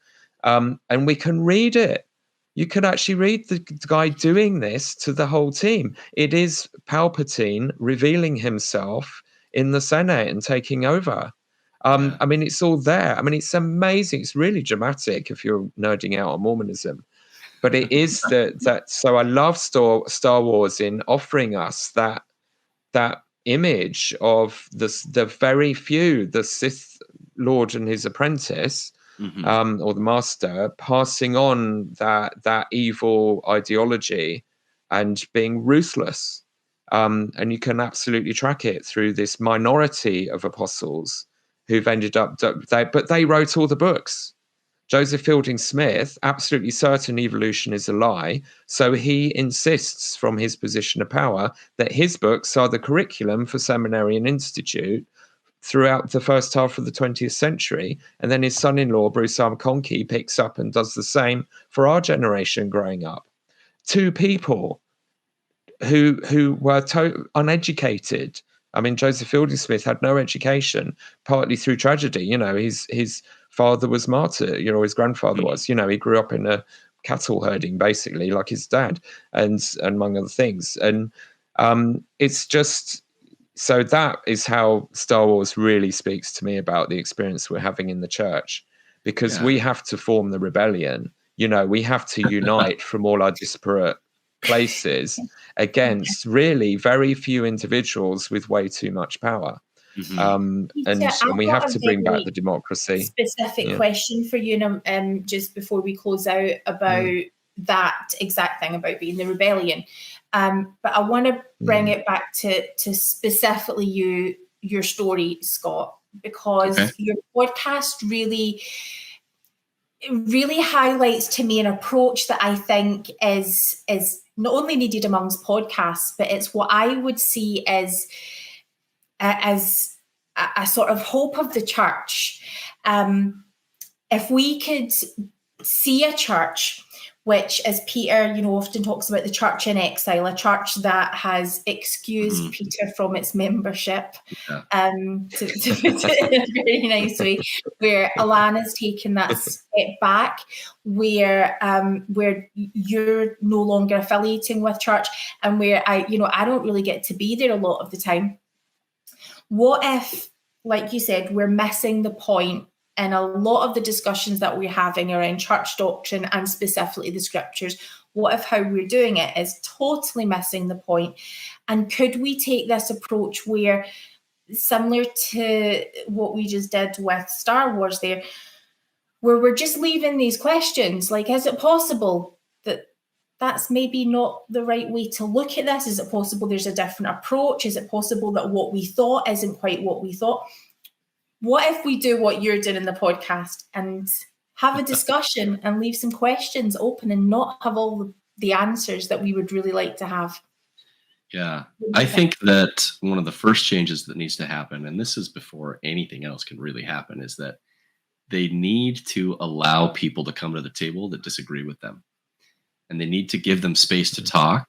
And we can read it. You can actually read the guy doing this to the whole team. It is Palpatine revealing himself in the Senate and taking over. I mean, it's all there. I mean, it's amazing. It's really dramatic if you're nerding out on Mormonism. But it is that. So I love Star Wars in offering us that image of the very few, the Sith Lord and his apprentice, or the master, passing on that evil ideology and being ruthless. And you can absolutely track it through this minority of apostles who've ended up, but they wrote all the books. Joseph Fielding Smith, absolutely certain evolution is a lie. So he insists from his position of power that his books are the curriculum for seminary and institute throughout the first half of the 20th century. And then his son-in-law, Bruce R. McConkie, picks up and does the same for our generation growing up. Two people who were uneducated. I mean, Joseph Fielding Smith had no education, partly through tragedy. You know, his father was martyr, you know, his grandfather was, you know, he grew up in a cattle herding, basically, like his dad, and among other things. And it's just, so that is how Star Wars really speaks to me about the experience we're having in the church, because we have to form the rebellion. You know, we have to unite from all our disparate places against really very few individuals with way too much power. And we have to bring back the democracy. Specific question for you, just before we close out, about that exact thing about being the rebellion. But I want to bring it back to specifically your story, Scott, because your podcast really highlights to me an approach that I think is not only needed amongst podcasts, but it's what I would see as a sort of hope of the church. If we could see a church which, as Peter, often talks about, the church in exile, a church that has excused Peter from its membership, to put it in a very nice way, where Alana's taken that step back, where you're no longer affiliating with church, and where I don't really get to be there a lot of the time. What if, like you said, we're missing the point in a lot of the discussions that we're having around church doctrine and specifically the scriptures? What if how we're doing it is totally missing the point? And could we take this approach where, similar to what we just did with Star Wars there, where we're just leaving these questions, like, is it possible that that's maybe not the right way to look at this? Is it possible there's a different approach? Is it possible that what we thought isn't quite what we thought? What if we do what you're doing in the podcast and have a discussion and leave some questions open and not have all the answers that we would really like to have? Yeah, I think that one of the first changes that needs to happen, and this is before anything else can really happen, is that they need to allow people to come to the table that disagree with them. And they need to give them space to talk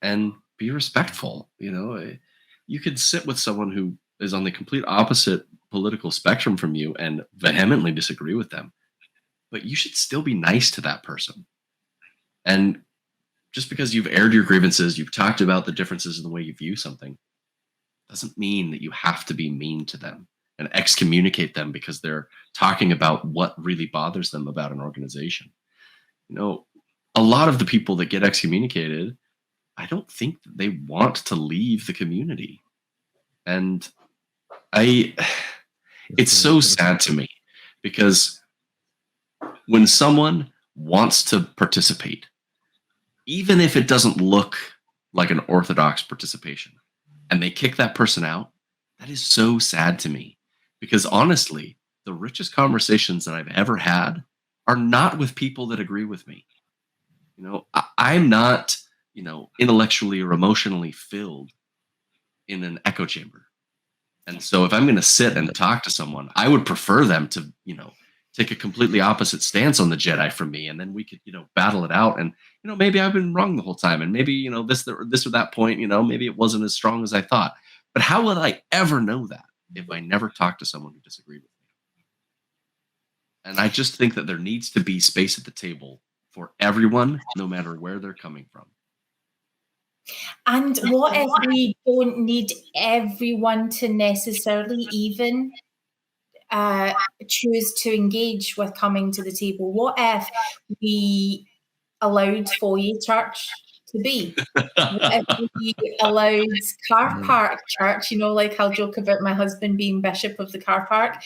and be respectful. You could sit with someone who is on the complete opposite political spectrum from you and vehemently disagree with them, but you should still be nice to that person. And just because you've aired your grievances, you've talked about the differences in the way you view something, doesn't mean that you have to be mean to them and excommunicate them because they're talking about what really bothers them about an organization. A lot of the people that get excommunicated, I don't think that they want to leave the community. And it's so sad to me, because when someone wants to participate, even if it doesn't look like an orthodox participation, and they kick that person out, that is so sad to me. Because honestly, the richest conversations that I've ever had are not with people that agree with me. I'm not, intellectually or emotionally filled in an echo chamber. And so if I'm going to sit and talk to someone, I would prefer them to, take a completely opposite stance on the Jedi from me. And then we could, battle it out. And, maybe I've been wrong the whole time. And maybe, this or that point, maybe it wasn't as strong as I thought. But how will I ever know that if I never talk to someone who disagreed with me? And I just think that there needs to be space at the table for everyone, no matter where they're coming from. And what if we don't need everyone to necessarily even choose to engage with coming to the table? What if we allowed foyer church to be? What if we allowed car park church? Like I'll joke about my husband being bishop of the car park.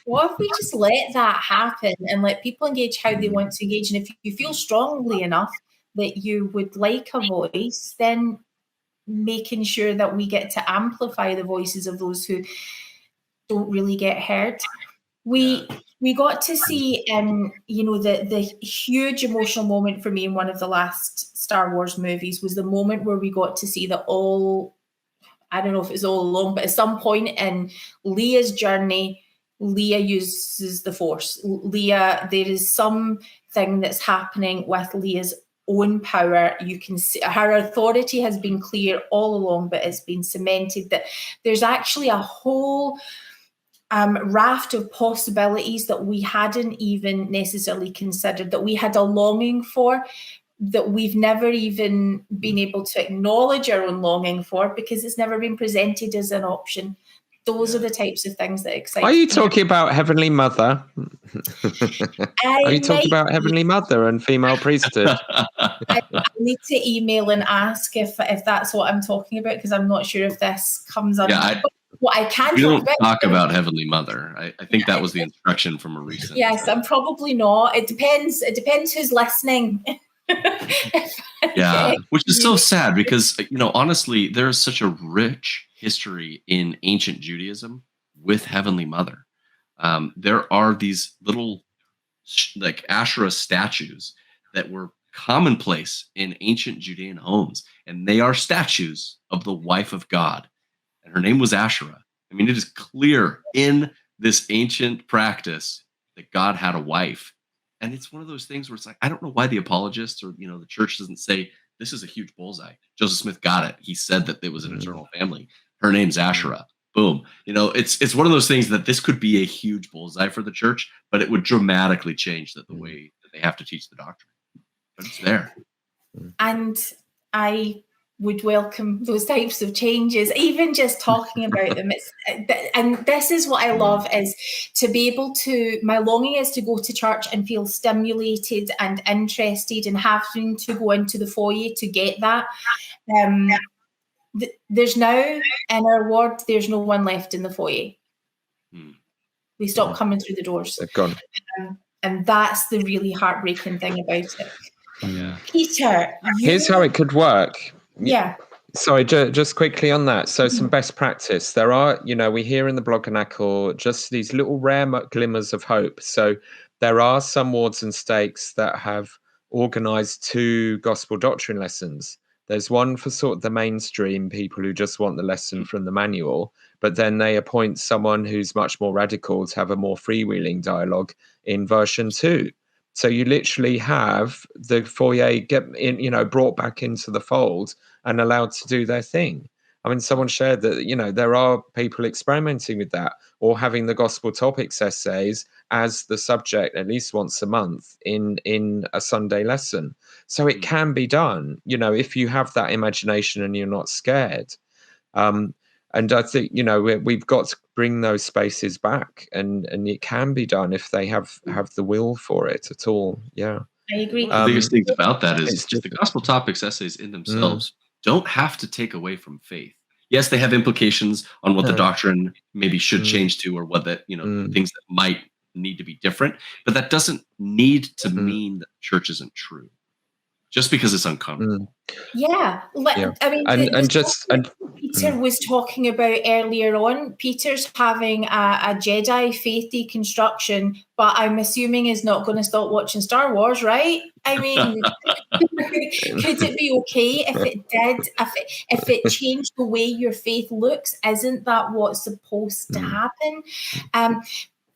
What if we just let that happen and let people engage how they want to engage? And if you feel strongly enough that you would like a voice, then making sure that we get to amplify the voices of those who don't really get heard. We got to see, the huge emotional moment for me in one of the last Star Wars movies was the moment where we got to see that I don't know if it's all along, but at some point in Leia's journey, Leia uses the Force. There is something that's happening with Leia's own power. You can see her authority has been clear all along, but it's been cemented that there's actually a whole raft of possibilities that we hadn't even necessarily considered, that we had a longing for, that we've never even been able to acknowledge our own longing for because it's never been presented as an option. Those are the types of things that excite me. Are you talking about Heavenly Mother? Are you talking about Heavenly Mother and female priesthood? I need to email and ask if that's what I'm talking about, because I'm not sure if this comes under. What I can talk about Heavenly Mother. I think that was the instruction from a recent. Yes, I'm probably not. It depends who's listening. Yeah, which is so sad because, honestly, there's such a rich history in ancient Judaism with Heavenly Mother. There are these little like Asherah statues that were commonplace in ancient Judean homes, and they are statues of the wife of God, and her name was Asherah. I mean, it is clear in this ancient practice that God had a wife. And it's one of those things where it's like, I don't know why the apologists or, the church doesn't say, this is a huge bullseye. Joseph Smith got it. He said that it was an eternal family. Her name's Asherah. Boom. It's one of those things that this could be a huge bullseye for the church, but it would dramatically change the way that they have to teach the doctrine. But it's there. And I would welcome those types of changes, even just talking about them. And this is what I love, is to be able to, my longing is to go to church and feel stimulated and interested, and having to go into the foyer to get that. There's now, in our ward, there's no one left in the foyer. We stopped coming through the doors. They've gone. And that's the really heartbreaking thing about it. Yeah. Peter, here's how it could work. Yeah. Sorry, just quickly on that. So some best practice. There are, we hear in the Bloggernacle just these little rare glimmers of hope. So there are some wards and stakes that have organized 2 gospel doctrine lessons. There's one for sort of the mainstream people who just want the lesson from the manual, but then they appoint someone who's much more radical to have a more freewheeling dialogue in version 2. So you literally have the foyer get in, brought back into the fold and allowed to do their thing. I mean, someone shared that, there are people experimenting with that, or having the gospel topics essays as the subject at least once a month in a Sunday lesson. So it can be done, if you have that imagination and you're not scared. And I think, we've got to bring those spaces back, and it can be done if they have the will for it at all. Yeah. I agree. The biggest things about that is just the gospel topics essays in themselves don't have to take away from faith. Yes, they have implications on what the doctrine maybe should change to, or what things that might need to be different, but that doesn't need to mean that the church isn't true just because it's uncomfortable. Yeah. I mean, Peter was talking about earlier on. Peter's having a Jedi faith deconstruction, but I'm assuming is not going to stop watching Star Wars, right? I mean, could it be okay if it did? If it changed the way your faith looks? Isn't that what's supposed to happen?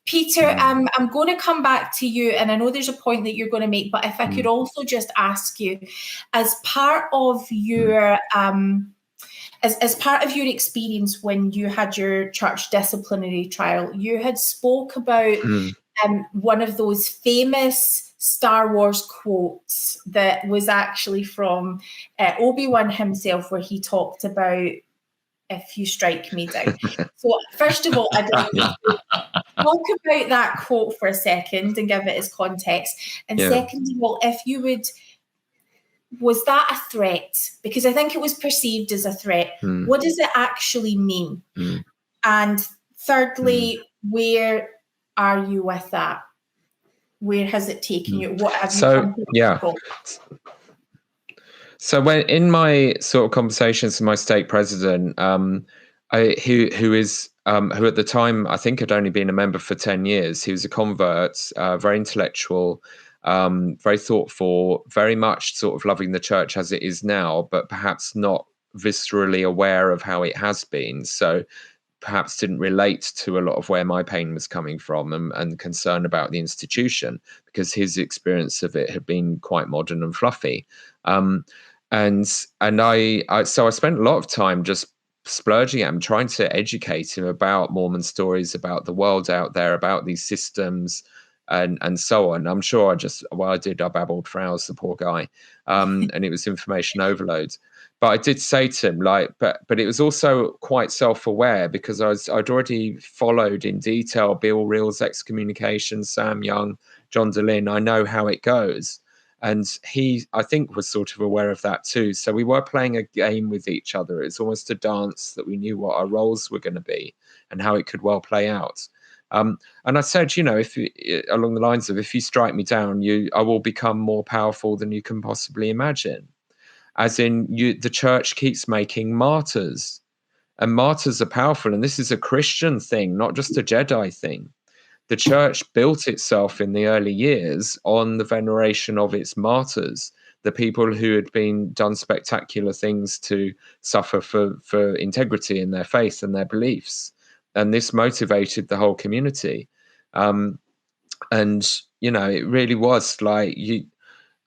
Peter, I'm going to come back to you, and I know there's a point that you're going to make, but if I could also just ask you, as part of your as part of your experience when you had your church disciplinary trial, you had spoke about one of those famous Star Wars quotes that was actually from Obi-Wan himself, where he talked about, "If you strike me down." So first of all, I'd like you to talk about that quote for a second and give it its context. And second of all, if you would, was that a threat? Because I think it was perceived as a threat. What does it actually mean? And thirdly, where are you with that? Where has it taken you? What have you come to? So when in my sort of conversations with my stake president, who at the time I think had only been a member for 10 years, he was a convert, very intellectual, very thoughtful, very much sort of loving the church as it is now, but perhaps not viscerally aware of how it has been. So perhaps didn't relate to a lot of where my pain was coming from and concern about the institution, because his experience of it had been quite modern and fluffy. And I spent a lot of time just splurging at him, trying to educate him about Mormon stories, about the world out there, about these systems, and so on. I'm sure I babbled for hours, the poor guy, and it was information overload. But I did say to him, but it was also quite self-aware, because I'd already followed in detail Bill Reel's Excommunication, Sam Young, John DeLynn. I know how it goes. And he, I think, was sort of aware of that too. So we were playing a game with each other. It's almost a dance that we knew what our roles were going to be and how it could well play out. And I said, along the lines of, if you strike me down, I will become more powerful than you can possibly imagine. As in, the church keeps making martyrs, and martyrs are powerful. And this is a Christian thing, not just a Jedi thing. The church built itself in the early years on the veneration of its martyrs, the people who had been done spectacular things to suffer for integrity in their faith and their beliefs. And this motivated the whole community. And, it really was like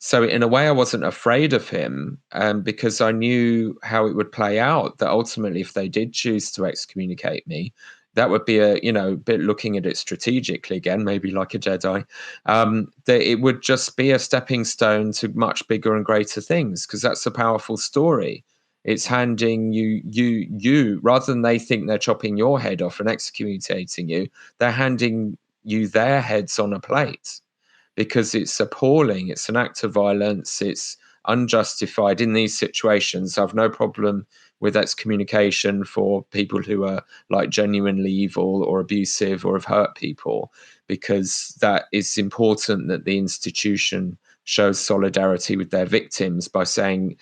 So in a way, I wasn't afraid of him, because I knew how it would play out, that ultimately, if they did choose to excommunicate me, that would be a bit looking at it strategically again, maybe like a Jedi, that it would just be a stepping stone to much bigger and greater things, because that's a powerful story. It's handing you, rather than they think they're chopping your head off and excommunicating you, they're handing you their heads on a plate. Because it's appalling, it's an act of violence, it's unjustified in these situations. I've no problem with excommunication for people who are like genuinely evil or abusive or have hurt people, because that is important that the institution shows solidarity with their victims by saying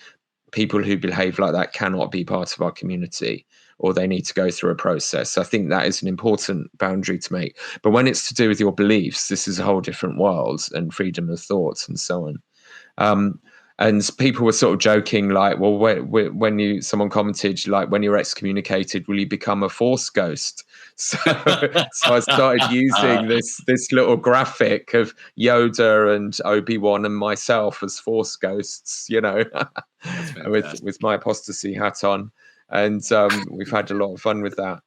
people who behave like that cannot be part of our community, or they need to go through a process. I think that is an important boundary to make. But when it's to do with your beliefs, this is a whole different world, and freedom of thought and so on. And people were sort of joking, like, well, when someone commented, like, when you're excommunicated, will you become a Force ghost? So I started using this little graphic of Yoda and Obi-Wan and myself as Force ghosts, with my apostasy hat on. And we've had a lot of fun with that.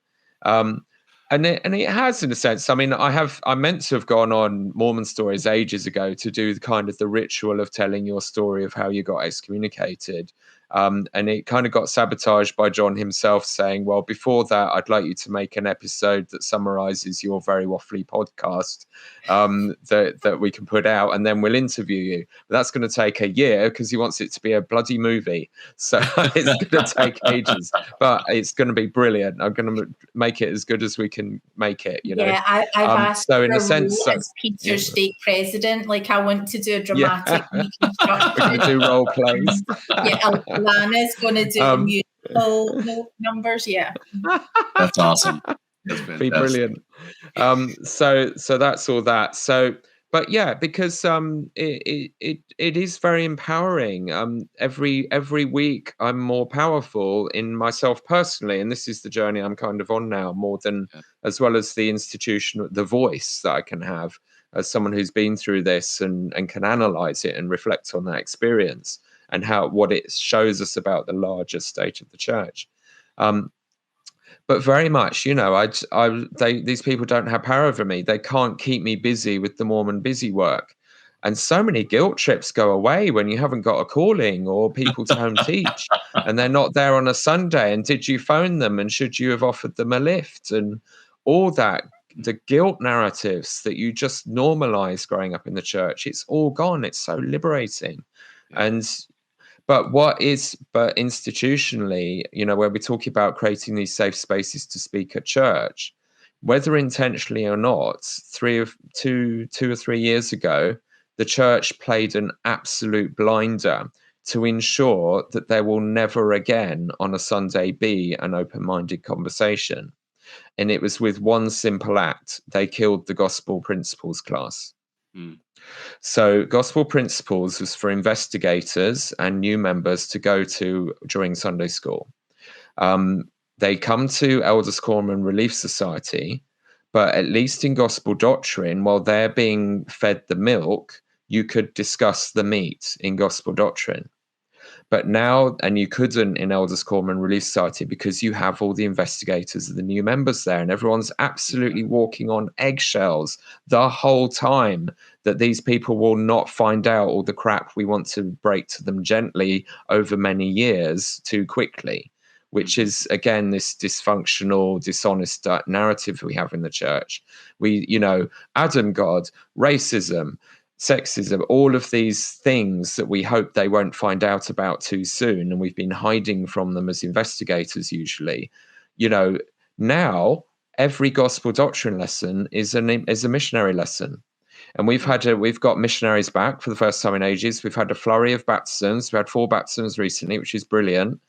And it has, in a sense. I mean, I meant to have gone on Mormon Stories ages ago to do the ritual of telling your story of how you got excommunicated. And it kind of got sabotaged by John himself saying, well, before that, I'd like you to make an episode that summarizes your very waffly podcast that we can put out, and then we'll interview you. But that's going to take a year, because he wants it to be a bloody movie. So it's going to take ages, but it's going to be brilliant. I'm going to make it as good as we can make it, Yeah, I've asked so in for a sense, as Peter's stake president. Like, I want to do a dramatic reconstruction. We're going to do role plays. Yeah, Lana's going to do the musical numbers. Yeah, that's awesome. That's fantastic. Be brilliant. So that's all that. So, but yeah, because it is very empowering. Every week I'm more powerful in myself personally, and this is the journey I'm kind of on now, more than as well as the institution, the voice that I can have as someone who's been through this and can analyze it and reflect on that experience and what it shows us about the larger state of the church. But very much, these people don't have power over me. They can't keep me busy with the Mormon busy work. And so many guilt trips go away when you haven't got a calling, or people to home teach and they're not there on a Sunday. And did you phone them? And should you have offered them a lift? And all that, the guilt narratives that you just normalize growing up in the church, it's all gone. It's so liberating. Yeah. But institutionally, where we talk about creating these safe spaces to speak at church, whether intentionally or not, 2 or 3 years ago, the church played an absolute blinder to ensure that there will never again on a Sunday be an open-minded conversation. And it was with one simple act. They killed the gospel principles class. Mm. So gospel principles was for investigators and new members to go to during Sunday school. They come to Elders Quorum and Relief Society, but at least in gospel doctrine, while they're being fed the milk, you could discuss the meat in gospel doctrine. But now, and you couldn't in Elders Quorum and Relief Society because you have all the investigators and the new members there, and everyone's absolutely walking on eggshells the whole time that these people will not find out all the crap we want to break to them gently over many years too quickly, which is, again, this dysfunctional, dishonest narrative we have in the church. Adam God, racism, sexism, all of these things that we hope they won't find out about too soon, and we've been hiding from them as investigators usually. Now every gospel doctrine lesson is a missionary lesson, and we've got missionaries back for the first time in ages. We've had a flurry of baptisms. We had 4 baptisms recently, which is brilliant,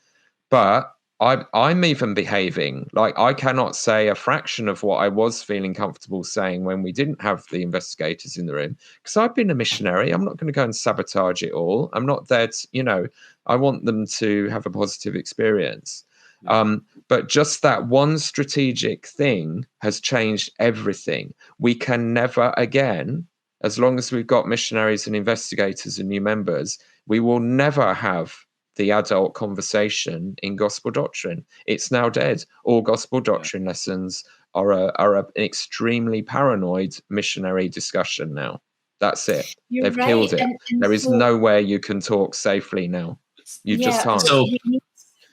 but I'm even behaving like I cannot say a fraction of what I was feeling comfortable saying when we didn't have the investigators in the room, because I've been a missionary. I'm not going to go and sabotage it all. I'm not there to, I want them to have a positive experience. But just that one strategic thing has changed everything. We can never again, as long as we've got missionaries and investigators and new members, we will never have the adult conversation in gospel doctrine. It's now dead. All gospel doctrine lessons are an extremely paranoid missionary discussion now. That's it. They've killed it. And there is nowhere you can talk safely now. You just can't. So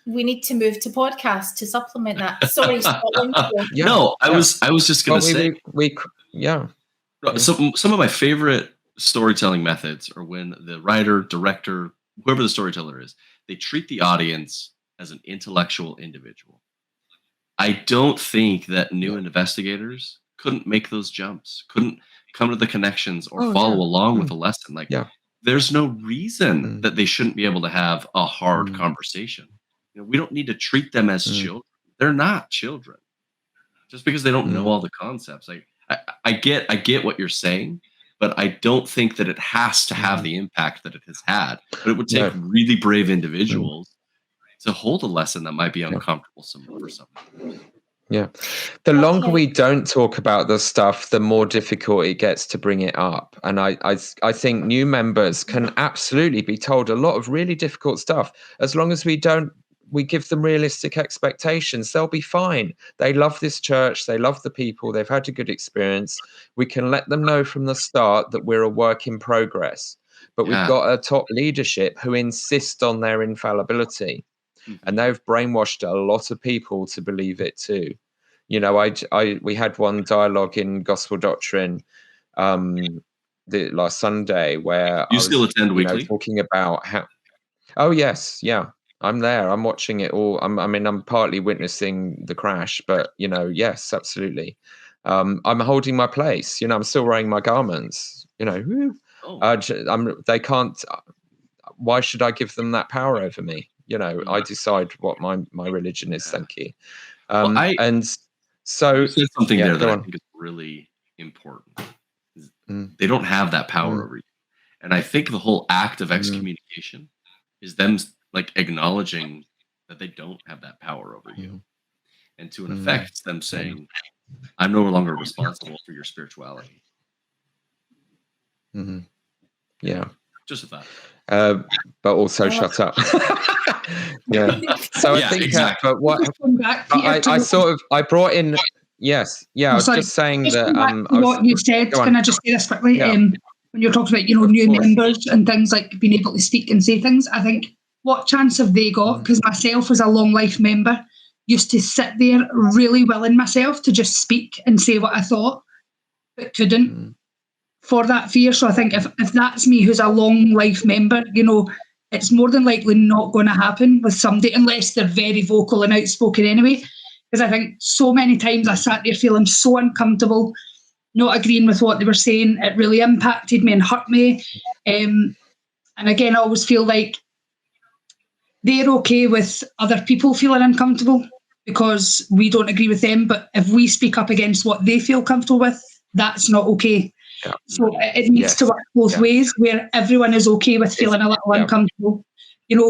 we need to move to podcast to supplement that. Sorry, Scotland. No, I was just going to say. Some of my favorite storytelling methods are when the writer, director, whoever the storyteller is, they treat the audience as an intellectual individual. I don't think that new investigators couldn't make those jumps, couldn't come to the connections or follow along with a lesson. There's no reason that they shouldn't be able to have a hard conversation. We don't need to treat them as children. They're not children. Just because they don't know all the concepts. I get what you're saying, but I don't think that it has to have the impact that it has had. But it would take really brave individuals to hold a lesson that might be uncomfortable for some. Yeah. The longer we don't talk about the stuff, the more difficult it gets to bring it up. And I think new members can absolutely be told a lot of really difficult stuff. As long as we give them realistic expectations, they'll be fine. They love this church. They love the people. They've had a good experience. We can let them know from the start that we're a work in progress. But we've got a top leadership who insist on their infallibility. And they've brainwashed a lot of people to believe it too. We had one dialogue in Gospel Doctrine last Sunday where you still attend weekly, talking about how. Oh yes, yeah. I'm there. I'm watching it all. I'm partly witnessing the crash, but yes, absolutely. I'm holding my place. I'm still wearing my garments. They can't. Why should I give them that power over me? I decide what my religion is. Thank you. And so you said something there that I think is really important. They don't have that power over you, and I think the whole act of excommunication is them acknowledging that they don't have that power over you. And to an effect, it's them saying, I'm no longer responsible for your spirituality. Yeah. Just a thought. But also shut up. Yeah. So I think, exactly. but what I brought in. Yes. Yeah. I was just saying that. What you said. Can I just say this quickly? Yeah. When you're talking about, new members and things like being able to speak and say things, I think, what chance have they got? Because myself, as a long life member, used to sit there really willing myself to just speak and say what I thought, but couldn't for that fear. So I think if that's me, who's a long life member, it's more than likely not going to happen with somebody unless they're very vocal and outspoken anyway. Because I think so many times I sat there feeling so uncomfortable, not agreeing with what they were saying. It really impacted me and hurt me. And again, I always feel like they're okay with other people feeling uncomfortable because we don't agree with them. But if we speak up against what they feel comfortable with, that's not okay. Yeah. So it needs to work both ways, where everyone is okay with feeling a little uncomfortable.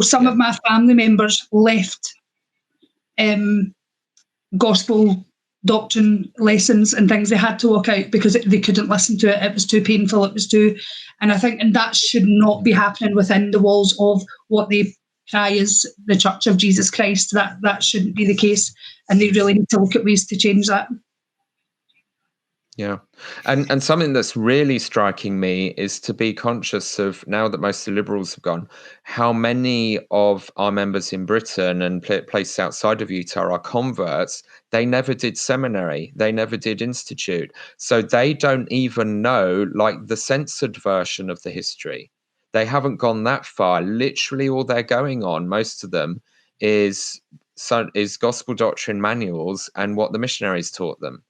Some of my family members left gospel doctrine lessons and things. They had to walk out because they couldn't listen to it. It was too painful. And I think, and that should not be happening within the walls of what they cry is the Church of Jesus Christ. That shouldn't be the case. And they really need to look at ways to change that. Yeah. And something that's really striking me is to be conscious of, now that most of the Liberals have gone, how many of our members in Britain and places outside of Utah are converts. They never did seminary. They never did institute. So they don't even know, like, the censored version of the history. They haven't gone that far. Literally all they're going on, most of them, is gospel doctrine manuals and what the missionaries taught them.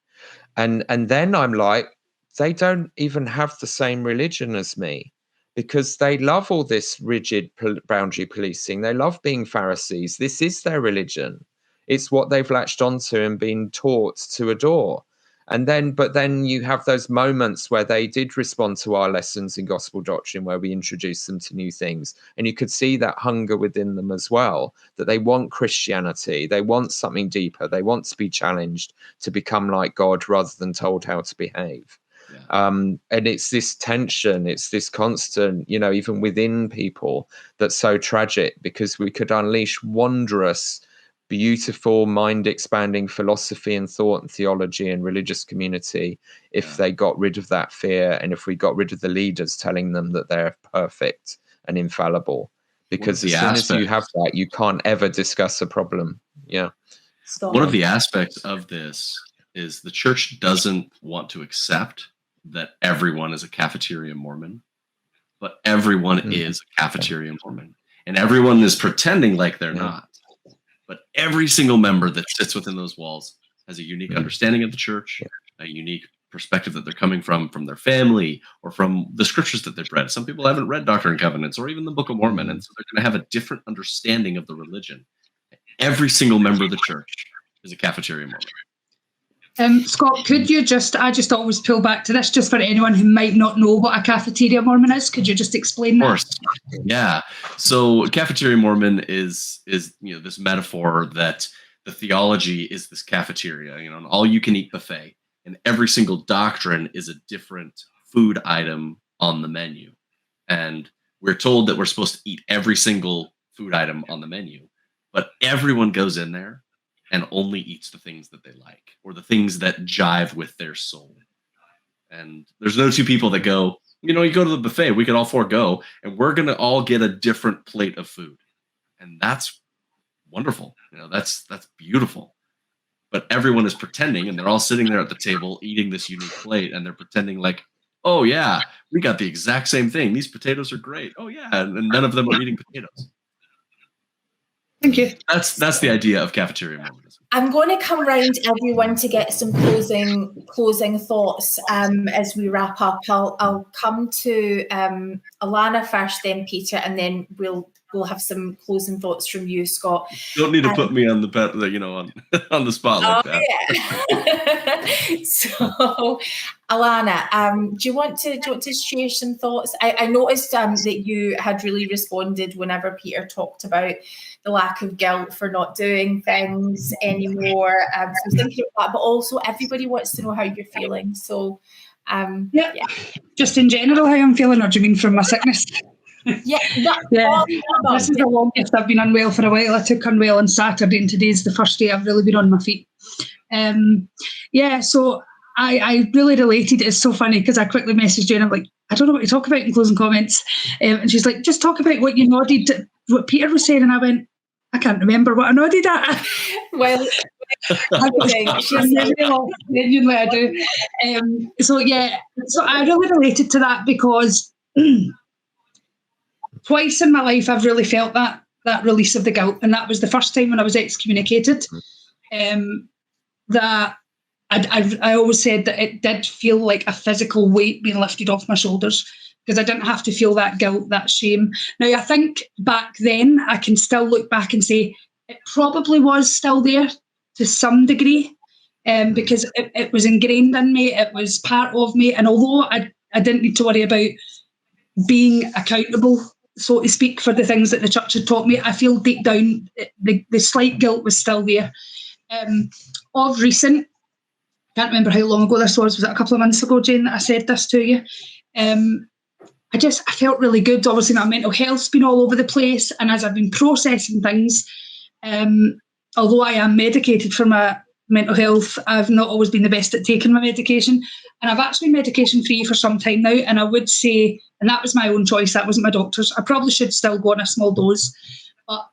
And then I'm like, they don't even have the same religion as me, because they love all this rigid boundary policing. They love being Pharisees. This is their religion. It's what they've latched onto and been taught to adore. But then you have those moments where they did respond to our lessons in gospel doctrine, where we introduced them to new things. And you could see that hunger within them as well, that they want Christianity. They want something deeper. They want to be challenged to become like God rather than told how to behave. Yeah. And it's this tension, it's this constant, even within people, that's so tragic, because we could unleash wondrous, beautiful, mind-expanding philosophy and thought and theology and religious community if they got rid of that fear, and if we got rid of the leaders telling them that they're perfect and infallible. Because as soon as you have that, you can't ever discuss a problem. Yeah. One of the aspects of this is the church doesn't want to accept that everyone is a cafeteria Mormon, but everyone is a cafeteria Mormon, and everyone is pretending like they're not. But every single member that sits within those walls has a unique understanding of the church, a unique perspective that they're coming from their family or from the scriptures that they've read. Some people haven't read Doctrine and Covenants or even the Book of Mormon, and so they're going to have a different understanding of the religion. Every single member of the church is a cafeteria Mormon. Scott, could you I just always pull back to this, just for anyone who might not know what a cafeteria Mormon is. Could you just explain that? Of course. Yeah. So cafeteria Mormon is this metaphor that the theology is this cafeteria, an all-you-can-eat buffet, and every single doctrine is a different food item on the menu. And we're told that we're supposed to eat every single food item on the menu, but everyone goes in there and only eats the things that they like, or the things that jive with their soul. And there's no two people that go, you go to the buffet, we can all four go, and we're going to all get a different plate of food. And that's wonderful. That's beautiful. But everyone is pretending, and they're all sitting there at the table eating this unique plate, and they're pretending like, oh yeah, we got the exact same thing. These potatoes are great. Oh yeah. And none of them are eating potatoes. Thank you. That's the idea of cafeteria Mormonism. I'm going to come round everyone to get some closing thoughts as we wrap up. I'll come to Alana first, then Peter, and then we'll have some closing thoughts from you, Scott. You don't need to put me on the on the spot like that. Yeah. So, Alana, do you want to share some thoughts? I noticed that you had really responded whenever Peter talked about the lack of guilt for not doing things anymore. So I was thinking of that, but also everybody wants to know how you're feeling. So, yeah. Just in general, how I'm feeling, or do you mean from my sickness? Yeah, This is the longest I've been unwell for a while. I took unwell on Saturday, and today's the first day I've really been on my feet. So I really related. It's so funny because I quickly messaged you and I'm like, I don't know what to talk about in closing comments. And she's like, just talk about what you nodded, what Peter was saying. And I went, I can't remember what I nodded at. Well, genuinely I do. So I really related to that because twice in my life I've really felt that release of the guilt, and that was the first time when I was excommunicated. That I always said that it did feel like a physical weight being lifted off my shoulders, because I didn't have to feel that guilt, that shame. Now, I think back then I can still look back and say it probably was still there to some degree, because it was ingrained in me, it was part of me. And although I didn't need to worry about being accountable, so to speak, for the things that the church had taught me, I feel deep down the slight guilt was still there. Of recent, I can't remember how long ago this was it a couple of months ago, Jane, that I said this to you? I felt really good. Obviously, my mental health's been all over the place, and as I've been processing things, although I am medicated for my mental health, I've not always been the best at taking my medication, and I've actually been medication free for some time now. And I would say, and that was my own choice, that wasn't my doctor's, I probably should still go on a small dose, but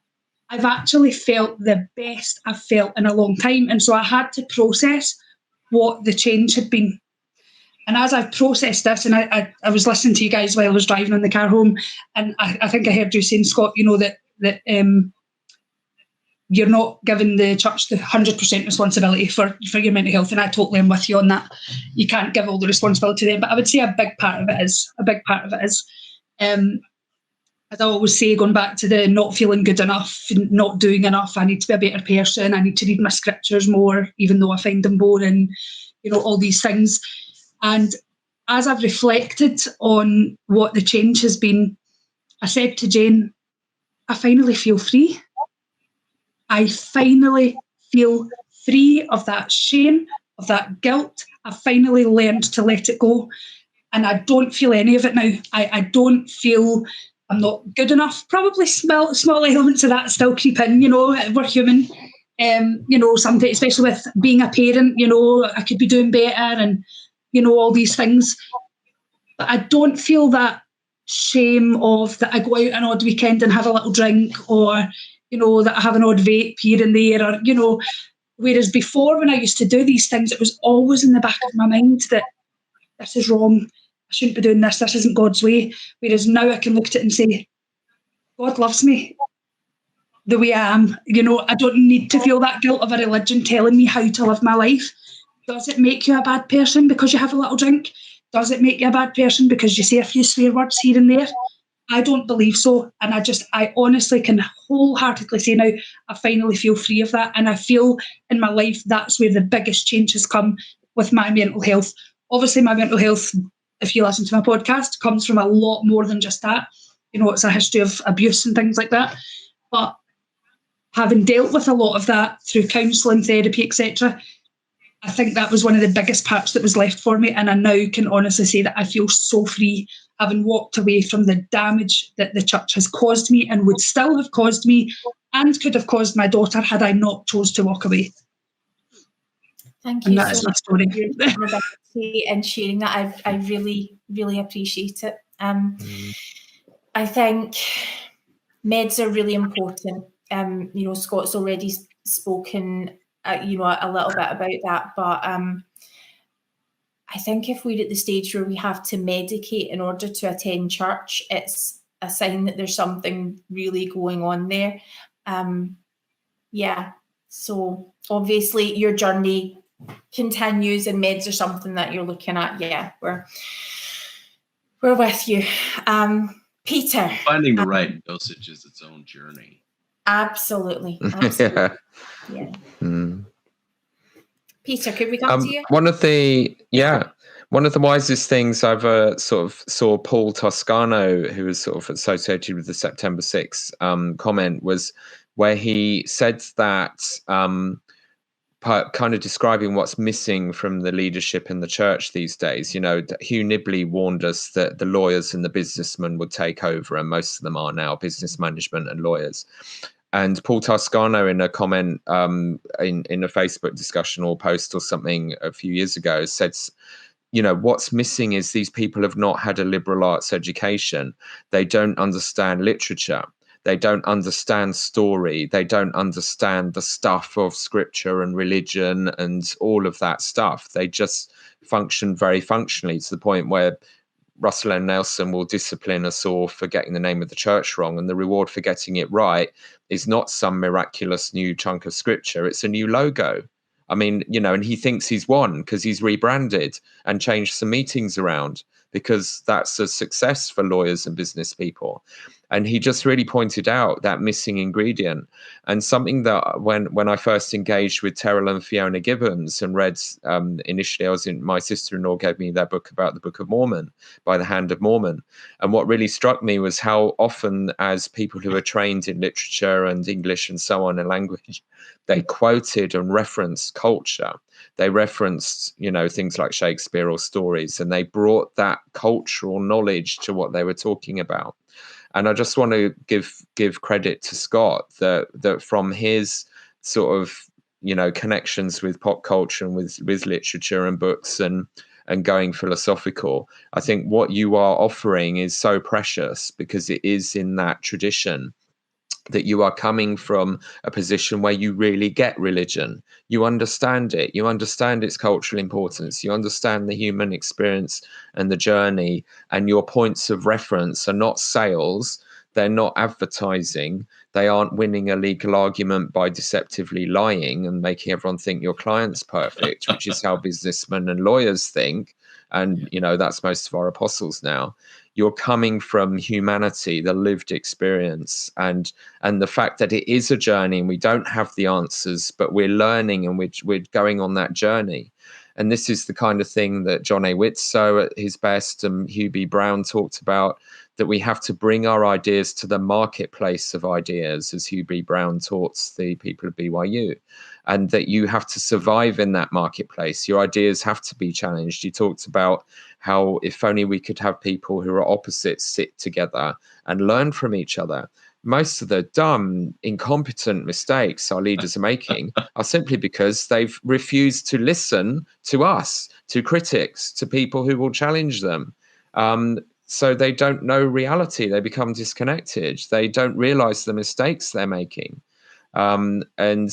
I've actually felt the best I've felt in a long time. And so I had to process what the change had been. And as I've processed this, and I was listening to you guys while I was driving in the car home, and I think I heard you saying, Scott, that you're not giving the church the 100% responsibility for your mental health, and I totally am with you on that. You can't give all the responsibility there, but I would say a big part of it is. As I always say, going back to the not feeling good enough, not doing enough, I need to be a better person, I need to read my scriptures more, even though I find them boring, all these things. And as I've reflected on what the change has been, I said to Jane, I finally feel free. I finally feel free of that shame, of that guilt. I finally learned to let it go. And I don't feel any of it now. I don't feel I'm not good enough. Probably small elements of that still creep in, we're human. Sometimes, especially with being a parent, I could be doing better and, all these things. But I don't feel that shame of that I go out an odd weekend and have a little drink, or, that I have an odd vape here and there, or, whereas before when I used to do these things, it was always in the back of my mind that this is wrong. I shouldn't be doing this. This isn't God's way. Whereas now I can look at it and say, God loves me the way I am. I don't need to feel that guilt of a religion telling me how to live my life. Does it make you a bad person because you have a little drink? Does it make you a bad person because you say a few swear words here and there? I don't believe so. And I honestly can wholeheartedly say now, I finally feel free of that. And I feel in my life, that's where the biggest change has come with my mental health. Obviously, my mental health, if you listen to my podcast, comes from a lot more than just that. It's a history of abuse and things like that. But having dealt with a lot of that through counselling, therapy, etc., I think that was one of the biggest parts that was left for me. And I now can honestly say that I feel so free, having walked away from the damage that the church has caused me and would still have caused me and could have caused my daughter had I not chose to walk away. Thank you so much for and sharing that. I really, really appreciate it. I think meds are really important. Scott's already spoken a little bit about that, but I think if we're at the stage where we have to medicate in order to attend church, it's a sign that there's something really going on there. So obviously your journey continues and meds are something that you're looking at. Yeah, we're with you. Peter. Finding the right dosage is its own journey. Absolutely. Yeah. Peter, could we come to you? One of the wisest things I've sort of saw Paul Toscano, who was sort of associated with the September 6th comment, was where he said that kind of describing what's missing from the leadership in the church these days. You know, Hugh Nibley warned us that the lawyers and the businessmen would take over, and most of them are now business management and lawyers. And Paul Toscano, in a comment in a Facebook discussion or post or something a few years ago, said, you know, what's missing is these people have not had a liberal arts education. They don't understand literature. They don't understand story. They don't understand the stuff of scripture and religion and all of that stuff. They just function very functionally, to the point where Russell M. Nelson will discipline us all for getting the name of the church wrong. And the reward for getting it right is not some miraculous new chunk of scripture. It's a new logo. I mean, you know, and he thinks he's won because he's rebranded and changed some meetings around, because that's a success for lawyers and business people. And he just really pointed out that missing ingredient. And something that when I first engaged with Terrell and Fiona Gibbons and read, initially my sister-in-law gave me their book about the Book of Mormon, By the Hand of Mormon. And what really struck me was how often, as people who are trained in literature and English and so on and language, they quoted and referenced culture. They referenced, you know, things like Shakespeare or stories, and they brought that cultural knowledge to what they were talking about. And I just want to give credit to Scott that from his sort of, you know, connections with pop culture and with literature and books and going philosophical, I think what you are offering is so precious, because it is in that tradition that you are coming from a position where you really get religion. You understand it. You understand its cultural importance. You understand the human experience and the journey, and your points of reference are not sales. They're not advertising. They aren't winning a legal argument by deceptively lying and making everyone think your client's perfect, which is how businessmen and lawyers think. And, you know, that's most of our apostles now. You're coming from humanity, the lived experience, and the fact that it is a journey and we don't have the answers, but we're learning and we're going on that journey. And this is the kind of thing that John A. Whitsoe at his best and Hugh B. Brown talked about, that we have to bring our ideas to the marketplace of ideas, as Hugh B. Brown taught the people of BYU, and that you have to survive in that marketplace. Your ideas have to be challenged. You talked about how if only we could have people who are opposites sit together and learn from each other. Most of the dumb, incompetent mistakes our leaders are making are simply because they've refused to listen to us, to critics, to people who will challenge them. So they don't know reality. They become disconnected. They don't realize the mistakes they're making. And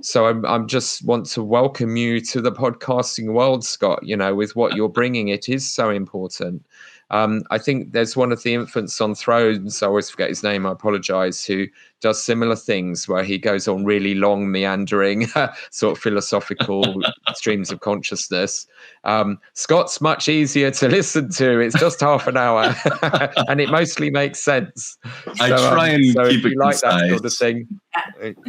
so I'm just want to welcome you to the podcasting world, Scott. You know, with what you're bringing, it is so important. I think there's one of the infants on thrones, I always forget his name, I apologize, who does similar things where he goes on really long, meandering, sort of philosophical streams of consciousness. Scott's much easier to listen to. It's just half an hour and it mostly makes sense. I try and so keep if you it like concise. that sort of thing,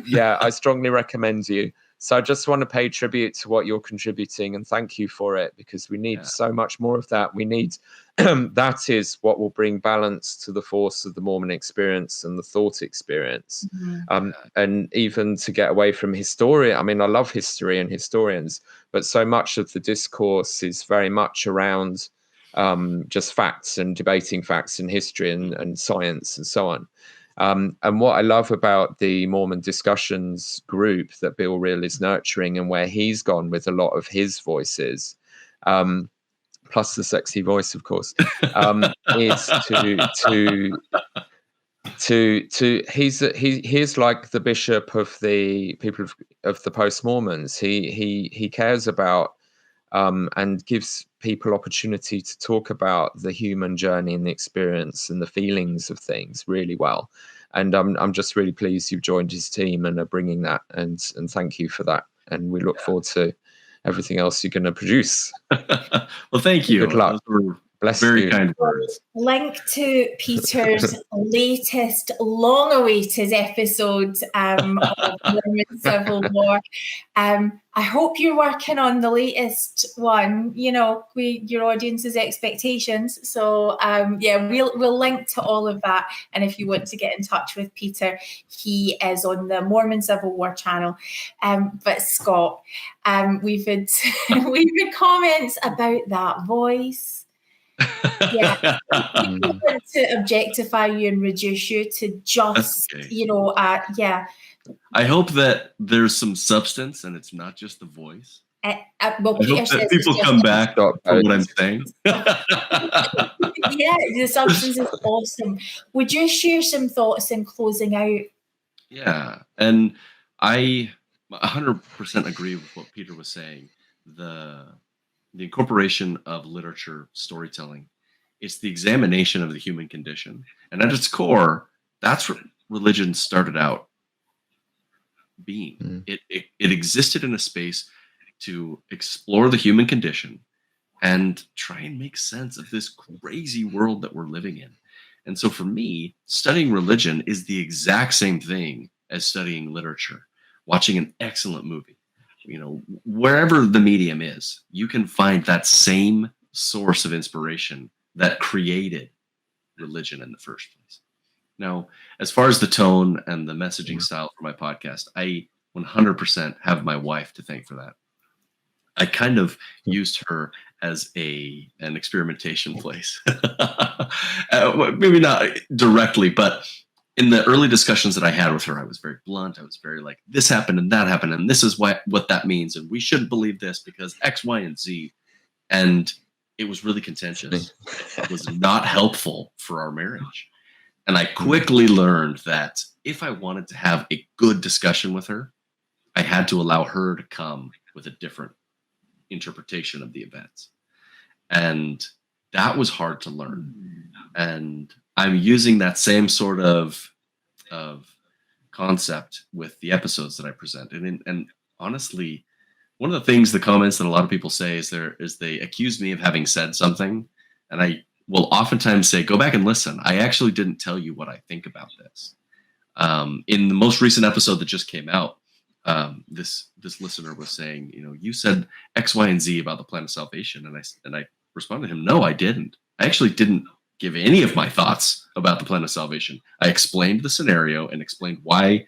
yeah, I strongly recommend you. So I just want to pay tribute to what you're contributing and thank you for it, because we need so much more of that. We need, that is what will bring balance to the force of the Mormon experience and the thought experience. Mm-hmm. And even to get away from I mean, I love history and historians, but so much of the discourse is very much around just facts and debating facts and history and science and so on. And what I love about the Mormon discussions group that Bill Reel is nurturing, and where he's gone with a lot of his voices, plus the sexy voice, of course, is he's like the bishop of the people of the post-Mormons. He cares about and gives people opportunity to talk about the human journey and the experience and the feelings of things really well. And I'm just really pleased you've joined his team and are bringing that. And thank you for that. And we look forward to everything else you're going to produce. Well, thank you. Good luck. Those were Bless Very you. kind words. Link to Peter's latest, long-awaited episode of Mormon Civil War. I hope you're working on the latest one, with your audience's expectations. So, we'll link to all of that. And if you want to get in touch with Peter, he is on the Mormon Civil War channel. But Scott, we've had comments about that voice. Yeah, people want to objectify you and reduce you to just, okay. I hope that there's some substance and it's not just the voice. Peter I hope says that people come back from what I'm saying. Yeah, the substance is awesome. Would you share some thoughts in closing out? Yeah, and I 100% agree with what Peter was saying. The incorporation of literature, storytelling, it's the examination of the human condition. And at its core, that's what religion started out being. It existed in a space to explore the human condition and try and make sense of this crazy world that we're living in. And so for me, studying religion is the exact same thing as studying literature, watching an excellent movie. Wherever the medium is, you can find that same source of inspiration that created religion in the first place. Now, as far as the tone and the messaging style for my podcast, I 100% have my wife to thank for that. I kind of used her as an experimentation place. Maybe not directly, but in the early discussions that I had with her, I was very blunt. I was very like, this happened and that happened, and this is what that means, and we shouldn't believe this because X, Y, and Z. And it was really contentious. It was not helpful for our marriage. And I quickly learned that if I wanted to have a good discussion with her, I had to allow her to come with a different interpretation of the events. And that was hard to learn. And I'm using that same sort of concept with the episodes that I present. And honestly, one of the things, the comments that a lot of people say is they accuse me of having said something. And I will oftentimes say, go back and listen. I actually didn't tell you what I think about this. In the most recent episode that just came out, this listener was saying, you said X, Y, and Z about the plan of salvation. And I responded to him, no, I didn't. I actually didn't give any of my thoughts about the plan of salvation. I explained the scenario and explained why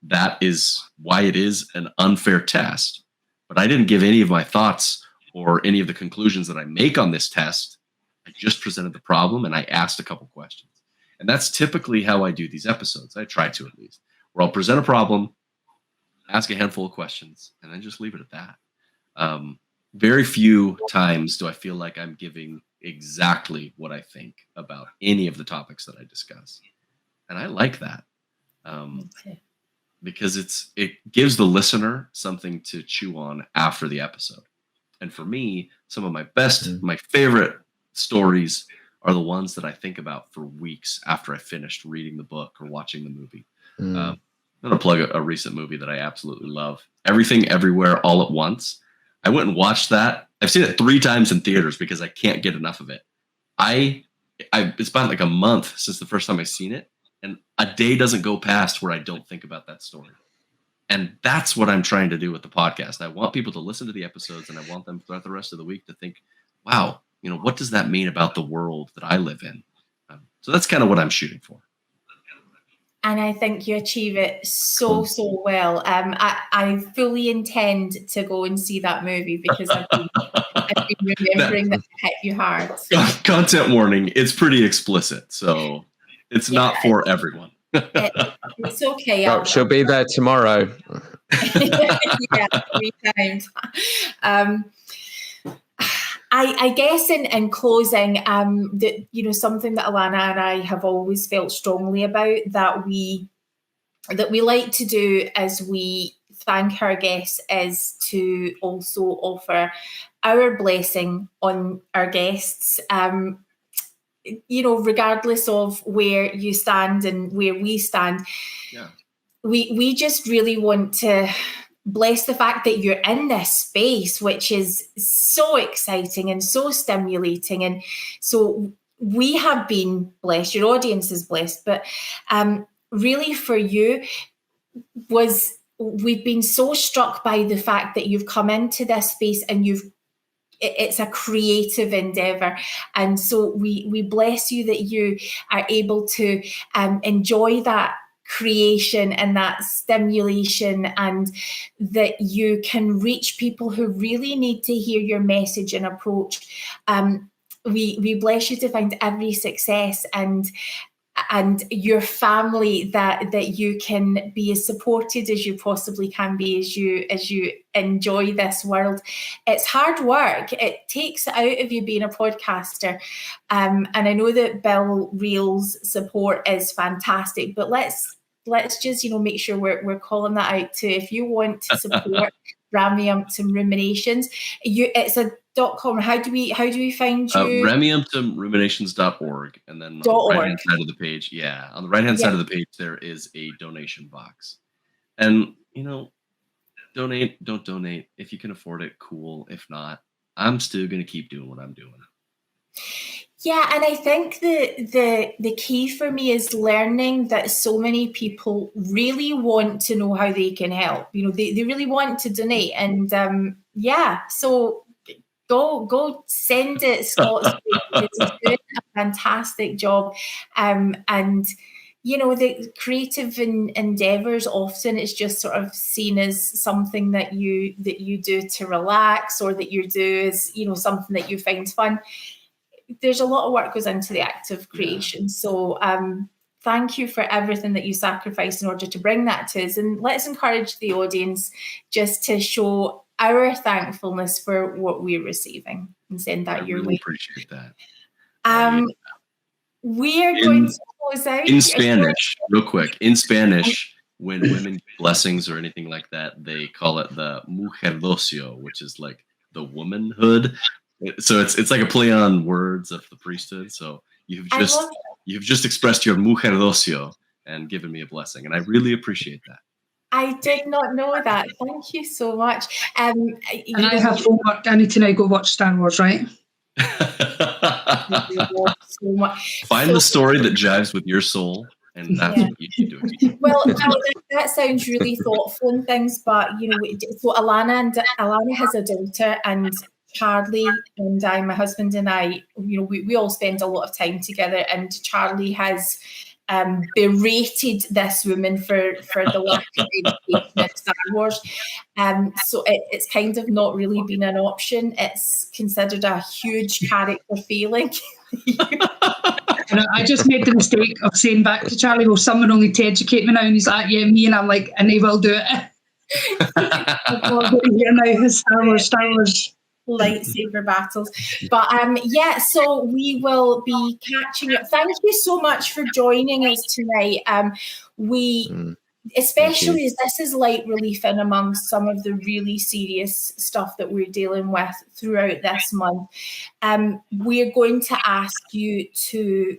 it is an unfair test. But I didn't give any of my thoughts or any of the conclusions that I make on this test. I just presented the problem and I asked a couple questions. And that's typically how I do these episodes. I try to, at least, where I'll present a problem, ask a handful of questions, and then just leave it at that. Very few times do I feel like I'm giving exactly what I think about any of the topics that I discuss. And I like that. Because it gives the listener something to chew on after the episode. And for me, some of my favorite stories are the ones that I think about for weeks after I finished reading the book or watching the movie. I'm going to plug a recent movie that I absolutely love. Everything, Everywhere, All at Once. I went and watched that. I've seen it 3 times in theaters because I can't get enough of it. It's been like a month since the first time I've seen it. And a day doesn't go past where I don't think about that story. And that's what I'm trying to do with the podcast. I want people to listen to the episodes, and I want them throughout the rest of the week to think, wow, what does that mean about the world that I live in? So that's kind of what I'm shooting for. And I think you achieve it so well. I fully intend to go and see that movie because I've been remembering that it hit you hard. Content warning, it's pretty explicit, so it's not for everyone. It's okay. She'll be there tomorrow. Yeah, 3 times. I guess in closing, that something that Alana and I have always felt strongly about that we like to do as we thank our guests is to also offer our blessing on our guests. Regardless of where you stand and where we stand, we just really want to bless the fact that you're in this space, which is so exciting and so stimulating. And so we have been blessed, your audience is blessed, but really for you we've been so struck by the fact that you've come into this space and it's a creative endeavor. And so we bless you that you are able to enjoy that creation and that stimulation, and that you can reach people who really need to hear your message and approach. We bless you to find every success and your family that you can be as supported as you possibly can be as you enjoy this world. It's hard work. It takes out of you being a podcaster. And I know that Bill Reel's support is fantastic, but let's just, make sure we're calling that out too. If you want to support Rameumptom Ruminations, it's a .com. How do we find you? Rameumptomruminations.org, and then on the right-hand side of the page, on the right-hand side of the page, there is a donation box. And donate, don't donate. If you can afford it, cool. If not, I'm still going to keep doing what I'm doing. Yeah, and I think the key for me is learning that so many people really want to know how they can help. They really want to donate, and so go send it. Scott's doing a fantastic job, and the creative endeavors often is just sort of seen as something that you do to relax, or that you do as something that you find fun. There's a lot of work goes into the act of creation. Yeah. So thank you for everything that you sacrifice in order to bring that to us. And let's encourage the audience just to show our thankfulness for what we're receiving and send that your way. I appreciate that. We're going to close out. In Spanish, real quick. In Spanish, when women get blessings or anything like that, they call it the mujerdocio, which is like the womanhood. So it's like a play on words of the priesthood. So you've just expressed your mujerdocio and given me a blessing, and I really appreciate that. I did not know that. Thank you so much. And I have homework. I need to now go watch Star Wars, right? So much. Find the story that jives with your soul, and that's what you should do. Well, that sounds really thoughtful and things, but so Alana has a daughter, and Charlie and I, my husband and I, we all spend a lot of time together, and Charlie has berated this woman for the lack of education in Star Wars. So it's kind of not really been an option. It's considered a huge character failing. And I just made the mistake of saying back to Charlie, "Well, someone will need to educate me now," and he's like, "Yeah, me," and I'm like, "And he will do it." I'm going to hear now his Star Wars. Lightsaber battles. But so we will be catching up. Thank you so much for joining us tonight. Especially as this is light relief in amongst some of the really serious stuff that we're dealing with throughout this month. We're going to ask you to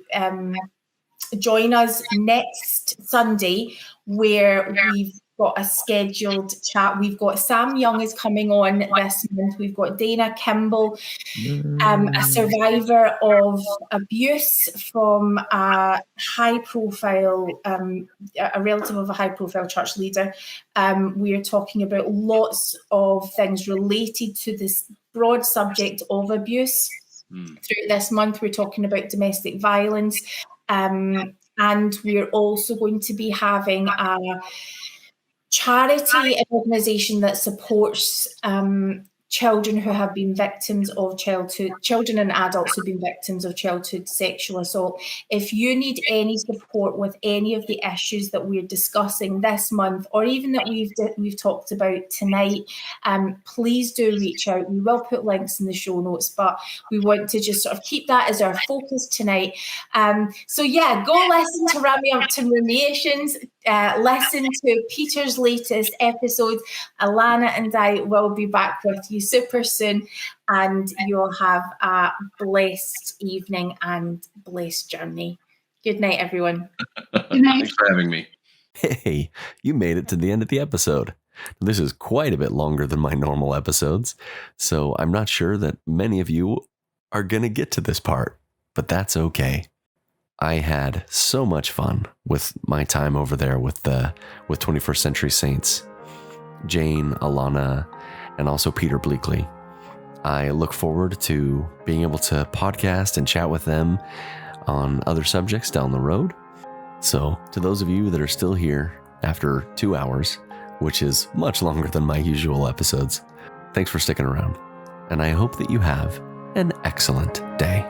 join us next Sunday, where we've got a scheduled chat. We've got Sam Young is coming on this month. We've got Dana Kimball, a survivor of abuse from a high-profile, a relative of a high-profile church leader. We are talking about lots of things related to this broad subject of abuse. Through this month, we're talking about domestic violence, and we're also going to be having a charity, an organisation that supports children who have been victims of children and adults who've been victims of childhood sexual assault. If you need any support with any of the issues that we're discussing this month, or even that we've talked about tonight, please do reach out. We will put links in the show notes, but we want to just sort of keep that as our focus tonight. Go listen to Rameumptom Ruminations. Listen to Peter's latest episodes. Alana and I will be back with you super soon, and you'll have a blessed evening and blessed journey. Good night, everyone. Good night. Thanks for having me. Hey, you made it to the end of the episode. This is quite a bit longer than my normal episodes, so I'm not sure that many of you are going to get to this part, but that's okay. I had so much fun with my time over there with 21st Century Saints, Jane, Alana, and also Peter Bleakley. I look forward to being able to podcast and chat with them on other subjects down the road. So to those of you that are still here after 2 hours, which is much longer than my usual episodes, thanks for sticking around. And I hope that you have an excellent day.